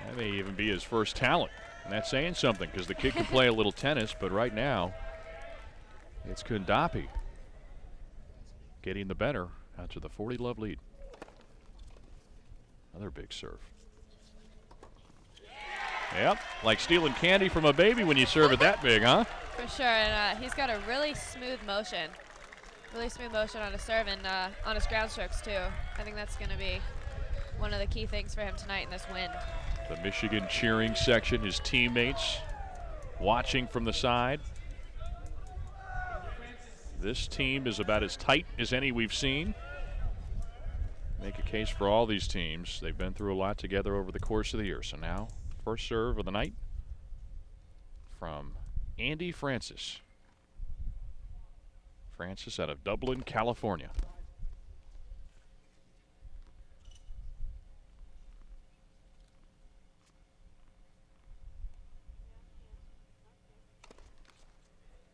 That may even be his first talent. And that's saying something, because the kid can play a little tennis, but right now it's Kundapi getting the better out to the 40-love lead. Another big serve. Yep, like stealing candy from a baby when you serve it that big, huh? For sure, and he's got a really smooth motion. Really smooth motion on his serve and on his ground strokes, too. I think that's going to be one of the key things for him tonight in this win. The Michigan cheering section, his teammates watching from the side. This team is about as tight as any we've seen. Make a case for all these teams. They've been through a lot together over the course of the year. So now, first serve of the night from Andy Francis. Francis out of Dublin, California.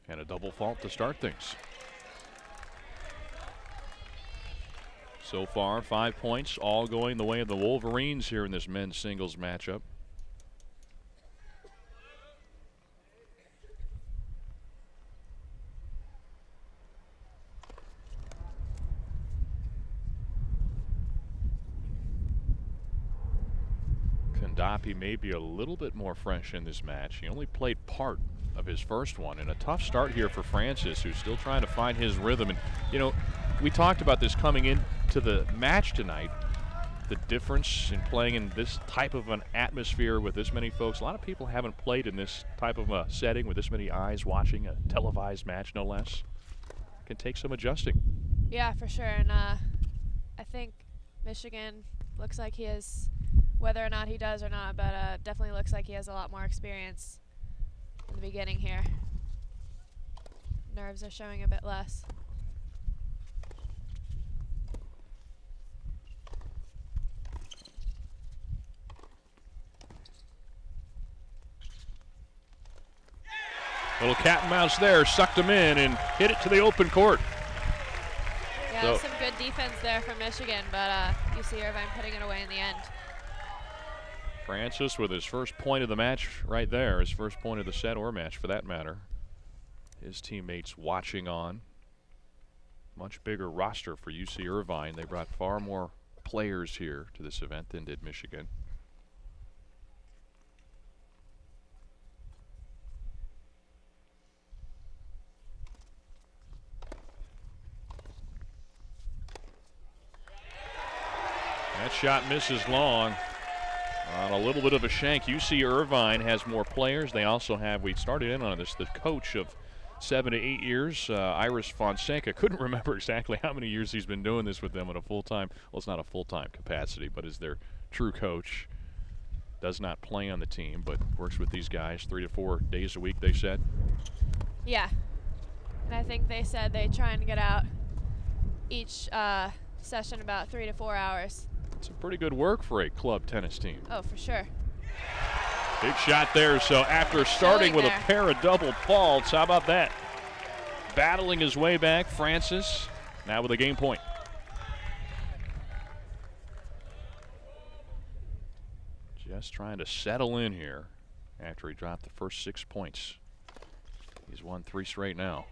And a double fault to start things. So far, 5 points, all going the way of the Wolverines here in this men's singles matchup. Kundapi may be a little bit more fresh in this match. He only played part of his first one, and a tough start here for Francis, who's still trying to find his rhythm. And you know, we talked about this coming into the match tonight, the difference in playing in this type of an atmosphere with this many folks. A lot of people haven't played in this type of a setting with this many eyes watching a televised match, no less. Can take some adjusting. Yeah, for sure. And I think Michigan looks like he is, whether or not he does or not, but definitely looks like he has a lot more experience in the beginning here. Nerves are showing a bit less. Little cat and mouse there, sucked him in and hit it to the open court. Yeah, some good defense there from Michigan, but UC Irvine putting it away in the end. Francis with his first point of the match right there, his first point of the set or match for that matter. His teammates watching on. Much bigger roster for UC Irvine. They brought far more players here to this event than did Michigan. That shot misses long on a little bit of a shank. UC Irvine has more players. They also have, we started in on this, the coach of 7 to 8 years, Iris Fonseca. Couldn't remember exactly how many years he's been doing this with them at a full-time, well, it's not a full-time capacity, but is their true coach. Does not play on the team, but works with these guys 3 to 4 days a week, they said. Yeah, and I think they said they try and get out each session about 3 to 4 hours. It's a pretty good work for a club tennis team. Oh, for sure. Big shot there. So after starting with a pair of double faults, how about that? Battling his way back, Francis now with a game point. Just trying to settle in here after he dropped the first 6 points. He's won 3 straight now.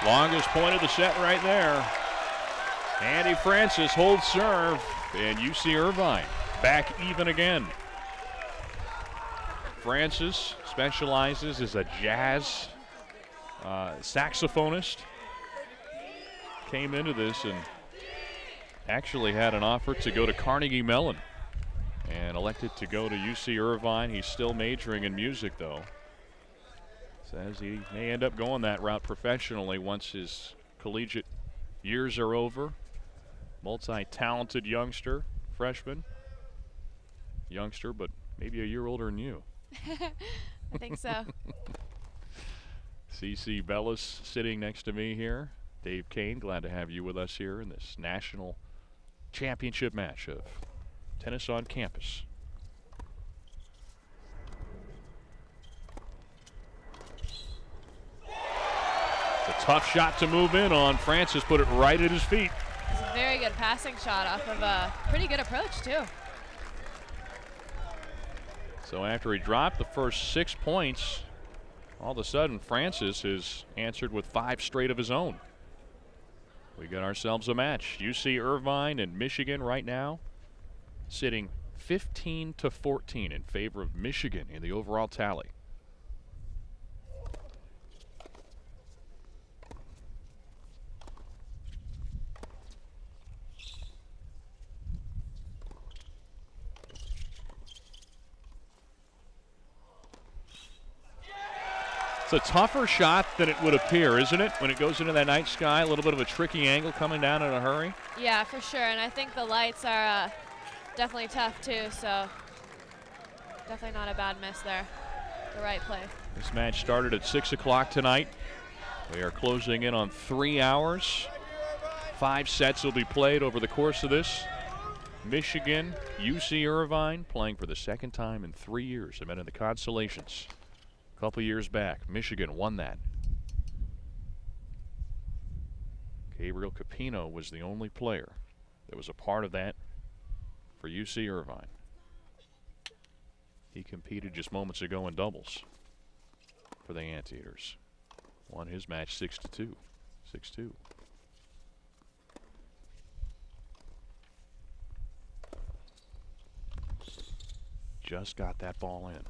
Longest point of the set right there. Andy Francis holds serve, and UC Irvine back even again. Francis specializes as a jazz saxophonist. Came into this and actually had an offer to go to Carnegie Mellon and elected to go to UC Irvine. He's still majoring in music, though. Says he may end up going that route professionally once his collegiate years are over. Multi-talented youngster, freshman. Youngster, but maybe a year older than you. I think so. Cici Bellis sitting next to me here. Dave Kane, glad to have you with us here in this national championship match of tennis on campus. It's a tough shot to move in on. Francis put it right at his feet. It's a very good passing shot off of a pretty good approach, too. So after he dropped the first 6 points, all of a sudden Francis has answered with 5 straight of his own. We got ourselves a match. UC Irvine and Michigan right now sitting 15 to 14 in favor of Michigan in the overall tally. It's a tougher shot than it would appear, isn't it? When it goes into that night sky, a little bit of a tricky angle coming down in a hurry. Yeah, for sure. And I think the lights are definitely tough, too. So definitely not a bad miss there. The right play. This match started at 6 o'clock tonight. We are closing in on 3 hours. 5 sets will be played over the course of this. Michigan, UC Irvine playing for the second time in 3 years. They've been in the consolations. A couple years back, Michigan won that. Gabriel Capino was the only player that was a part of that for UC Irvine. He competed just moments ago in doubles for the Anteaters. Won his match 6-2. 6-2. Just got that ball in.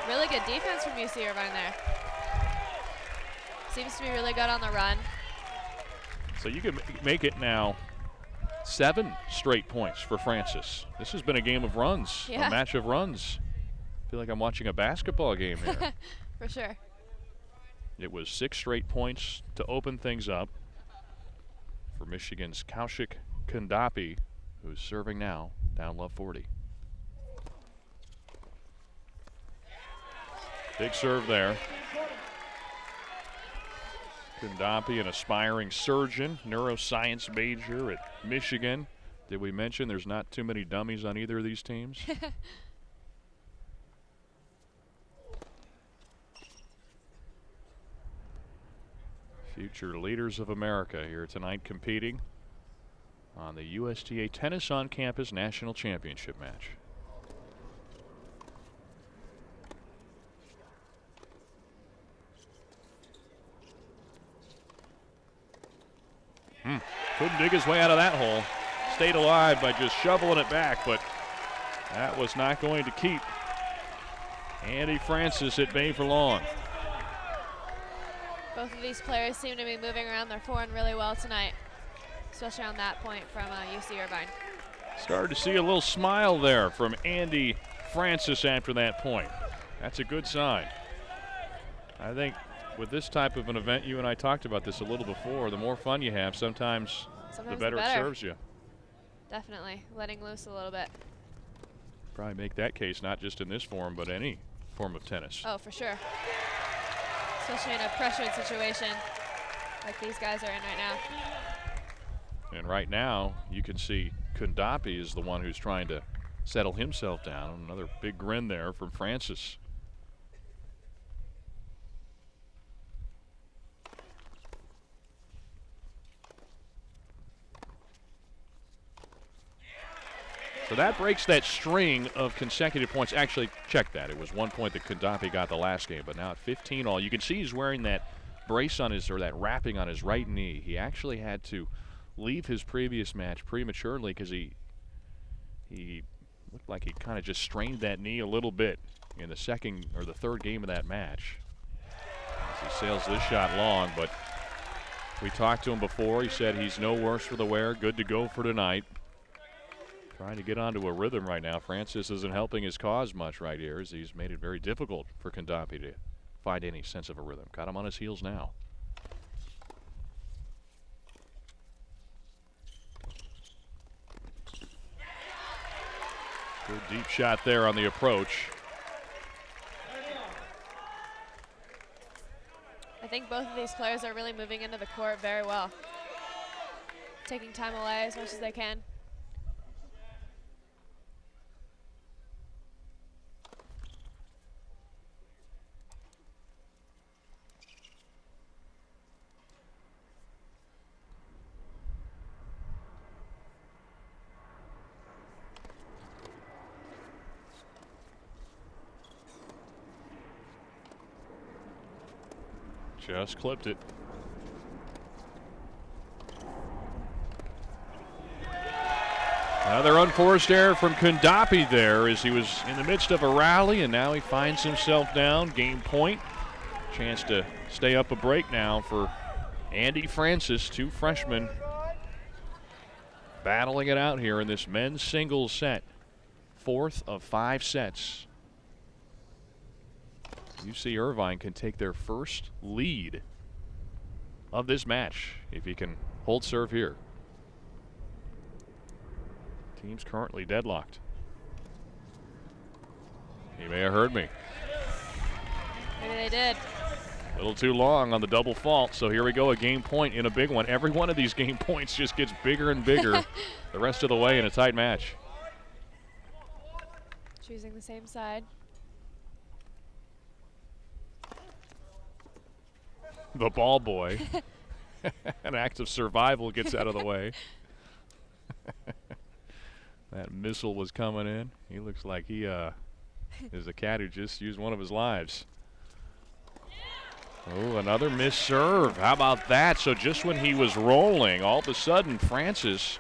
Really good defense from UC Irvine there. Seems to be really good on the run. So you can make it now 7 straight points for Francis. This has been a game of runs, Yeah. a match of runs. feel like I'm watching a basketball game here. For sure. It was 6 straight points to open things up for Michigan's Kaushik Kundapi, who's serving now, down low 40. Big serve there. Kundapi, an aspiring surgeon, neuroscience major at Michigan. Did we mention there's not too many dummies on either of these teams? Future leaders of America here tonight competing on the USTA Tennis on Campus National Championship match. Couldn't dig his way out of that hole. Stayed alive by just shoveling it back, but that was not going to keep Andy Francis at bay for long. Both of these players seem to be moving around their forehand really well tonight, especially on that point from UC Irvine. Started to see a little smile there from Andy Francis after that point. That's a good sign. I think with this type of an event, you and I talked about this a little before, the more fun you have, sometimes the better it serves you. Definitely, letting loose a little bit. Probably make that case not just in this form, but any form of tennis. Oh, for sure. Especially in a pressured situation like these guys are in right now. And right now, you can see Kundapi is the one who's trying to settle himself down. Another big grin there from Francis. So that breaks that string of consecutive points. Actually, check that. It was 1 point that Kundapi got the last game, but now at 15 all. You can see he's wearing that brace on his, or that wrapping on his right knee. He actually had to leave his previous match prematurely because he looked like he kind of just strained that knee a little bit in the second or the third game of that match. As he sails this shot long, but we talked to him before. He said he's no worse for the wear, good to go for tonight. Trying to get onto a rhythm right now. Francis isn't helping his cause much right here, as he's made it very difficult for Kundapi to find any sense of a rhythm. Got him on his heels now. Good deep shot there on the approach. I think both of these players are really moving into the court very well. Taking time away as much as they can. Just clipped it. Another unforced error from Kundapi there as he was in the midst of a rally, and now he finds himself down. Game point. Chance to stay up a break now for Andy Francis, 2 freshmen battling it out here in this men's singles set. 4th of 5 sets. UC Irvine can take their first lead of this match if he can hold serve here. Team's currently deadlocked. He may have heard me. Maybe they did. A little too long on the double fault, so here we go, a game point in a big one. Every one of these game points just gets bigger and bigger the rest of the way in a tight match. Choosing the same side. The ball boy. An act of survival gets out of the way. That missile was coming in. He looks like he is a cat who just used one of his lives. Oh, another missed serve. How about that? So just when he was rolling, all of a sudden Francis,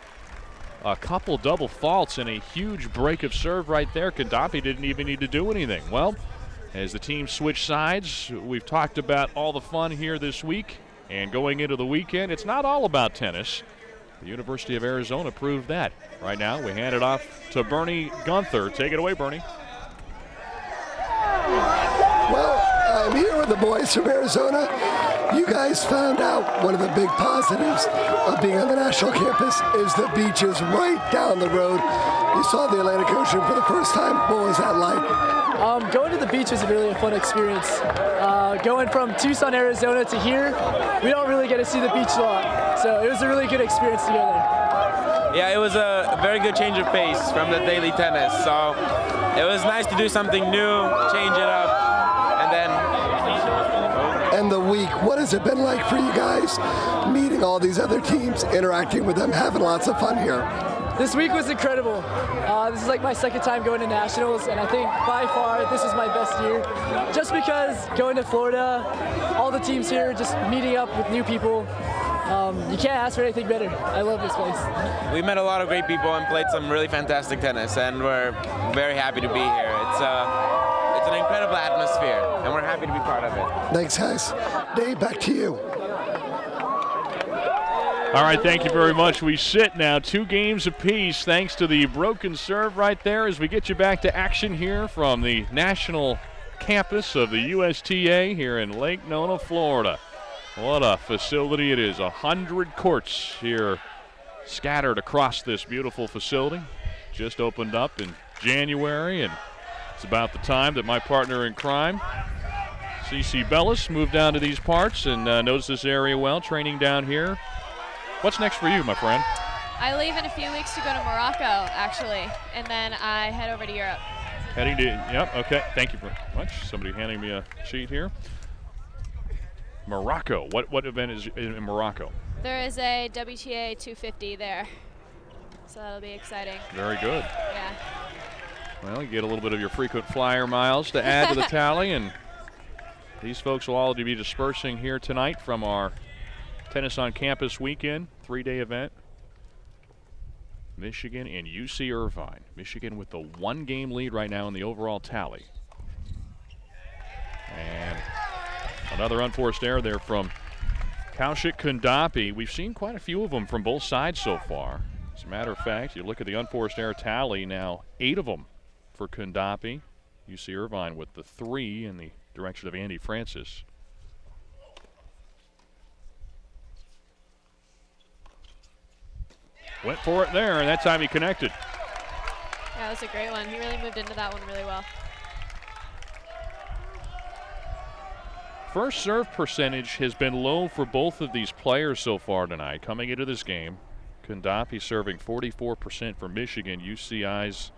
a couple double faults and a huge break of serve right there. Kundapi didn't even need to do anything. Well, as the team switch sides, we've talked about all the fun here this week. And going into the weekend, it's not all about tennis. The University of Arizona proved that. Right now, we hand it off to Bernie Gunther. Take it away, Bernie. I am here with the boys from Arizona. You guys found out one of the big positives of being on the national campus is the beaches right down the road. You saw the Atlantic Ocean for the first time. What was that like? Going to the beach was really a fun experience. Going from Tucson, Arizona to here, we don't really get to see the beach a lot. So it was a really good experience to go there. Yeah, it was a very good change of pace from the daily tennis. So it was nice to do something new, change it up, and then... And the week, what has it been like for you guys meeting all these other teams, interacting with them, having lots of fun here? This week was incredible. This is like my second time going to nationals, and I think by far this was my best year. Just because going to Florida, all the teams here, just meeting up with new people, you can't ask for anything better. I love this place. We met a lot of great people and played some really fantastic tennis, and we're very happy to be here. It's an incredible atmosphere, and we're happy to be part of it. Thanks, guys. Dave, back to you. All right, thank you very much. We sit now 2 games apiece thanks to the broken serve right there as we get you back to action here from the national campus of the USTA here in Lake Nona, Florida. What a facility it is. 100 courts here scattered across this beautiful facility. Just opened up in January, and it's about the time that my partner in crime, Cici Bellis, moved down to these parts and knows this area well, training down here. What's next for you, my friend? I leave in a few weeks to go to Morocco, actually, and then I head over to Europe. Heading to, yep, okay. Thank you very much. Somebody handing me a sheet here. Morocco. What event is in Morocco? There is a WTA 250 there, so that'll be exciting. Very good. Yeah. Well, you get a little bit of your frequent flyer miles to add to the tally, and these folks will all be dispersing here tonight from our Tennis on Campus weekend, 3-day event. Michigan and UC Irvine. Michigan with the 1-game lead right now in the overall tally. And another unforced error there from Kaushik Kundapi. We've seen quite a few of them from both sides so far. As a matter of fact, you look at the unforced error tally now, 8 of them for Kundapi. UC Irvine with the 3 in the direction of Andy Francis. Went for it there, and that time he connected. Yeah, that was a great one. He really moved into that one really well. First serve percentage has been low for both of these players so far tonight coming into this game. Kundapi serving 44% for Michigan. UCI's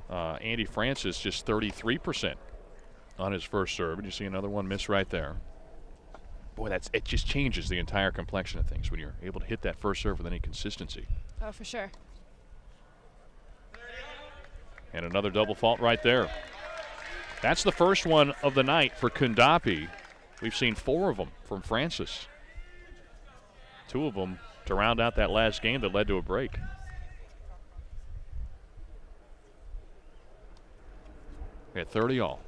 Andy Francis just 33% on his first serve. And you see another one miss right there. Boy, it just changes the entire complexion of things when you're able to hit that first serve with any consistency. Oh, for sure. And another double fault right there. That's the first one of the night for Kundapi. We've seen 4 of them from Francis. 2 of them to round out that last game that led to a break. At 30 all.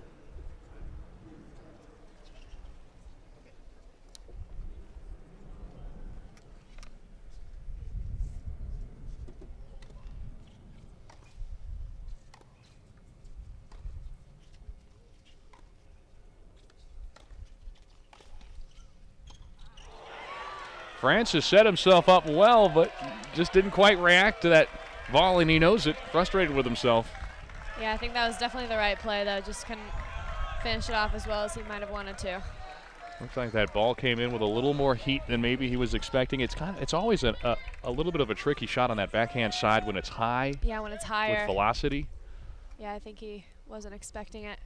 Francis set himself up well, but just didn't quite react to that volley, and he knows it. Frustrated with himself. Yeah, I think that was definitely the right play, though. Just couldn't finish it off as well as he might have wanted to. Looks like that ball came in with a little more heat than maybe he was expecting. It's always a little bit of a tricky shot on that backhand side when it's high. Yeah, when it's higher. With velocity. Yeah, I think he wasn't expecting it.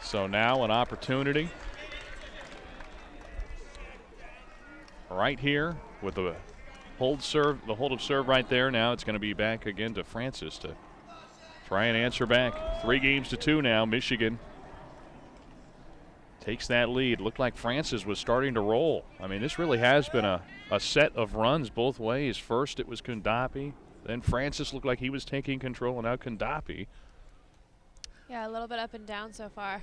So now an opportunity right here with the hold of serve right there. Now it's going to be back again to Francis to try and answer back. 3-2 now. Michigan takes that lead. Looked like Francis was starting to roll. I mean, this really has been a set of runs both ways. First it was Kundapi, then Francis looked like he was taking control, and now Kundapi. Yeah, a little bit up and down so far.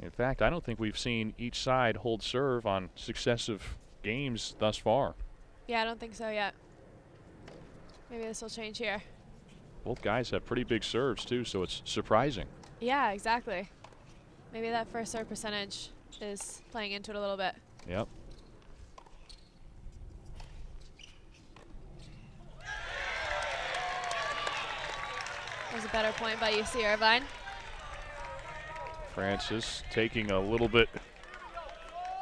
In fact, I don't think we've seen each side hold serve on successive games thus far. Yeah, I don't think so yet. Maybe this will change here. Both guys have pretty big serves, too, so it's surprising. Yeah, exactly. Maybe that first serve percentage is playing into it a little bit. Yep. That was a better point by UC Irvine. Francis taking a little bit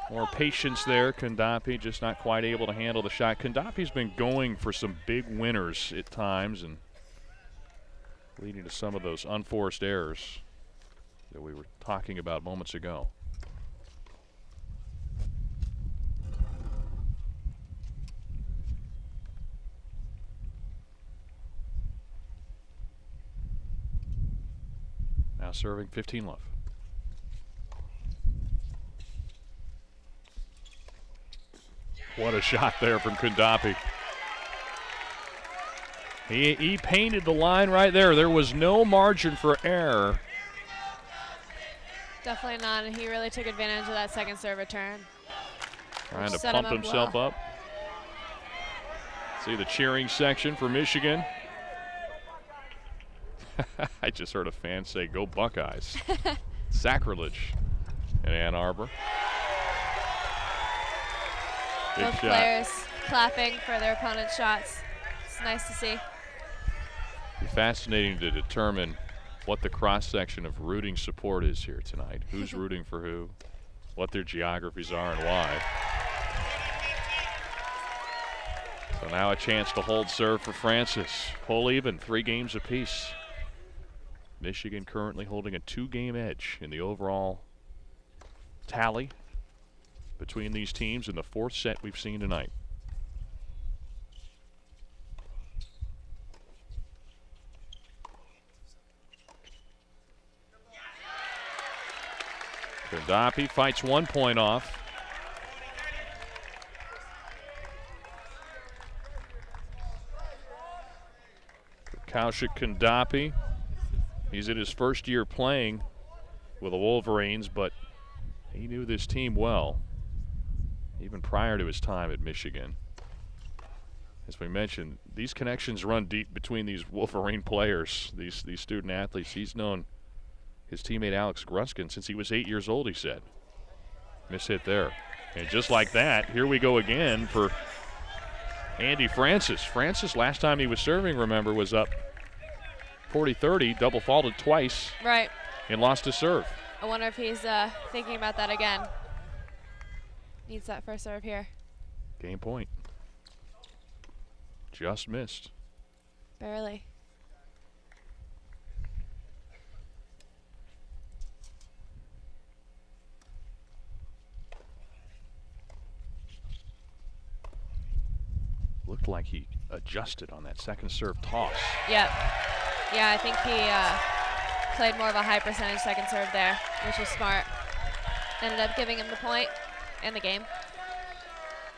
more patience there. Kondapi just not quite able to handle the shot. Kondapi's been going for some big winners at times and leading to some of those unforced errors that we were talking about moments ago. Now serving 15 love. What a shot there from Kondapi. He painted the line right there. There was no margin for error. Definitely not, and he really took advantage of that second serve return. Trying to pump himself up. See the cheering section for Michigan. I just heard a fan say, "Go Buckeyes." Sacrilege in Ann Arbor. Big Both shot. players clapping for their opponent's shots. It's nice to see. Be fascinating to determine what the cross-section of rooting support is here tonight. Who's rooting for who, what their geographies are, and why. So now a chance to hold serve for Francis. Pull even, 3 games apiece. Michigan currently holding a 2-game edge in the overall tally between these teams in the 4th set we've seen tonight. Kondapi fights 1 point off. Kaushik Kondapi, he's in his first year playing with the Wolverines, but he knew this team well, even prior to his time at Michigan. As we mentioned, these connections run deep between these Wolverine players, these student athletes. He's known his teammate Alex Gruskin since he was 8 years old, he said. Mishit there. And just like that, here we go again for Andy Francis. Francis, last time he was serving, remember, was up 40-30, double faulted twice. Right. And lost his serve. I wonder if he's thinking about that again. Needs that first serve here. Game point. Just missed. Barely. Looked like he adjusted on that second serve toss. Yep. Yeah, I think he played more of a high percentage second serve there, which was smart. Ended up giving him the point and the game.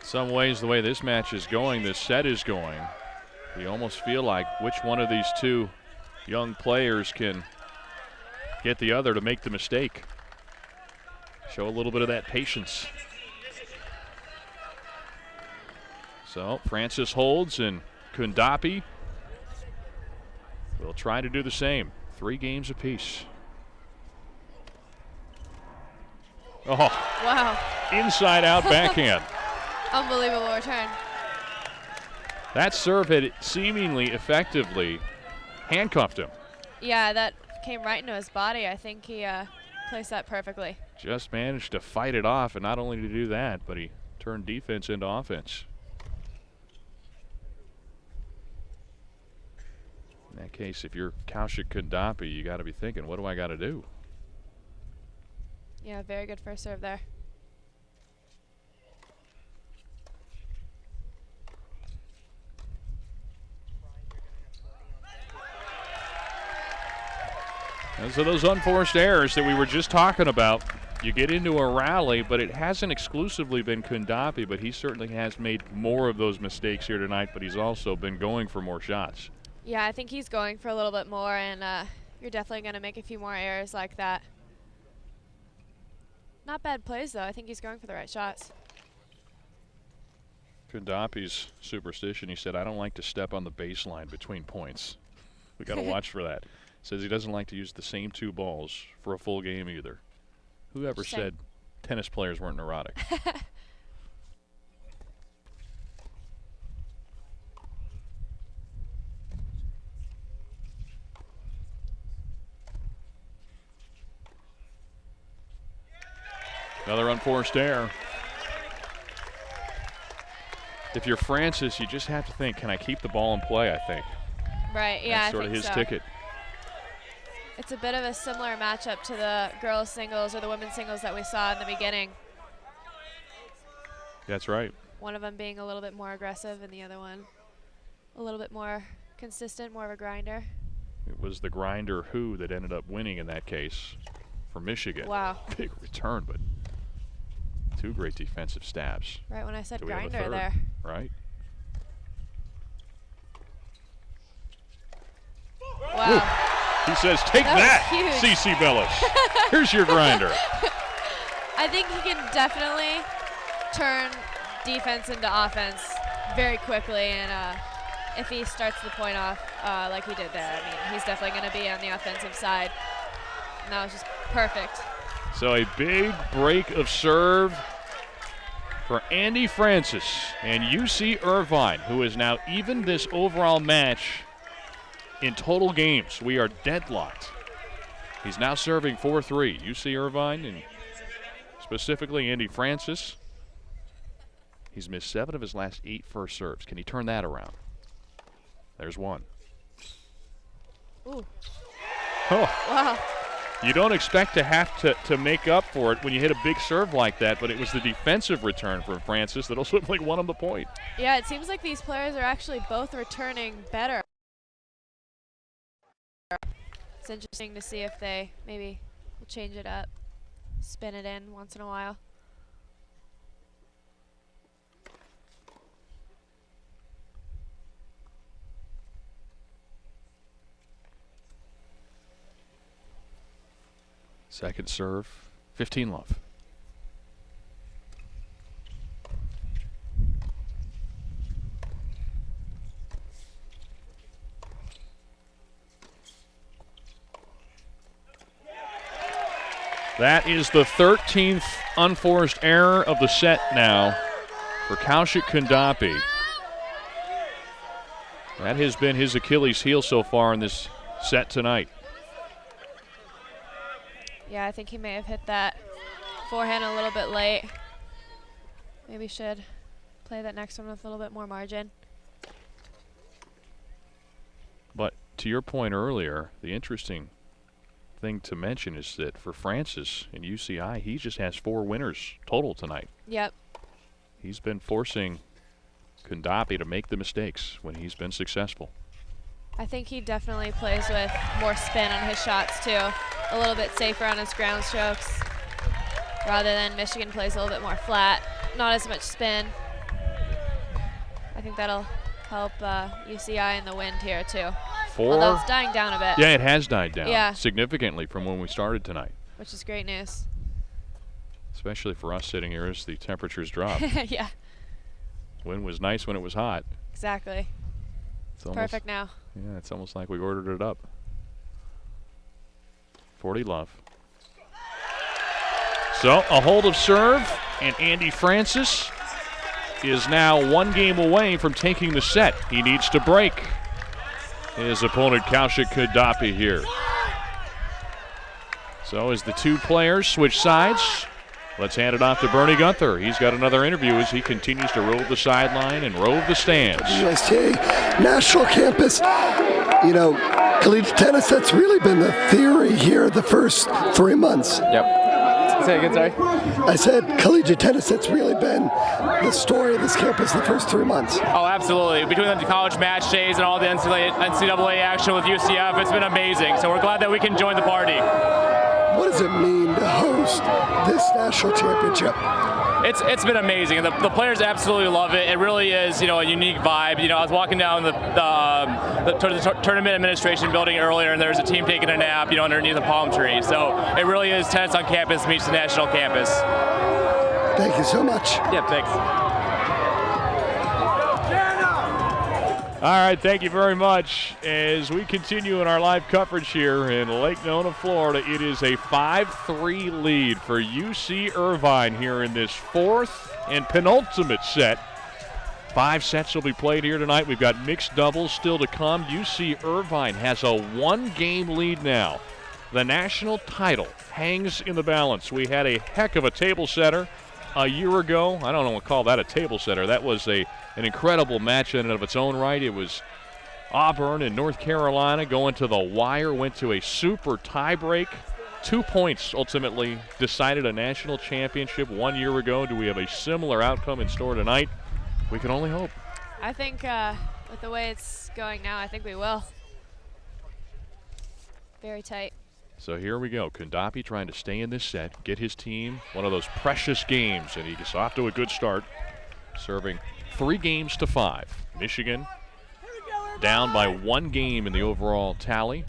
Some ways, the way this match is going, this set is going, you almost feel like which one of these two young players can get the other to make the mistake. Show a little bit of that patience. So Francis holds, and Kondapi will try to do the same. 3 games apiece. Oh, wow. Inside out backhand. Unbelievable return. That serve had seemingly effectively handcuffed him. Yeah, that came right into his body. I think he placed that perfectly. Just managed to fight it off, and not only to do that, but he turned defense into offense. In that case, if you're Kaushik Kondapi, you got to be thinking, what do I got to do? Yeah, very good first serve there. And so those unforced errors that we were just talking about, you get into a rally, but it hasn't exclusively been Kondapi, but he certainly has made more of those mistakes here tonight, but he's also been going for more shots. Yeah, I think he's going for a little bit more, and you're definitely going to make a few more errors like that. Not bad plays, though. I think he's going for the right shots. Kondapi's superstition, he said, I don't like to step on the baseline between points. We got to watch for that. Says he doesn't like to use the same 2 balls for a full game either. Whoever said tennis players weren't neurotic? Another unforced error. If you're Francis, you just have to think, can I keep the ball in play, I think. Right, yeah, That's sort of his ticket. It's a bit of a similar matchup to the girls singles or the women's singles that we saw in the beginning. That's right. One of them being a little bit more aggressive and the other one a little bit more consistent, more of a grinder. It was the grinder who that ended up winning in that case for Michigan. Wow. Big return, but 2 great defensive stabs. Right when I said Do we have a grinder third? there. Right. Wow. Ooh. He says, take that, Cici Bellis. Here's your grinder. I think he can definitely turn defense into offense very quickly, and if he starts the point off like he did there, I mean, he's definitely going to be on the offensive side. And that was just perfect. So a big break of serve for Andy Francis and UC Irvine, who has now evened this overall match in total games. We are deadlocked. He's now serving 4-3. UC Irvine and specifically Andy Francis. He's missed 7 of his last 8 first serves. Can he turn that around? There's one. Ooh. Oh. Wow. You don't expect to have to make up for it when you hit a big serve like that, but it was the defensive return from Francis that ultimately won him the point. Yeah, it seems like these players are actually both returning better. It's interesting to see if they maybe will change it up, spin it in once in a while. Second serve, 15 love. That is the 13th unforced error of the set now for Kaushik Kondapi. That has been his Achilles heel so far in this set tonight. Yeah, I think he may have hit that forehand a little bit late. Maybe should play that next one with a little bit more margin. But to your point earlier, the interesting thing to mention is that for Francis in UCI, he just has 4 winners total tonight. Yep. He's been forcing Kondapi to make the mistakes when he's been successful. I think he definitely plays with more spin on his shots too. A little bit safer on his ground strokes rather than Michigan plays a little bit more flat, not as much spin. I think that'll help UCI in the wind here too. 4. Although it's dying down a bit. Yeah, it has died down significantly from when we started tonight. Which is great news. Especially for us sitting here as the temperatures drop. Yeah. Wind was nice when it was hot. Exactly. It's almost perfect now. Yeah, it's almost like we ordered it up. 40 love. So a hold of serve, and Andy Francis is now 1 game away from taking the set. He needs to break his opponent Kaushik Kondapi here. So as the 2 players switch sides, let's hand it off to Bernie Gunther. He's got another interview as he continues to rove the sideline and rove the stands. USTA National Campus, you know, collegiate tennis, that's really been the theory here the first 3 months. Yep. Say again, sorry? I said collegiate tennis, that's really been the story of this campus the first 3 months. Oh, absolutely. Between the college match days and all the NCAA action with UCF, it's been amazing. So we're glad that we can join the party. what does it mean to host this national championship? It's been amazing. The players absolutely love it. It really is, a unique vibe. I was walking down the tournament administration building earlier, and there's a team taking a nap, underneath a palm tree. So it really is tennis on campus meets the national campus. Thank you so much. Yeah, thanks. All right, thank you very much. As we continue in our live coverage here in Lake Nona, Florida, it is a 5-3 lead for UC Irvine here in this fourth and penultimate set. 5 sets will be played here tonight. We've got mixed doubles still to come. UC Irvine has a 1-game lead now. The national title hangs in the balance. We had a heck of a table setter a year ago. I don't know what to call that a table setter. That was an incredible match in and of its own right. It was Auburn and North Carolina going to the wire, went to a super tiebreak. 2 points ultimately decided a national championship 1 year ago. Do we have a similar outcome in store tonight? We can only hope. I think with the way it's going now, I think we will. Very tight. So here we go. Kondapi trying to stay in this set, get his team one of those precious games, and he gets off to a good start, serving 3-5. Michigan down by 1 game in the overall tally.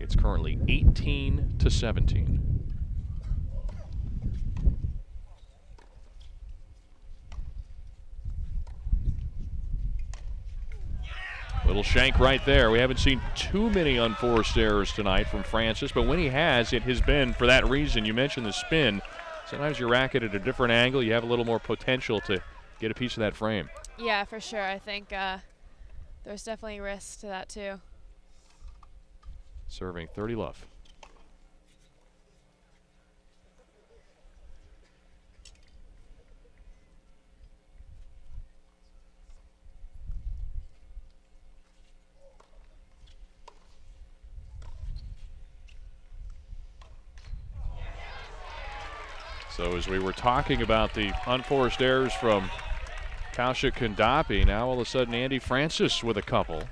It's currently 18-17. Little shank right there. We haven't seen too many unforced errors tonight from Francis, but when he has, it has been for that reason. You mentioned the spin. Sometimes you rack it at a different angle. You have a little more potential to get a piece of that frame. Yeah, for sure. I think there's definitely risk to that too. Serving 30 love. So as we were talking about the unforced errors from Kausha Kondapi, now all of a sudden Andy Francis with a couple. It's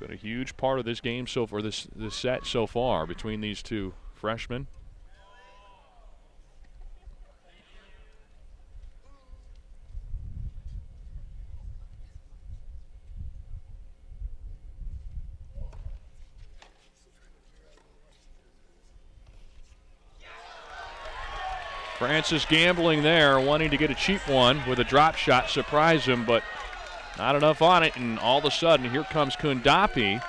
been a huge part of this game so far, this set so far between these two freshmen. Francis gambling there, wanting to get a cheap one with a drop shot, surprise him, but not enough on it, and all of a sudden, here comes Kondapi.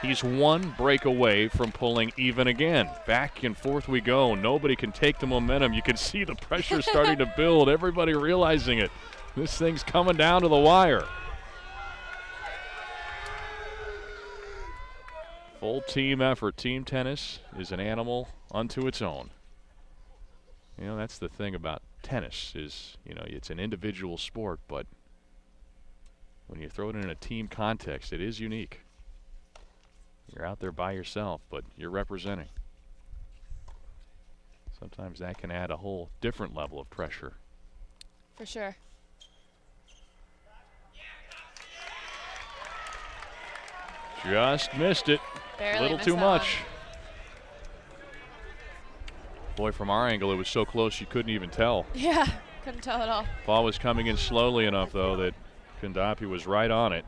He's 1 break away from pulling even again. Back and forth we go. Nobody can take the momentum. You can see the pressure starting to build, everybody realizing it. This thing's coming down to the wire. Full team effort. Team tennis is an animal unto its own. That's the thing about tennis is, it's an individual sport, but when you throw it in a team context, it is unique. You're out there by yourself, but you're representing. Sometimes that can add a whole different level of pressure. For sure. Just missed it. Barely a little missed too that much. one. Boy, from our angle, it was so close you couldn't even tell. Yeah, couldn't tell at all. Ball was coming in slowly enough, though, that Kondapi was right on it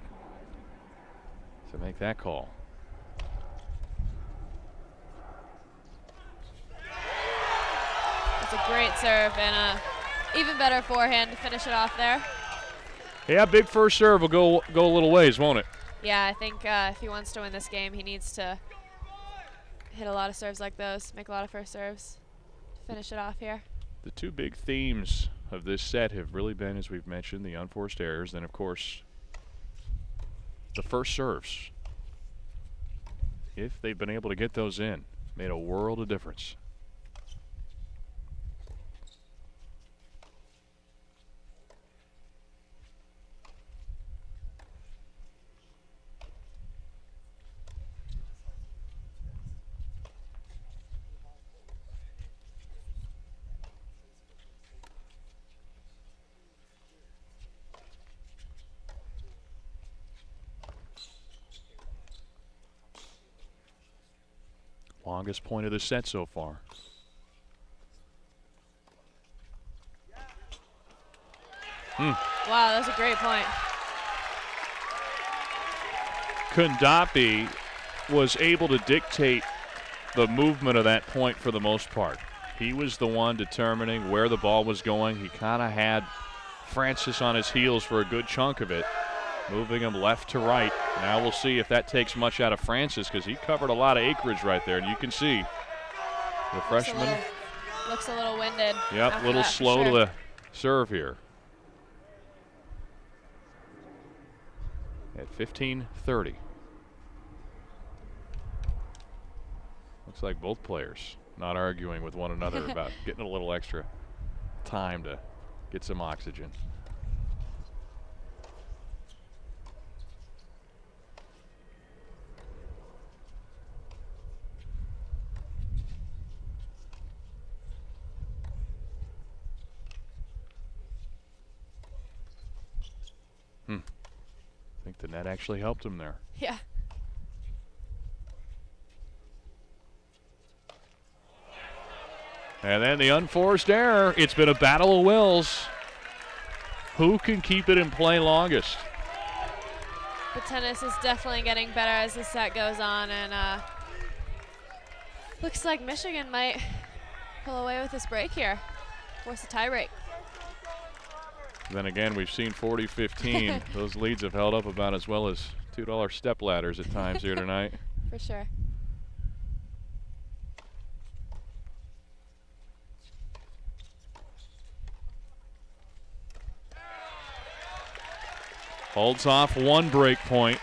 to make that call. It's a great serve and a even better forehand to finish it off there. Yeah, big first serve will go a little ways, won't it? Yeah, I think if he wants to win this game, he needs to hit a lot of serves like those, make a lot of first serves. Finish it off here. The 2 big themes of this set have really been, as we've mentioned, the unforced errors, then of course the first serves. If they've been able to get those in, made a world of difference. Longest point of the set so far. Wow, that was a great point. Kundapi was able to dictate the movement of that point for the most part. He was the one determining where the ball was going. He kind of had Francis on his heels for a good chunk of it, moving him left to right. Now we'll see if that takes much out of Francis, because he covered a lot of acreage right there, and you can see the freshman Looks a little winded. Yep, a little slow to the serve here. At 15:30. Looks like both players not arguing with one another about getting a little extra time to get some oxygen. I think the net actually helped him there. Yeah. And then the unforced error. It's been a battle of wills. Who can keep it in play longest? The tennis is definitely getting better as the set goes on, and looks like Michigan might pull away with this break here, force a tie break. Then again, we've seen 40-15. Those leads have held up about as well as $2 step ladders at times here tonight. For sure. Holds off one break point.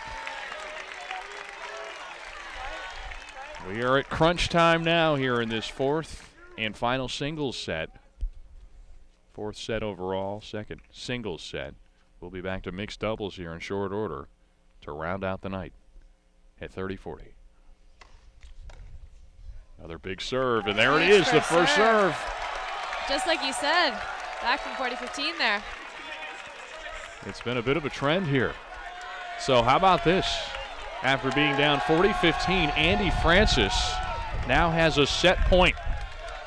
We are at crunch time now here in this fourth and final singles set. Fourth set overall, second singles set. We'll be back to mixed doubles here in short order to round out the night at 30-40. Another big serve, and there it is, the first serve. Just like you said, back from 40-15 there. It's been a bit of a trend here. So how about this? After being down 40-15, Andy Francis now has a set point,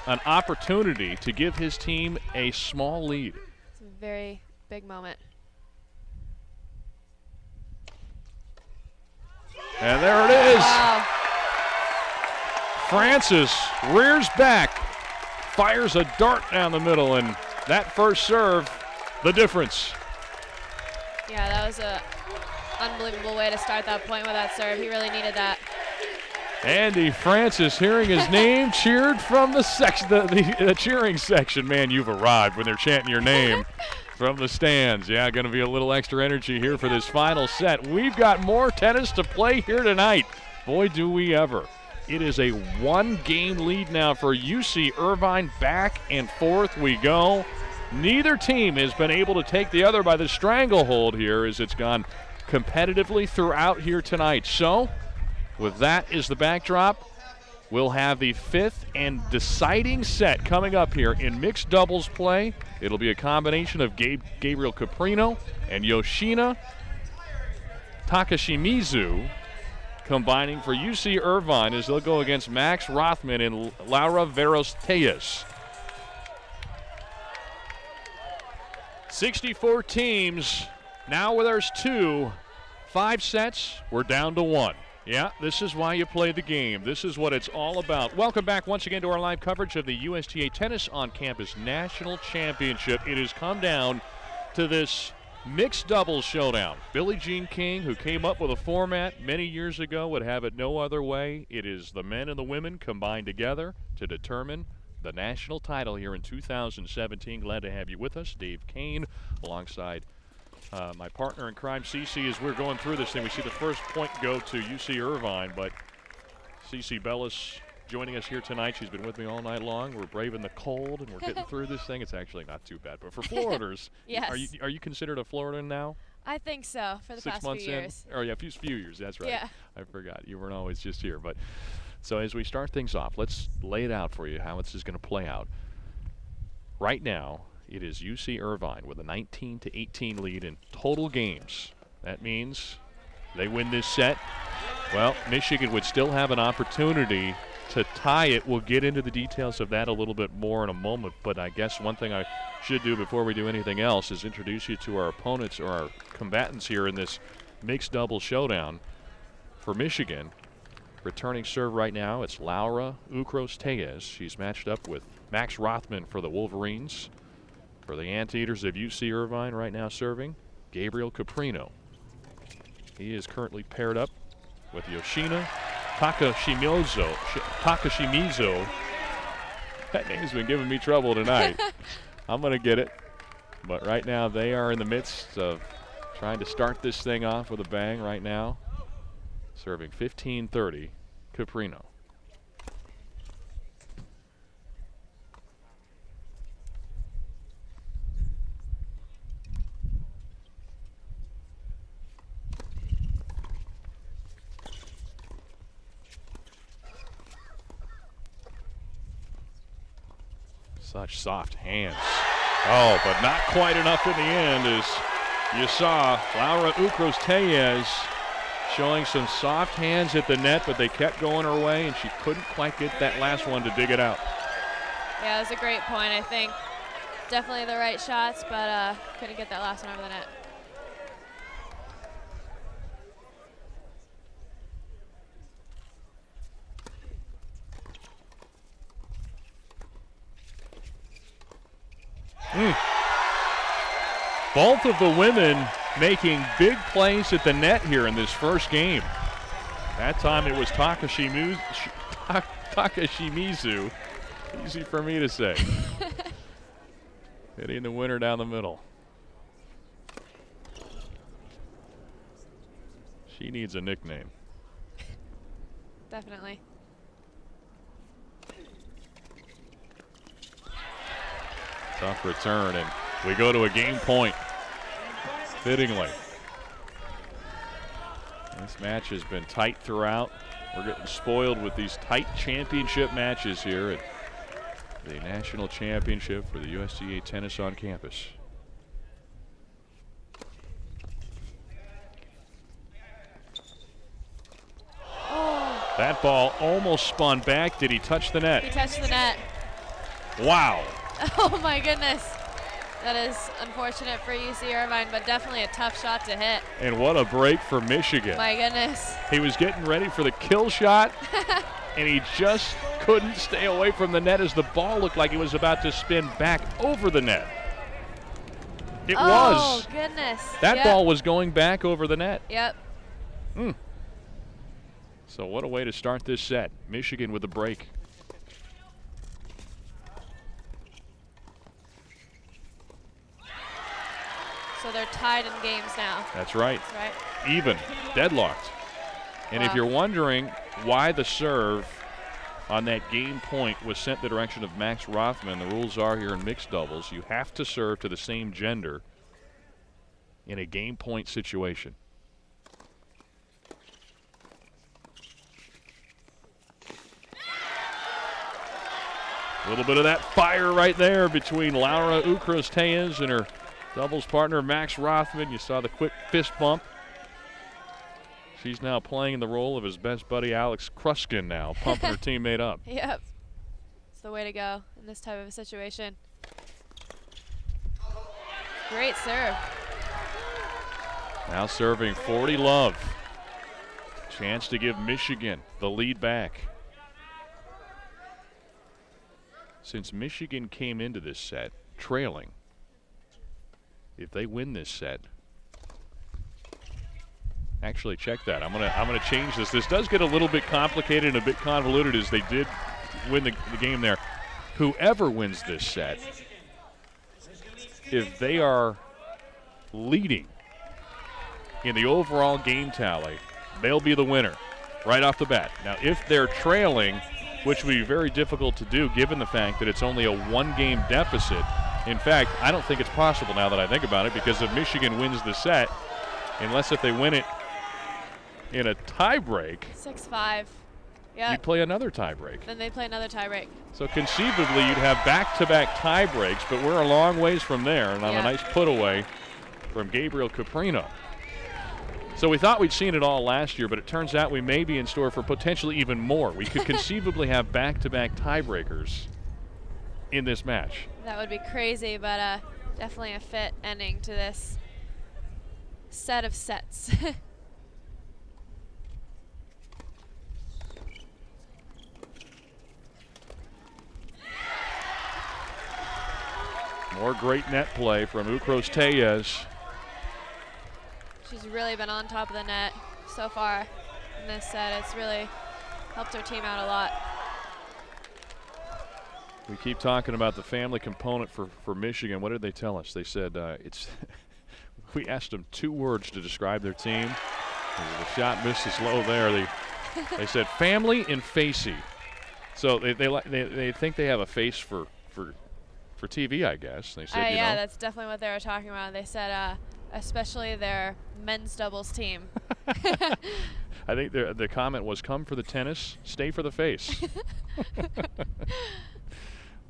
an opportunity to give his team a small lead. It's a very big moment. And there it is. Wow. Francis rears back, fires a dart down the middle, and that first serve, the difference. Yeah, that was an unbelievable way to start that point with that serve. He really needed that. Andy Francis, hearing his name cheered from the section, the cheering section. Man, you've arrived when they're chanting your name from the stands. Yeah, going to be a little extra energy here for this final set. We've got more tennis to play here tonight. Boy, do we ever. It is a one-game lead now for UC Irvine. Back and forth we go. Neither team has been able to take the other by the stranglehold here as it's gone competitively throughout here tonight. So, with that as the backdrop, we'll have the fifth and deciding set coming up here in mixed doubles play. It'll be a combination of Gabriel Caprino and Yoshina Takashimizu combining for UC Irvine as they'll go against Max Rothman and Laura Veros-Tejas. 64 teams. Now where there's 2, 5 sets, we're down to 1. Yeah, this is why you play the game. This is what it's all about. Welcome back once again to our live coverage of the USTA Tennis on Campus National Championship. It has come down to this mixed doubles showdown. Billie Jean King, who came up with a format many years ago, would have it no other way. It is the men and the women combined together to determine the national title here in 2017. Glad to have you with us, Dave Kane, alongside my partner in crime, Cici. As we're going through this thing, we see the first point go to UC Irvine, but Cici Bellis joining us here tonight. She's been with me all night long. We're braving the cold, and we're getting through this thing. It's actually not too bad, but for Floriders, yes. Are you considered a Floridan now? I think so, for the 6 past months few years. Oh, yeah, a few years, that's right. Yeah. I forgot. You weren't always just here. But so as we start things off, let's lay it out for you how this is going to play out. Right now, it is UC Irvine with a 19-18 lead in total games. That means they win this set. Well, Michigan would still have an opportunity to tie it. We'll get into the details of that a little bit more in a moment, but I guess one thing I should do before we do anything else is introduce you to our opponents, or our combatants here in this mixed double showdown. For Michigan, returning serve right now, it's Laura Ucros-Tellez. She's matched up with Max Rothman for the Wolverines. For the Anteaters of UC Irvine, right now serving, Gabriel Caprino. He is currently paired up with Yoshina Takashimizu. That name's been giving me trouble tonight. I'm going to get it. But right now they are in the midst of trying to start this thing off with a bang right now. Serving 15-30, Caprino. Such soft hands. Oh, but not quite enough in the end, as you saw Laura Ucros-Tellez showing some soft hands at the net, but they kept going her way, and she couldn't quite get that last one to dig it out. Yeah, it was a great point, I think. Definitely the right shots, but couldn't get that last one over the net. Both of the women making big plays at the net here in this first game. That time it was Takashimizu. Easy for me to say. Hitting the winner down the middle. She needs a nickname. Definitely. Tough return, and we go to a game point. Fittingly. This match has been tight throughout. We're getting spoiled with these tight championship matches here at the National Championship for the USTA Tennis on Campus. Oh. That ball almost spun back. Did he touch the net? He touched the net. Wow. Oh my goodness. That is unfortunate for UC Irvine, but definitely a tough shot to hit. And what a break for Michigan. My goodness. He was getting ready for the kill shot, and he just couldn't stay away from the net as the ball looked like it was about to spin back over the net. It was. Oh, goodness. That ball was going back over the net. Yep. So what a way to start this set. Michigan with the break. So they're tied in games now. That's right. That's right. Even, deadlocked. And if you're wondering why the serve on that game point was sent the direction of Max Rothman, the rules are here in mixed doubles, you have to serve to the same gender in a game point situation. A little bit of that fire right there between Laura Ucros-Tellez and her doubles partner Max Rothman. You saw the quick fist bump. She's now playing the role of his best buddy Alex Kruskin now, pumping her teammate up. Yep. It's the way to go in this type of a situation. Great serve. Now serving 40 love. Chance to give Michigan the lead back. Since Michigan came into this set trailing, if they win this set, actually check that. I'm gonna change this. This does get a little bit complicated and a bit convoluted as they did win the game there. Whoever wins this set, if they are leading in the overall game tally, they'll be the winner right off the bat. Now, if they're trailing, which would be very difficult to do given the fact that it's only a one-game deficit. In fact, I don't think it's possible now that I think about it, because if Michigan wins the set, unless if they win it in a tie-break, 6-5. Yeah. you'd play another tie-break. Then they play another tie break. So conceivably, you'd have back-to-back tie-breaks, but we're a long ways from there. And on a nice put-away from Gabriel Caprino. So we thought we'd seen it all last year, but it turns out we may be in store for potentially even more. We could conceivably have back-to-back tiebreakers in this match. That would be crazy, but definitely a fit ending to this set of sets. More great net play from Ukros Tellez. She's really been on top of the net so far in this set. It's really helped her team out a lot. We keep talking about the family component for Michigan. What did they tell us? They said it's. We asked them 2 words to describe their team. The shot misses low there. They said family and facey. So they think they have a face for TV, I guess. They said, yeah, that's definitely what they were talking about. They said especially their men's doubles team. I think the comment was, come for the tennis, stay for the face.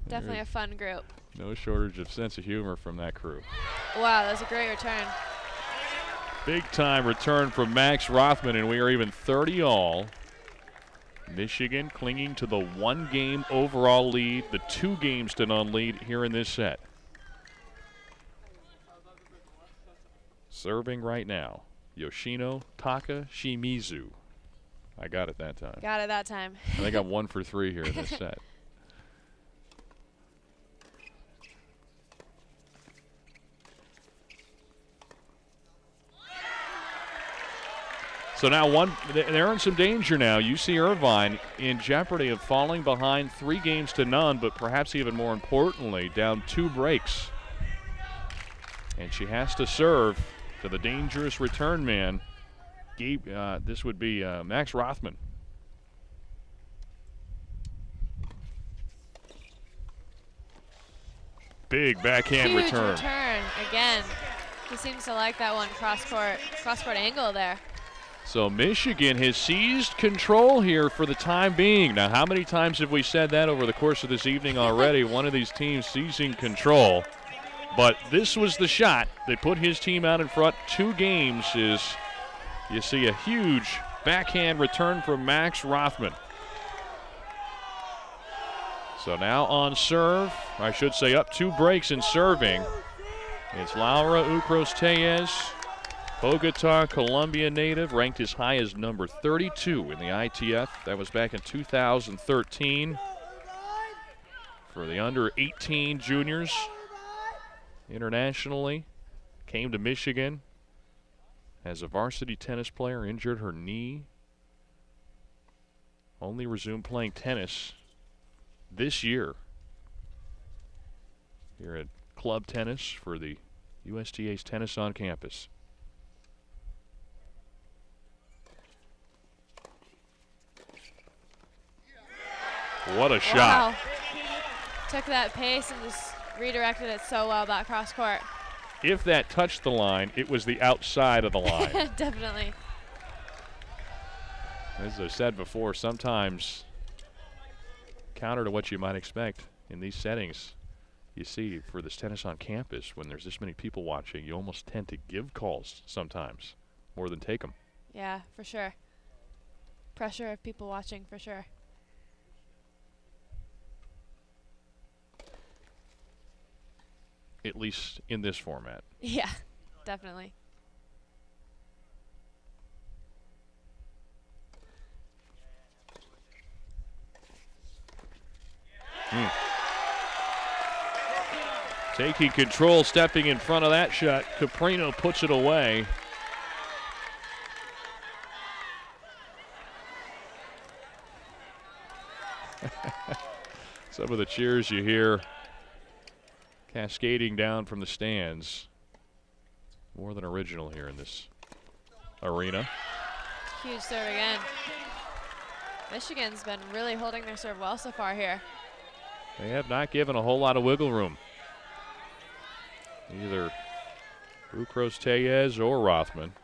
Definitely a fun group. No shortage of sense of humor from that crew. Wow, that was a great return. Big time return from Max Rothman, and we are even 30 all. Michigan clinging to the 1-game overall lead, the 2-games-to-none lead here in this set. Serving right now, Yoshino Takashimizu. I got it that time. Got it that time. I think I'm 1 for 3 here in this set. So now they're in some danger now. UC Irvine in jeopardy of falling behind 3-games-to-none, but perhaps even more importantly, down 2 breaks. And she has to serve to the dangerous return man. This would be Max Rothman. Big backhand Huge return. Return again. He seems to like that one cross-court angle there. So Michigan has seized control here for the time being. Now, how many times have we said that over the course of this evening already? One of these teams seizing control. But this was the shot that put his team out in front. 2 games is, you see a huge backhand return from Max Rothman. So now on serve, I should say up 2 breaks in serving. It's Laura Ukros Tellez. Bogota, Colombia native, ranked as high as number 32 in the ITF. That was back in 2013 for the under-18 juniors internationally. Came to Michigan as a varsity tennis player, injured her knee. Only resumed playing tennis this year here at club tennis for the USTA's Tennis on Campus. What a shot. Wow. Took that pace and just redirected it so well back cross court. If that touched the line, it was the outside of the line. Definitely. As I said before, sometimes counter to what you might expect in these settings, you see for this tennis on campus, when there's this many people watching, you almost tend to give calls sometimes more than take them. Yeah, for sure. Pressure of people watching, for sure. At least in this format. Yeah, definitely. Taking control, stepping in front of that shot. Caprino puts it away. Some of the cheers you hear cascading down from the stands. More than original here in this arena. Huge serve again. Michigan's been really holding their serve well so far here. They have not given a whole lot of wiggle room. Either Ukros Tellez or Rothman.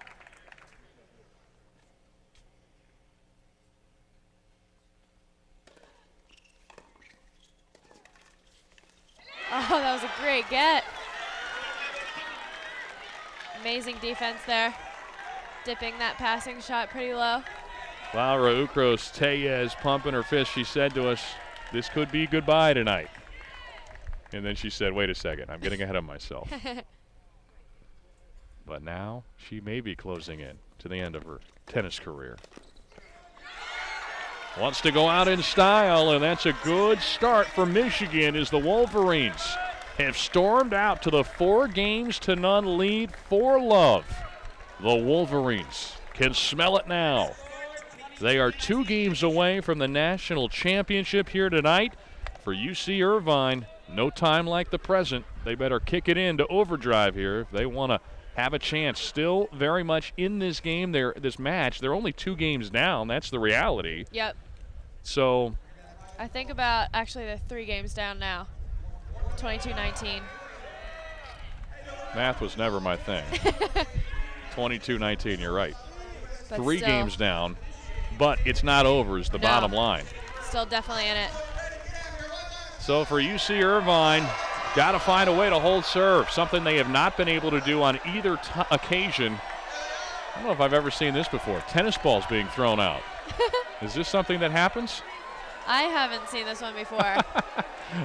Oh, that was a great get. Amazing defense there. dipping that passing shot pretty low. Laura Ukros-Tellez pumping her fist. She said to us, this could be goodbye tonight. And then she said, wait a second, I'm getting ahead of myself. But now she may be closing in to the end of her tennis career. Wants to go out in style, and that's a good start for Michigan as the Wolverines have stormed out to the 4-0 lead for love. The Wolverines can smell it now. They are 2 games away from the national championship here tonight. For UC Irvine, no time like the present. They better kick it into overdrive here if they want to have a chance. Still very much in this game, this match. They're only 2 games down. That's the reality. Yep. So I think about, actually, they're 3 games down now. 22-19. Math was never my thing. 22-19, you're right. But 3 still, games down, but it's not over is the bottom line. Still definitely in it. So for UC Irvine, got to find a way to hold serve, something they have not been able to do on either occasion. I don't know if I've ever seen this before. Tennis balls being thrown out. Is this something that happens? I haven't seen this one before.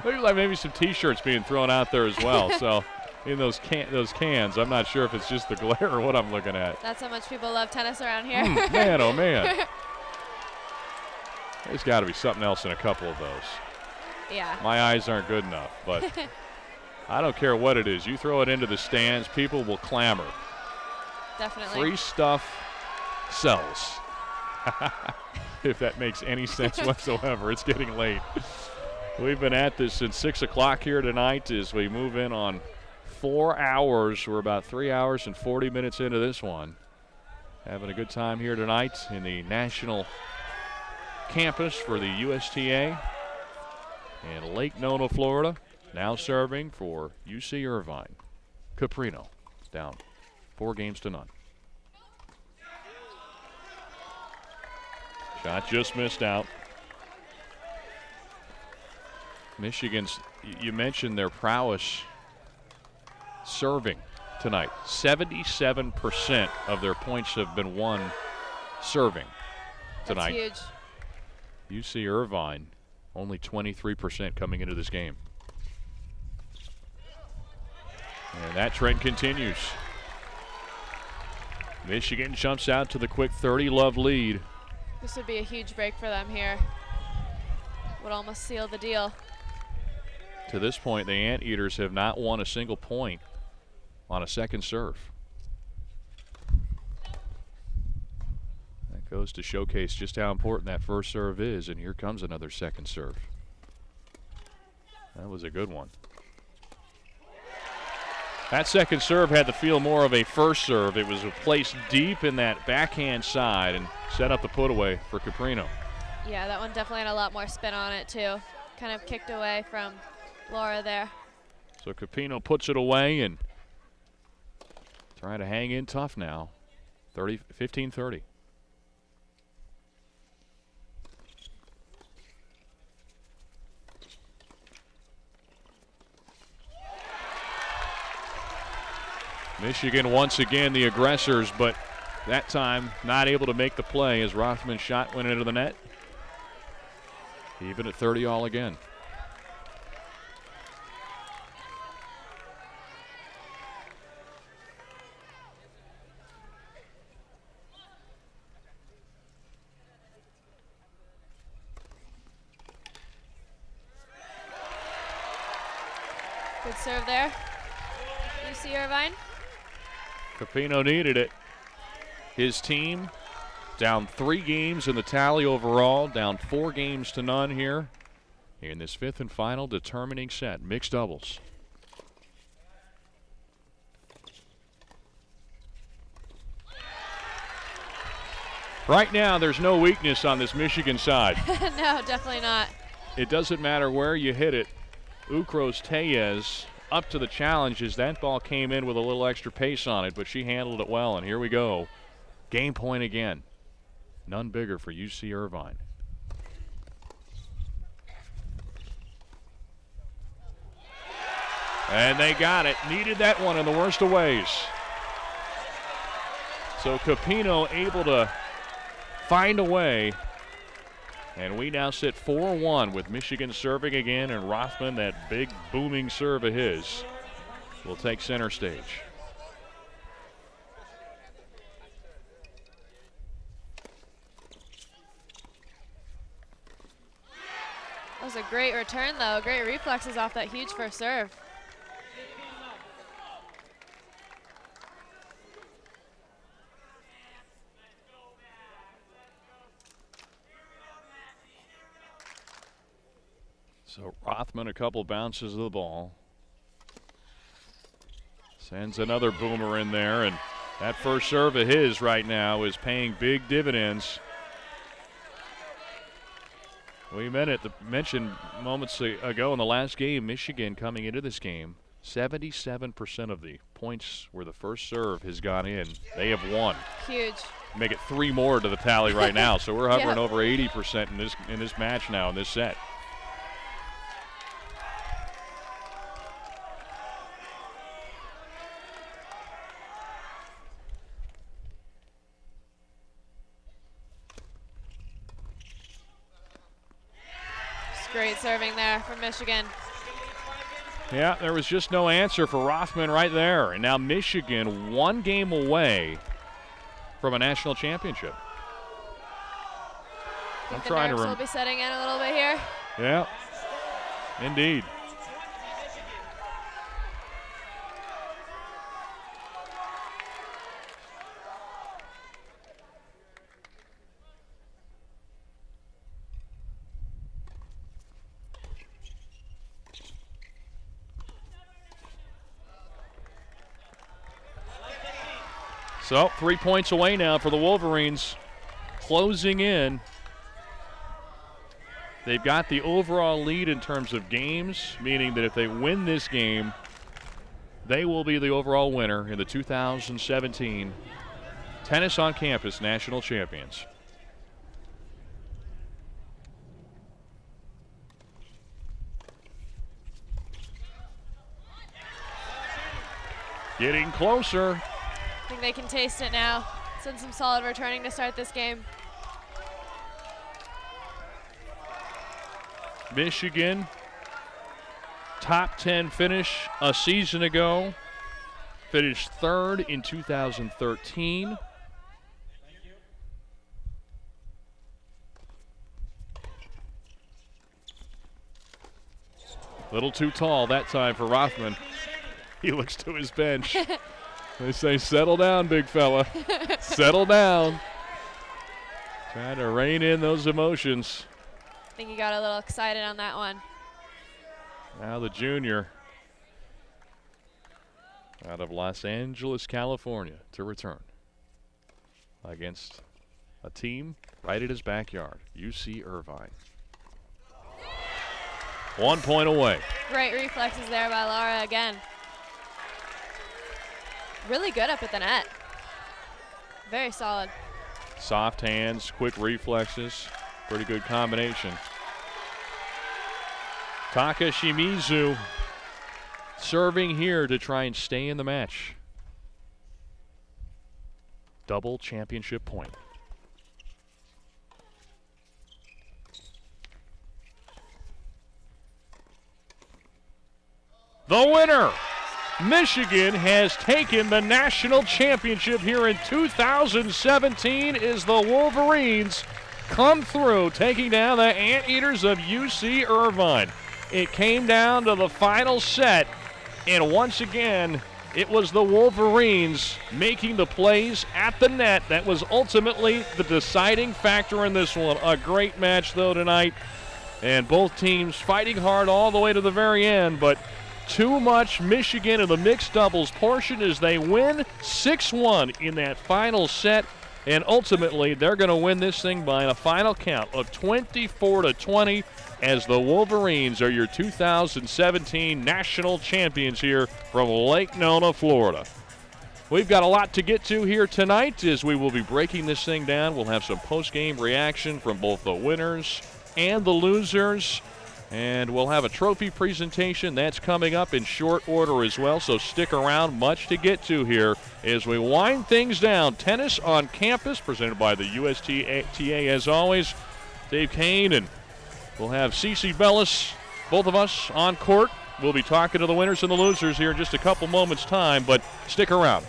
Looks like maybe some T-shirts being thrown out there as well. So in those cans, I'm not sure if it's just the glare or what I'm looking at. That's how much people love tennis around here. Man, oh man. There's got to be something else in a couple of those. Yeah. My eyes aren't good enough, but I don't care what it is. You throw it into the stands, people will clamor. Definitely. Free stuff sells. If that makes any sense whatsoever. It's getting late. We've been at this since 6 o'clock here tonight as we move in on 4 hours. We're about 3 hours and 40 minutes into this one. Having a good time here tonight in the National Campus for the USTA in Lake Nona, Florida. Now serving for UC Irvine. Caprino down 4-0. Shot just missed out. Michigan's, you mentioned their prowess serving tonight. 77% of their points have been won serving tonight. That's huge. UC Irvine, only 23% coming into this game. And that trend continues. Michigan jumps out to the quick 30-love lead. This would be a huge break for them here. Would almost seal the deal. To this point, the Anteaters have not won a single point on a second serve. That goes to showcase just how important that first serve is, and here comes another second serve. That was a good one. That second serve had the feel more of a first serve. It was placed deep in that backhand side and set up the put away for Caprino. Yeah, that one definitely had a lot more spin on it too. Kind of kicked away from Laura there. So Caprino puts it away and trying to hang in tough now. 15-30. Michigan once again the aggressors, but that time not able to make the play as Rothman's shot went into the net. Even at 30 all again. Good serve there. UC Irvine. Caprino needed it. His team down 3 games in the tally overall, down 4-0 here in this 5th and final determining set, mixed doubles. Right now, there's no weakness on this Michigan side. No, definitely not. It doesn't matter where you hit it. Ukros-Tellez up to the challenge as that ball came in with a little extra pace on it, but she handled it well, and here we go. Game point again. None bigger for UC Irvine. And they got it. Needed that one in the worst of ways. So Capino able to find a way. And we now sit 4-1 with Michigan serving again, and Rothman, that big booming serve of his, will take center stage. That was a great return, though. Great reflexes off that huge first serve. So Rothman, a couple bounces of the ball. Sends another boomer in there, and that first serve of his right now is paying big dividends. We mentioned moments ago in the last game, Michigan coming into this game, 77% of the points where the first serve has gone in, they have won. Huge. Make it 3 more to the tally right now, so we're hovering over 80% in this match now, in this set. Great serving there from Michigan. Yeah, there was just no answer for Rothman right there. And now Michigan 1 game away from a national championship. I'm trying to will be setting in a little bit here. Yeah, indeed. So 3 points away now for the Wolverines, closing in. They've got the overall lead in terms of games, meaning that if they win this game, they will be the overall winner in the 2017 Tennis on Campus National Champions. Getting closer. I think they can taste it now. It's been some solid returning to start this game. Michigan, top 10 finish a season ago. Finished 3rd in 2013. Little too tall that time for Rothman. He looks to his bench. They say, settle down, big fella. Settle down. Trying to rein in those emotions. I think he got a little excited on that one. Now the junior out of Los Angeles, California, to return against a team right at his backyard, UC Irvine. 1 point away. Great reflexes there by Laura again. Really good up at the net. Very solid. Soft hands, quick reflexes. Pretty good combination. Taka Shimizu serving here to try and stay in the match. Double championship point. The winner, Michigan, has taken the national championship here in 2017 as the Wolverines come through, taking down the Anteaters of UC Irvine. It came down to the final set, and once again, it was the Wolverines making the plays at the net. That was ultimately the deciding factor in this one. A great match, though, tonight, and both teams fighting hard all the way to the very end, but too much Michigan in the mixed doubles portion as they win 6-1 in that final set. And ultimately, they're going to win this thing by a final count of 24-20 as the Wolverines are your 2017 national champions here from Lake Nona, Florida. We've got a lot to get to here tonight as we will be breaking this thing down. We'll have some post-game reaction from both the winners and the losers. And we'll have a trophy presentation. That's coming up in short order as well, so stick around. Much to get to here as we wind things down. Tennis on Campus, presented by the USTA as always. Dave Kane, and we'll have Cici Bellis, both of us on court. We'll be talking to the winners and the losers here in just a couple moments' time, but stick around.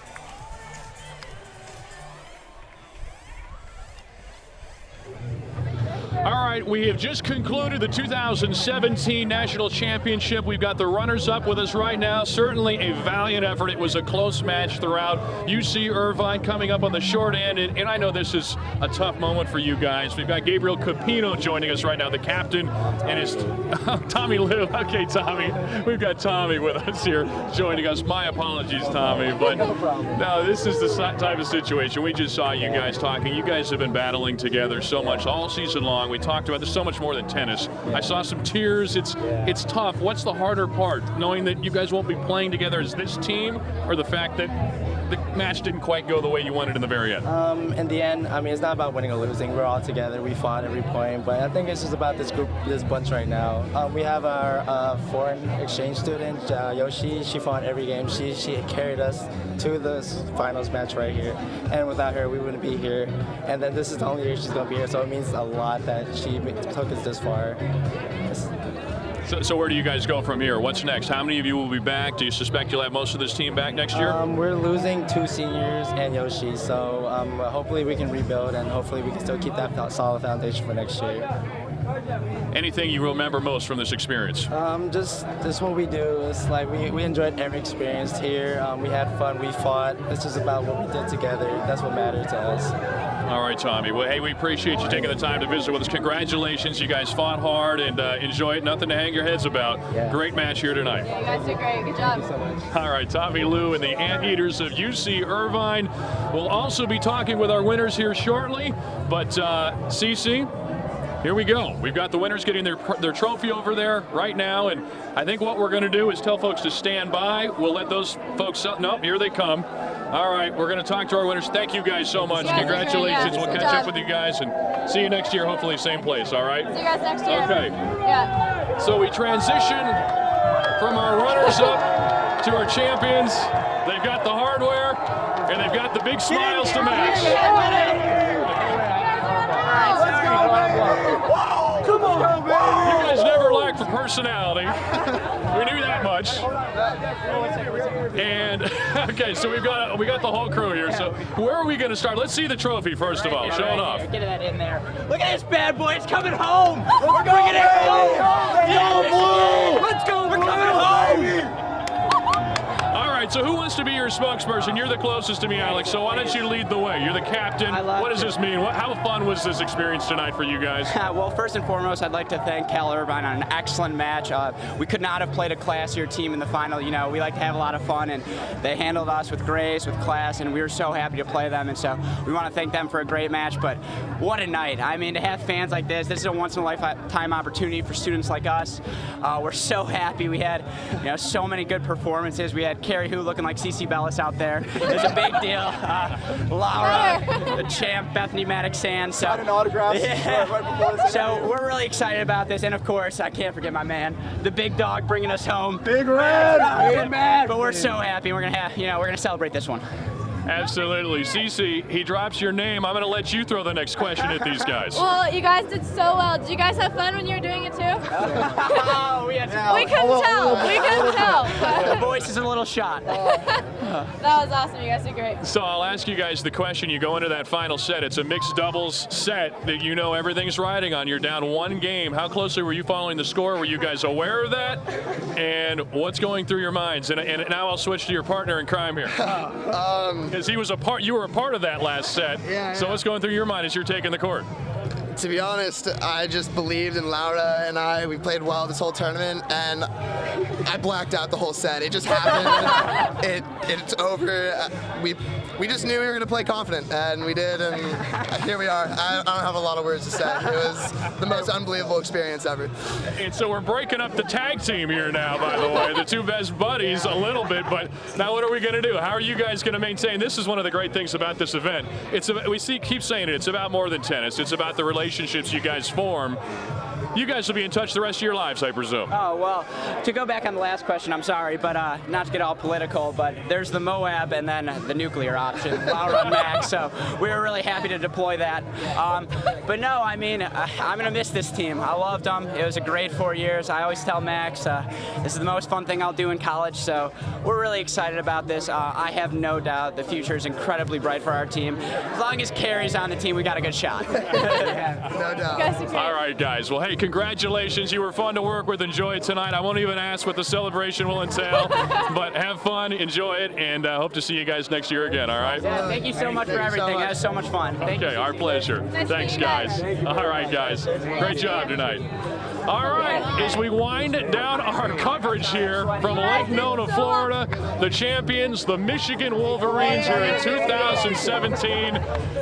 All right, we have just concluded the 2017 National Championship. We've got the runners-up with us right now. Certainly a valiant effort. It was a close match throughout. UC Irvine coming up on the short end, and I know this is a tough moment for you guys. We've got Gabriel Capino joining us right now, the captain, and his Tommy Lou. Okay, Tommy, we've got Tommy with us here joining us. My apologies, Tommy, but no, this is the type of situation. We just saw you guys talking. You guys have been battling together so much all season long. We talked about there's so much more than tennis. I saw some tears. It's tough. What's the harder part, knowing that you guys won't be playing together as this team, or the fact that the match didn't quite go the way you wanted in the very end? In the end, I mean, it's not about winning or losing. We're all together. We fought every point, but I think it's just about this group, this bunch right now. We have our foreign exchange student, Yoshi. She fought every game. She carried us to the finals match right here, and without her, we wouldn't be here. And then this is the only year she's gonna be here, so it means a lot that she took us this far. So where do you guys go from here? What's next? How many of you will be back? Do you suspect you'll have most of this team back next year? We're losing 2 seniors and Yoshi, so hopefully we can rebuild, and hopefully we can still keep that solid foundation for next year. Anything you remember most from this experience? Just what we do. It's like we enjoyed every experience here. We had fun. We fought. It's just about what we did together. That's what mattered to us. All right, Tommy. Well, hey, we appreciate you taking the time to visit with us. Congratulations. You guys fought hard and enjoy it. Nothing to hang your heads about. Yeah. Great match here tonight. Yeah, you guys did great. Good job. Thank you so much. All right, Tommy Lou and the Anteaters of UC Irvine. We'll also be talking with our winners here shortly. But, Cici, here we go. We've got the winners getting their trophy over there right now, and I think what we're going to do is tell folks to stand by. We'll let those folks – nope, here they come. All right, we're going to talk to our winners. Thank you guys so much. Congratulations. We'll catch up with you guys and see you next year, hopefully same place, all right? See you guys next year. Okay. Yeah. So we transition from our runners-up to our champions. They've got the hardware, and they've got the big smiles to match. Come on, baby! You guys never lack for personality. We knew that much. And okay, so we got the whole crew here. So where are we going to start? Let's see the trophy first of all. Show it off. Get that in there. Look at this bad boy. It's coming home. We're going it home. Go Blue! Let's go. We're coming home. All right, so who wants to be your spokesperson? You're the closest to me, Alex, so why don't you lead the way? You're the captain. What does this mean? How fun was this experience tonight for you guys? Well, first and foremost, I'd like to thank Cal Irvine on an excellent match. We could not have played a classier team in the final. You know, we like to have a lot of fun, and they handled us with grace, with class, and we were so happy to play them, and so we want to thank them for a great match. But what a night. I mean, to have fans like this is a once-in-a-lifetime opportunity for students like us. We're so happy. We had, so many good performances. We had Carrie Hu looking like Cici Bellis out there. It's a big deal. Laura, the champ, Bethany Maddox-Sand. So, so we're really excited about this, and of course, I can't forget my man, the big dog, bringing us home. Big Red. Big Mad. But we're so happy. We're gonna have, we're gonna celebrate this one. Absolutely. Cici, he drops your name. I'm going to let you throw the next question at these guys. Well, you guys did so well. Did you guys have fun when you were doing it too? We couldn't tell. We couldn't tell. The voice is a little shot. That was awesome. You guys did great. So I'll ask you guys the question. You go into that final set. It's a mixed doubles set that everything's riding on. You're down 1 game. How closely were you following the score? Were you guys aware of that? And what's going through your minds? And now I'll switch to your partner in crime here. Because you were a part of that last set. Yeah. So what's going through your mind as you're taking the court? To be honest, I just believed in Laura and we played well this whole tournament, and I blacked out the whole set. It just happened. It's over. We we just knew we were going to play confident, and we did, and here we are. I don't have a lot of words to say. It was the most unbelievable experience ever. And so we're breaking up the tag team here now, by the way, the two best buddies a little bit, but now what are we going to do? How are you guys going to maintain? This is one of the great things about this event. Keep saying it, it's about more than tennis. It's about the relationships you guys form. You guys will be in touch the rest of your lives, I presume. Oh, well, to go back on the last question, I'm sorry, but not to get all political, but there's the Moab and then the nuclear option, Laura and Max, so we were really happy to deploy that. But no, I mean, I'm going to miss this team. I loved them. It was a great 4 years. I always tell Max this is the most fun thing I'll do in college, so we're really excited about this. I have no doubt the future is incredibly bright for our team. As long as Carrie's on the team, we got a good shot. No doubt. All right, guys. Well, hey, congratulations. You were fun to work with. Enjoy it tonight. I won't even ask what the celebration will entail, but have fun, enjoy it, and hope to see you guys next year again, all right? Yeah, thank you so much for everything. That was so much fun. Thank you. Our pleasure. Thanks, guys. All right, guys. Great job tonight. All right, as we wind down our coverage here from Lake Nona, Florida, the champions, the Michigan Wolverines here in 2017.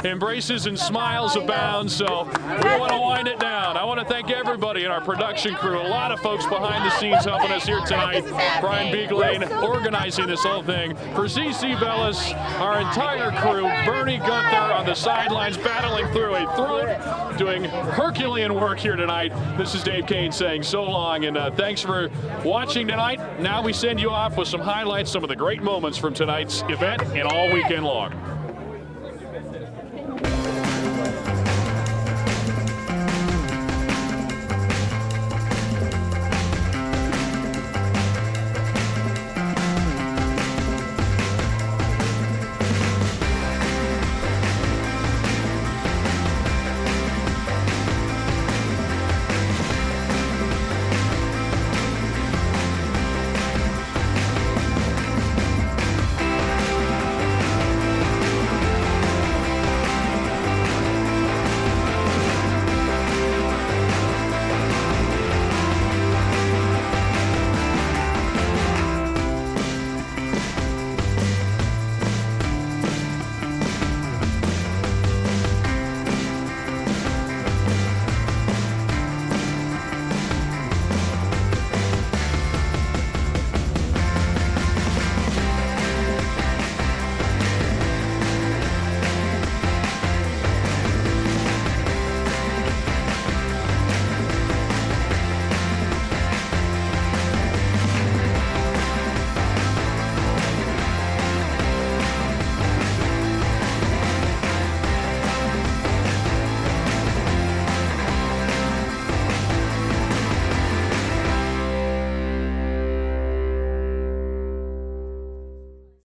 Embraces and smiles abound, so we want to wind it down. I want to thank everybody in our production crew, a lot of folks behind the scenes helping us here tonight. Brian Beaglane organizing this whole thing. For Cici Bellis, our entire crew, Bernie Gunther on the sidelines battling through a throat, doing Herculean work here tonight. This is Dave Kane saying so long, and thanks for watching tonight. Now we send you off with some highlights, some of the great moments from tonight's event and all weekend long.